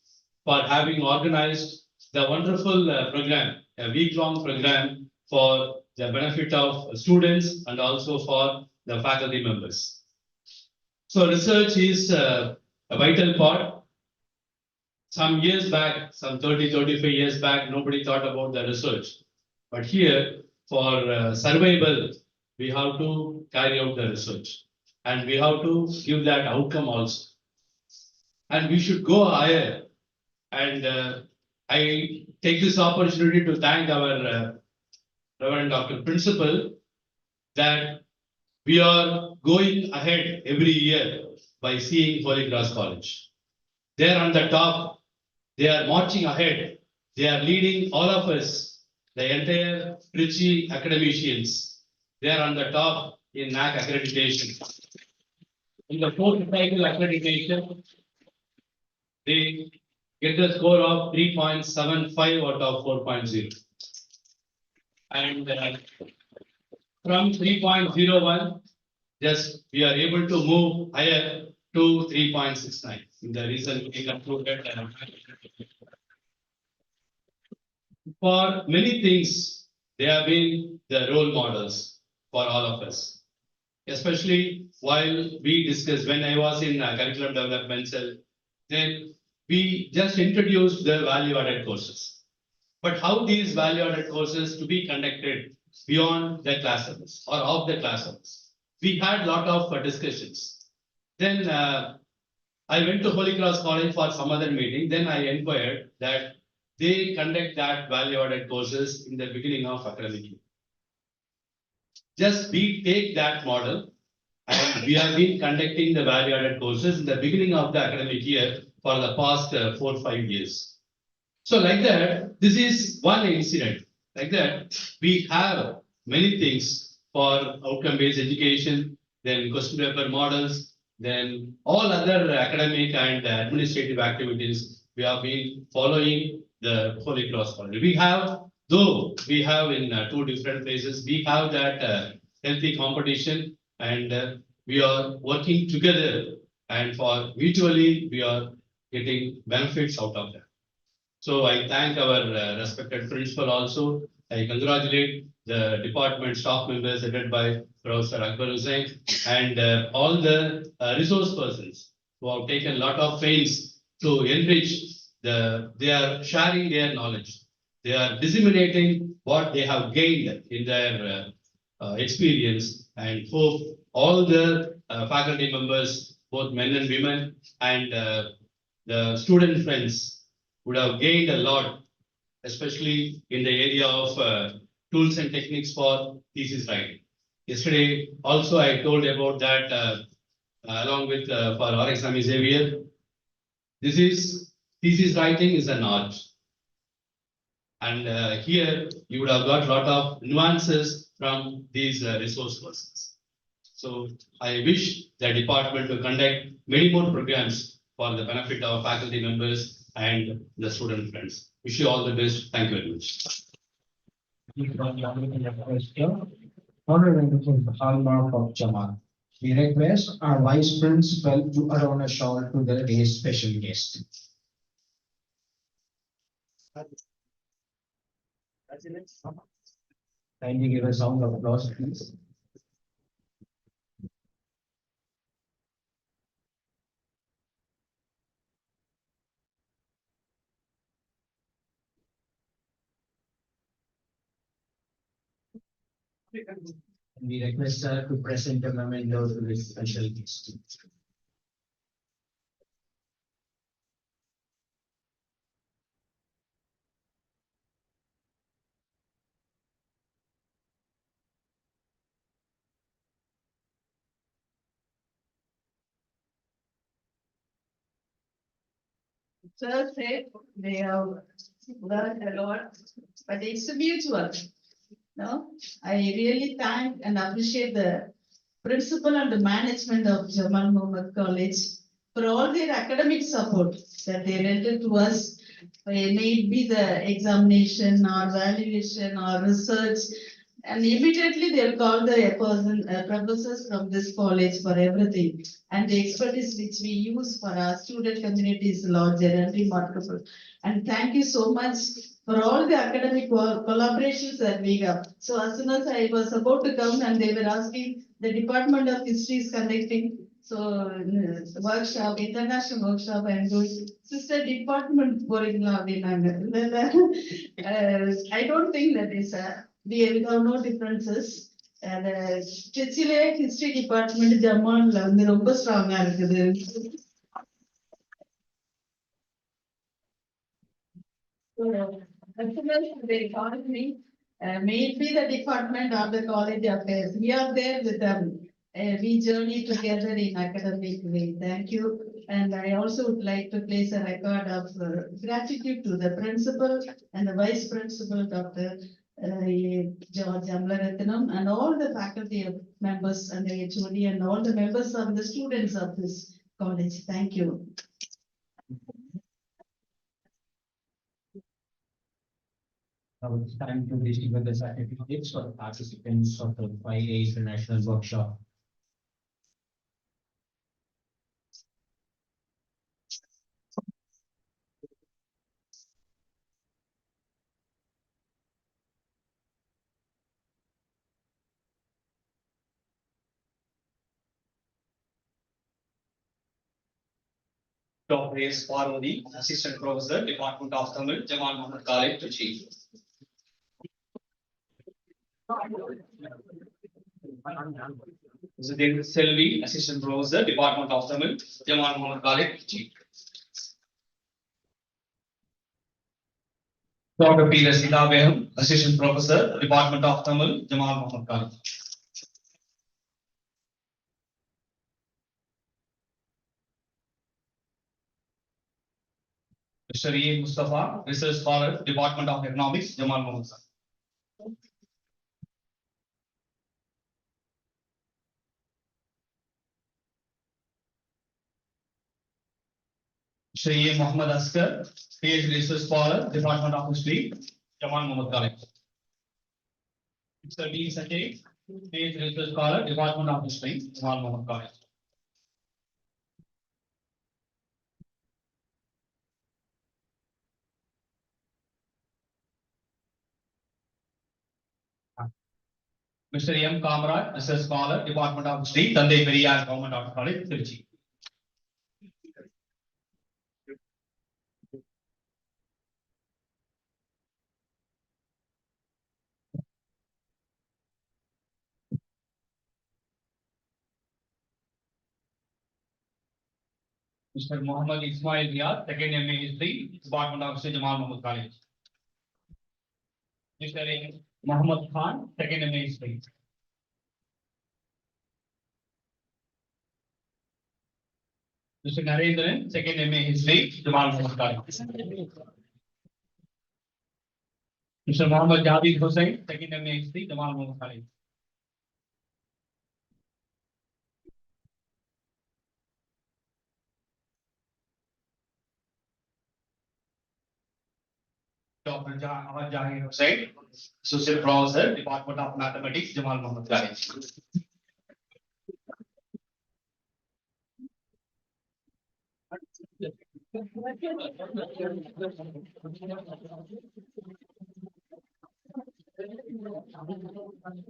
for having organized the wonderful program, a week-long program for the benefit of students and also for the faculty members. So research is a vital part. Some years back, some 35 years back, nobody thought about the research. But here, for survival, we have to carry out the research. And we have to give that outcome also. And we should go higher. And I take this opportunity to thank our Reverend Dr. Principal that we are going ahead every year by seeing Holy Cross College. They're on the top. They are marching ahead. They are leading all of us, the entire Trichy academicians. They are on the top in NAC accreditation. In the fourth cycle accreditation, they get a score of 3.75 out of 4.0. And from 3.01, just we are able to move higher to 3.69 in the recently concluded. For many things, they have been the role models for all of us. Especially while we discussed, when I was in curriculum development cell, then we just introduced the value-added courses. But how these value-added courses to be conducted beyond the class hours or of the class hours? We had a lot of discussions. Then I went to Holy Cross College for some other meeting. Then I inquired that they conduct that value-added courses in the beginning of academic year. Just we take that model, and we have been conducting the value-added courses in the beginning of the academic year for the past 4 or 5 years. So like that, this is one incident. Like that, we have many things for outcome-based education, then question paper models, then all other academic and administrative activities. We have been following the Holy Cross College. We have, though we have in 2 different places, we have that healthy competition, and we are working together, and for mutually we are getting benefits out of that. So I thank our respected principal also. I congratulate the department staff members headed by Professor Akbar Hussain and all the resource persons who have taken a lot of pains to enrich they are sharing their knowledge. They are disseminating what they have gained in their experience, and hope all the faculty members, both men and women, and the student friends would have gained a lot, especially in the area of tools and techniques for thesis writing. Yesterday, also I told about that along with for our exam Xavier. This is thesis writing is an art. And here you would have got a lot of nuances from these resource persons. So I wish the department to conduct many more programs for the benefit of faculty members and the student friends. Wish you all the best. Thank you very much. Honoring the hallmark of Jamal. We request our vice principal to adorn a shawl to the day's special guest. Kindly give a sound of applause, please. We request her to present a memento to this special guest. Sir said they have learned a lot, but it's mutual. No, I really thank and appreciate the principal and the management of Jamal Mohamed College for all their academic support that they rendered to us. May it be the examination or valuation or research. And immediately they'll call the professors from this college for everything. And the expertise which we use for our student community is larger and remarkable. And thank you so much for all the academic collaborations that we have. So as soon as I was about to come and they were asking, the Department of History is conducting workshop, international workshop, and doing sister department போறீங்களா அப்படின்னாங்க. I don't think that is we have no differences. And Trichy history department ஜமால்ல வந்து ரொம்ப ஸ்ட்ராங்கா இருக்குது. So, as soon as they called me, may it be the department or the college affairs, we are there with them. We journey together in academic way. Thank you. And I also would like to place a record of gratitude to the principal and the vice principal, Dr. Jamal, and all the faculty members and the HOD and all the members of the students of this college. Thank you. Now it's time to distribute the certificates for participants of the 5-day international workshop. Dr. S. Parvati, Assistant Professor, Department of Tamil, Jamal Mohamed College, Trichy. Selvi, Assistant Professor, Department of Tamil, Jamal Mohamed College, Trichy. Dr. P. Rasila Beham, Assistant Professor, Department of Tamil, Jamal Mohamed College. Mr. E. Mustafa, Research Scholar, Department of Economics, Jamal Mohamed College. Mr. E. Mohamed Askar, PhD Research Scholar, Department of History, Jamal Mohamed College. Mr. B. Sate, PhD Research Scholar, Department of History, Jamal Mohamed College. Mr. M. Kamraj, Research Scholar, Department of History, Tandai Periyar Government Art College, Trichy. Mr. Mohamed Ismail Riyad, second MA History, Department of History, Jamal Mohamed College. Mr. Mohamed Khan, second MA History. Mr. Narendran, second MA History, Jamal Mohamed College. Mr. Mohamed Jabir Hussain, second MA History, Jamal Mohamed College. Dr. Jahir Hussain, Associate Professor, Department of Mathematics, Jamal Mohamed College.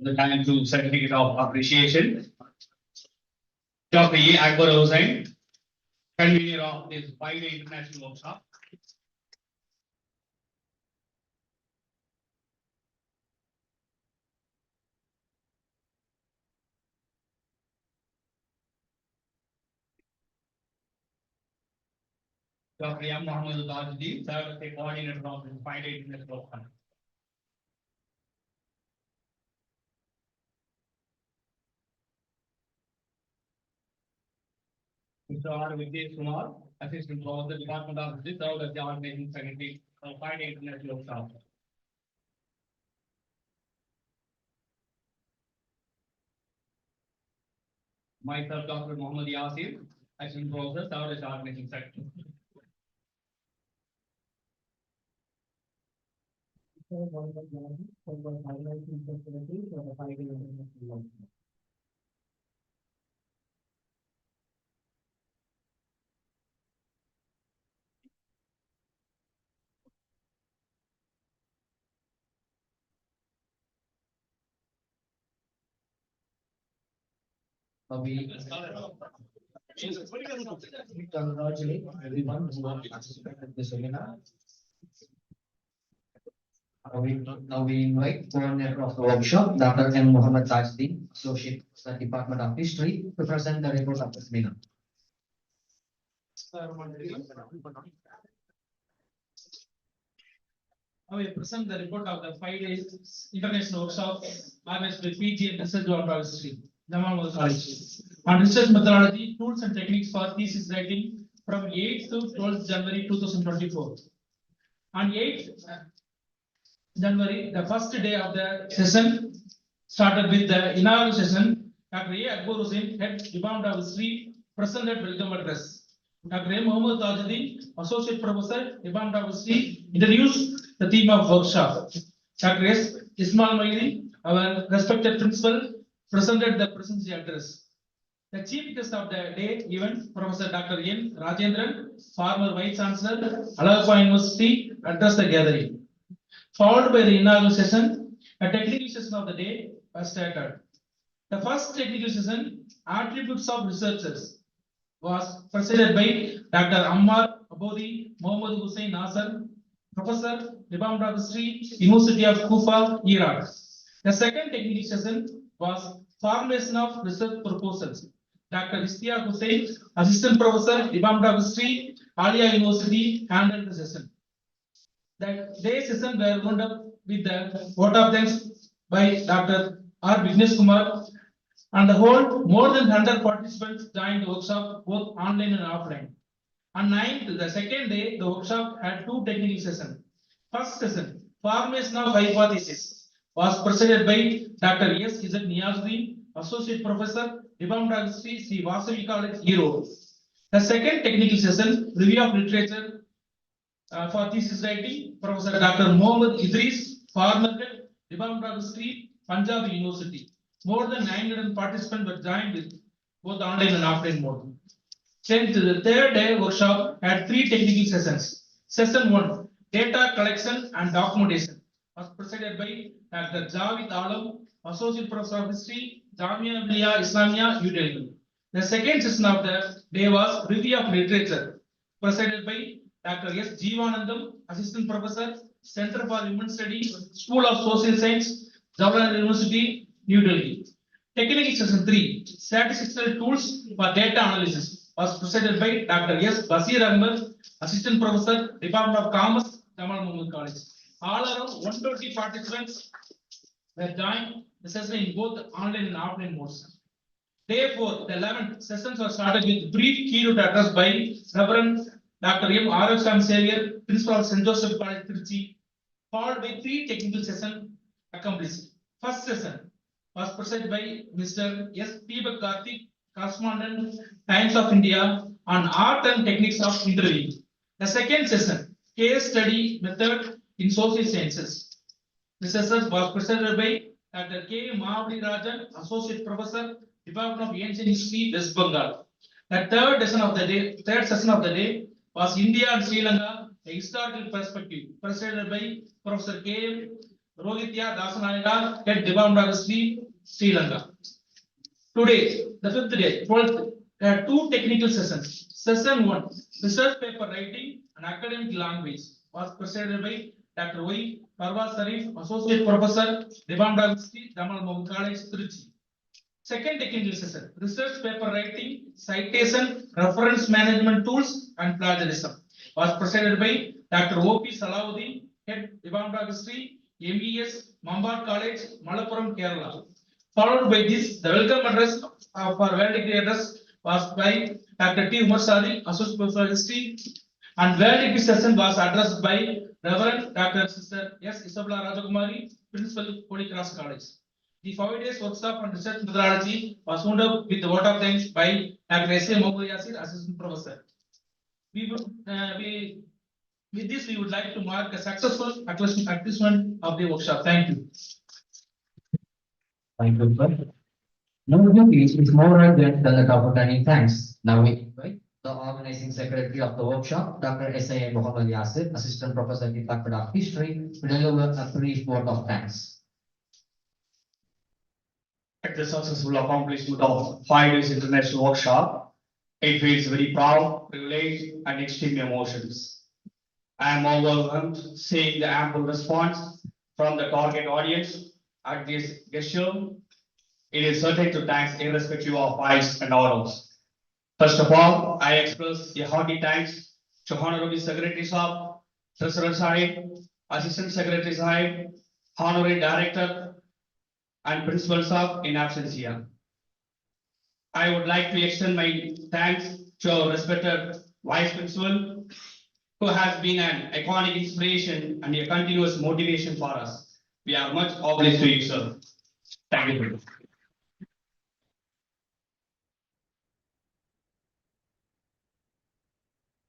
The time to certificate of appreciation. Dr. E. Akbar Hussain, convener of this 5-day international workshop. Dr. M. Mohamed Tajuddin, served as a coordinator of this 5-day international workshop. Mr. R. Vijay Kumar, Assistant Professor, Department of Physics, served as the organizing secretary of 5-day international workshop. Myself, Dr. Mohamed, Assistant Professor, served as the organizing secretary. We congratulate everyone who have participated in the seminar. Now we invite coordinator of the workshop, Dr. M. Mohamed, Associate Professor, Department of History, to present the report of the seminar. I will present the report of the 5 days international workshop organized by PG and Research on History, Jamal College, on research methodology, tools and techniques for thesis writing from 8th to 12th January 2024. On 8th January, the first day of the session started with the inaugural session. Dr. A. Akbar Hussain, Head Department of History, presented welcome address. Dr. A. Mohamed Tajuddin, Associate Professor, Department of History, introduced the theme of workshop. Dr. S. Ismail Maidi, our respected principal, presented the presidency address. The chief guest of the day event, Professor Dr. N. Rajendran, former Vice Chancellor, Alagappa University, addressed the gathering. Followed by the inaugural session, a technical session of the day was started. The first technical session, Attributes of Researchers, was presented by Dr. Ammar Abodi Mohammad Hussain Nasser, Professor, Department of History, University of Kufa, Iraq. The second technical session was Formulation of Research Proposals. Dr. Ishtiaq Hussain, Assistant Professor, Department of History, Alia University, handled the session. The day session were wound up with the vote of thanks by Dr. R. Vignesh Kumar. On the whole, more than 100 participants joined the workshop, both online and offline. On 9th, the second day, the workshop had two technical sessions. First session, Formation of Hypothesis, was presented by Dr. S. Z. Niazuddin, Associate Professor, Department of History, Sri Vasavi College, Europe. The second technical session, Review of Literature for Thesis Writing, Professor Dr. Mohamed Idris, former Department of History, Punjab University. More than 900 participants were joined with both online and offline mode. Then the third day workshop had three technical sessions. Session 1, Data Collection and Documentation, was presented by Dr. Javed Alam, Associate Professor of History, Jamia Millia Islamia, New Delhi. The second session of the day was Review of Literature, presented by Dr. S. Jeevanandam, Assistant Professor, Center for Human Studies, School of Social Science, Jawaharlal University, New Delhi. Technical session 3, Statistical Tools for Data Analysis, was presented by Dr. S. Basir Ahmed, Assistant Professor, Department of Commerce, Jamal College. All around 120 participants were joined the session in both online and offline modes. Day 4, the 11th sessions were started with brief keynote address by Reverend Dr. M. R. Xavier, Principal of St. Joseph College, Trichy, followed by three technical sessions accomplished. First session was presented by Mr. S. P. Karthik, correspondent, Times of India, on art and techniques of interviewing. The second session, Case Study Method in Social Sciences. The session was presented by Dr. K. Mahavali Rajan, Associate Professor, Department of Ancient History, West Bengal. The third session of the day was India and Sri Lanka, a historical perspective, presented by Professor K. M. Rohitya Dasanayaka, Head Department of History, Sri Lanka. Today, the fifth day, 12th, there are two technical sessions. Session 1, Research Paper Writing and Academic Language, was presented by Dr. Y. Parvaz Sharif, Associate Professor, Department of History, Jamal College, Trichy. Second technical session, Research Paper Writing, Citation, Reference Management Tools and Plagiarism, was presented by Dr. O.P. Salahuddin, Head Department of History, MES, Mambar College, Malappuram, Kerala. Followed by this, the welcome address for valedictory address was by Dr. T. Umar Sadi, Associate Professor of History. And valedictory session was addressed by Reverend Dr. Sister S. Isabella Rajakumari, Principal, Holy Cross College. The 5 days workshop on research methodology was wound up with the vote of thanks by Dr. S. A. Mohamed Yasir, Assistant Professor. With this, we would like to mark a successful accomplishment of the workshop. Thank you. Thank you, sir. No duties is more urgent than the top of any thanks. Now we invite the organizing secretary of the workshop, Dr. S.A. Mohamed Yasir, Assistant Professor, Department of History, to deliver a brief word of thanks. At the successful accomplishment of 5 days international workshop, it feels very proud, privileged, and extreme emotions. I am overwhelmed seeing the ample response from the target audience at this gesture. It is certain to thanks irrespective of files and orders. First of all, I express a hearty thanks to Honorable Secretary Sahib, Treasurer Sahib, Assistant Secretary Sahib, Honorary Director, and Principal Sahib in absence here. I would like to extend my thanks to our respected Vice Principal, who has been an iconic inspiration and a continuous motivation for us. We are much obliged to you, sir. Thank you.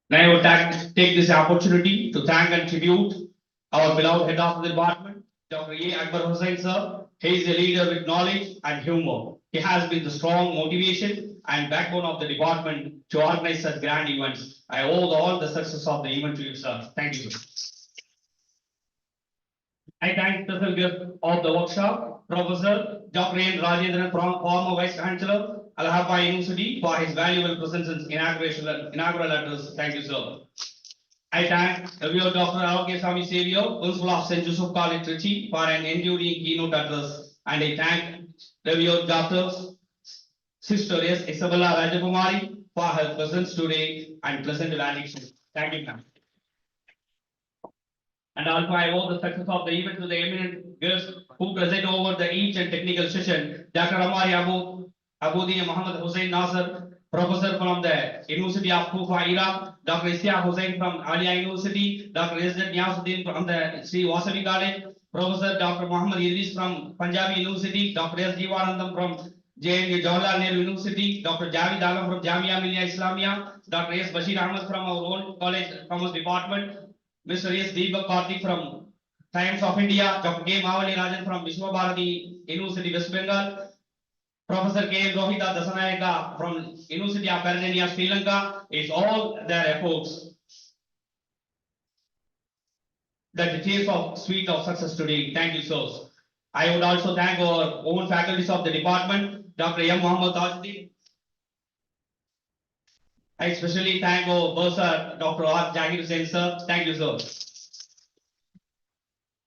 Now I would take this opportunity to thank and tribute our beloved head of the department, Dr. A. Akbar Hussain, sir. He is a leader with knowledge and humor. He has been the strong motivation and backbone of the department to organize such grand events. I owe all the success of the event to you, sir. Thank you, sir. I thank the special guest of the workshop, Professor Dr. N. Rajendran, former Vice Chancellor, Allahabad University, for his valuable presence in inaugural address. Thank you, sir. I thank Rev. Dr. R.K. Swami Savio, Principal of St. Joseph College, Trichy, for an enduring keynote address. And I thank Rev. Dr. Sister S. Isabella Rajakumari for her presence today and pleasant valediction. Thank you, ma'am. And also I owe the success of the event to the eminent guests who present over the each and technical session. Dr. Amari Abudi Mohamed Hussain Nasser, Professor from the University of Kufa, Iraq, Dr. Isya Hussain from Alia University, Dr. S. Nyasuddin from the Sri Wasabi College, Professor Dr. Mohamed Idris from Punjabi University, Dr. S. Jivanandam from JNU Jawaharlal Nehru University, Dr. Javid Alam from Jamia Millia Islamia, Dr. S. Bashir Ahmed from our own college, Commerce Department, Mr. S. Deepak Karthik from Times of India, Dr. K. Mavali Rajan from Vishwa Bharati University, West Bengal, Professor K. Rohita Dasanayaka from University of Peradeniya, Sri Lanka. It's all their efforts that the taste of sweet of success today. Thank you, sirs. I would also thank our own faculties of the department, Dr. M. Mohamed Tajuddin. I especially thank our bursar, Dr. R. Jagir Hussain, sir. Thank you, sir.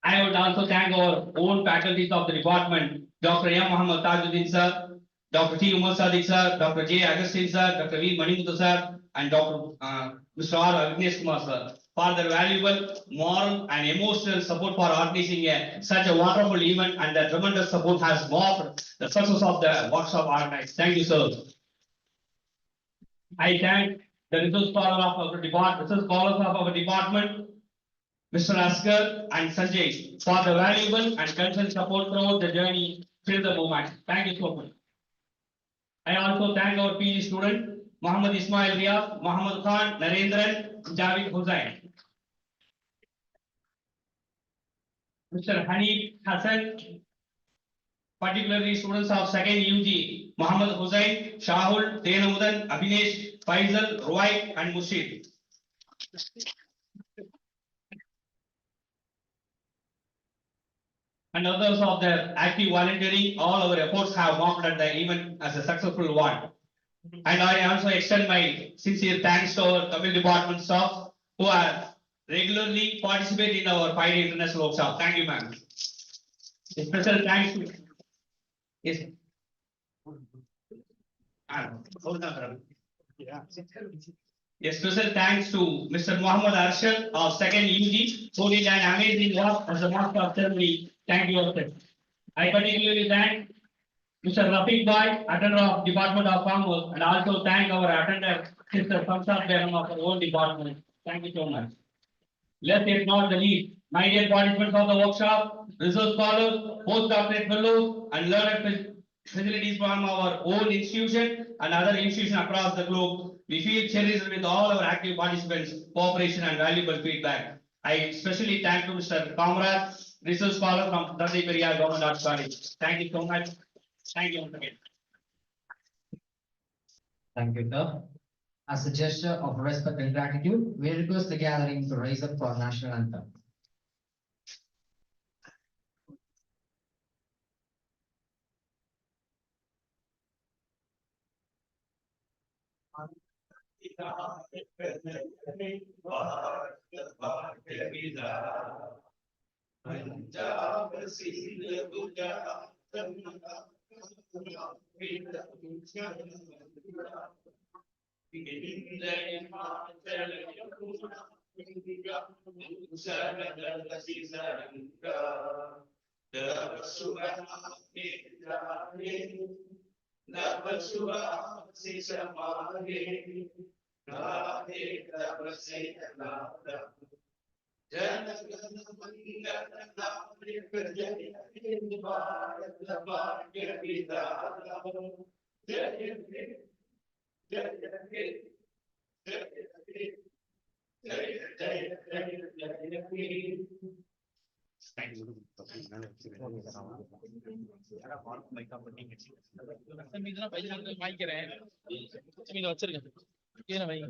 I would also thank our own faculties of the department, Dr. M. Mohamed Tajuddin, sir, Dr. T. Umar Sadiq, sir, Dr. J. Agustin, sir, Dr. V. Manimuthu, sir, and Dr. Mr. R. Agnes Kumar, sir, for their valuable moral and emotional support for organizing such a wonderful event, and their tremendous support has marked the success of the workshop organized. Thank you, sir. I thank the research scholars of our department, Mr. Askar and Sanjay, for the valuable and constant support throughout the journey till the moment. Thank you so much. I also thank our PG student, Muhammad Ismail Riyaz, Muhammad Khan, Narendran, Javid Hussain. Mr. Hanif Hassan, particularly students of second UG, Muhammad Hussain, Shahul, Tenamudan, Abhinesh, Faisal, Roy, and Mushid. And others of their active volunteering, all our efforts have marked at the event as a successful one. And I also extend my sincere thanks to our Tamil department staff who are regularly participate in our 5-day international workshop. Thank you, ma'am. A special thanks to yes. A special thanks to Mr. Mohamed Arshad of second UG who did an amazing work as a master of ceremony. Thank you, sir. I particularly thank Mr. Rafiq Bhai, attender of Department of Commerce, and also thank our attender, Mr. Samsar Begum of our own department. Thank you so much. Let's take not the least, my dear participants of the workshop, research scholars, postdoctorate fellows, and learned facilities from our own institution and other institutions across the globe. We feel cherished with all our active participants, cooperation and valuable feedback. I especially thank to Mr. Comrade, research scholar from Nadu Government Arts College. Thank you so much. Thank you once again. Thank you, sir. As a gesture of respect and gratitude, we request the gathering to rise up for national anthem. மீதெல்லாம் பையன் வாங்கிக்கிறேன் மீத வச்சிருக்கேன் கீழே வைங்க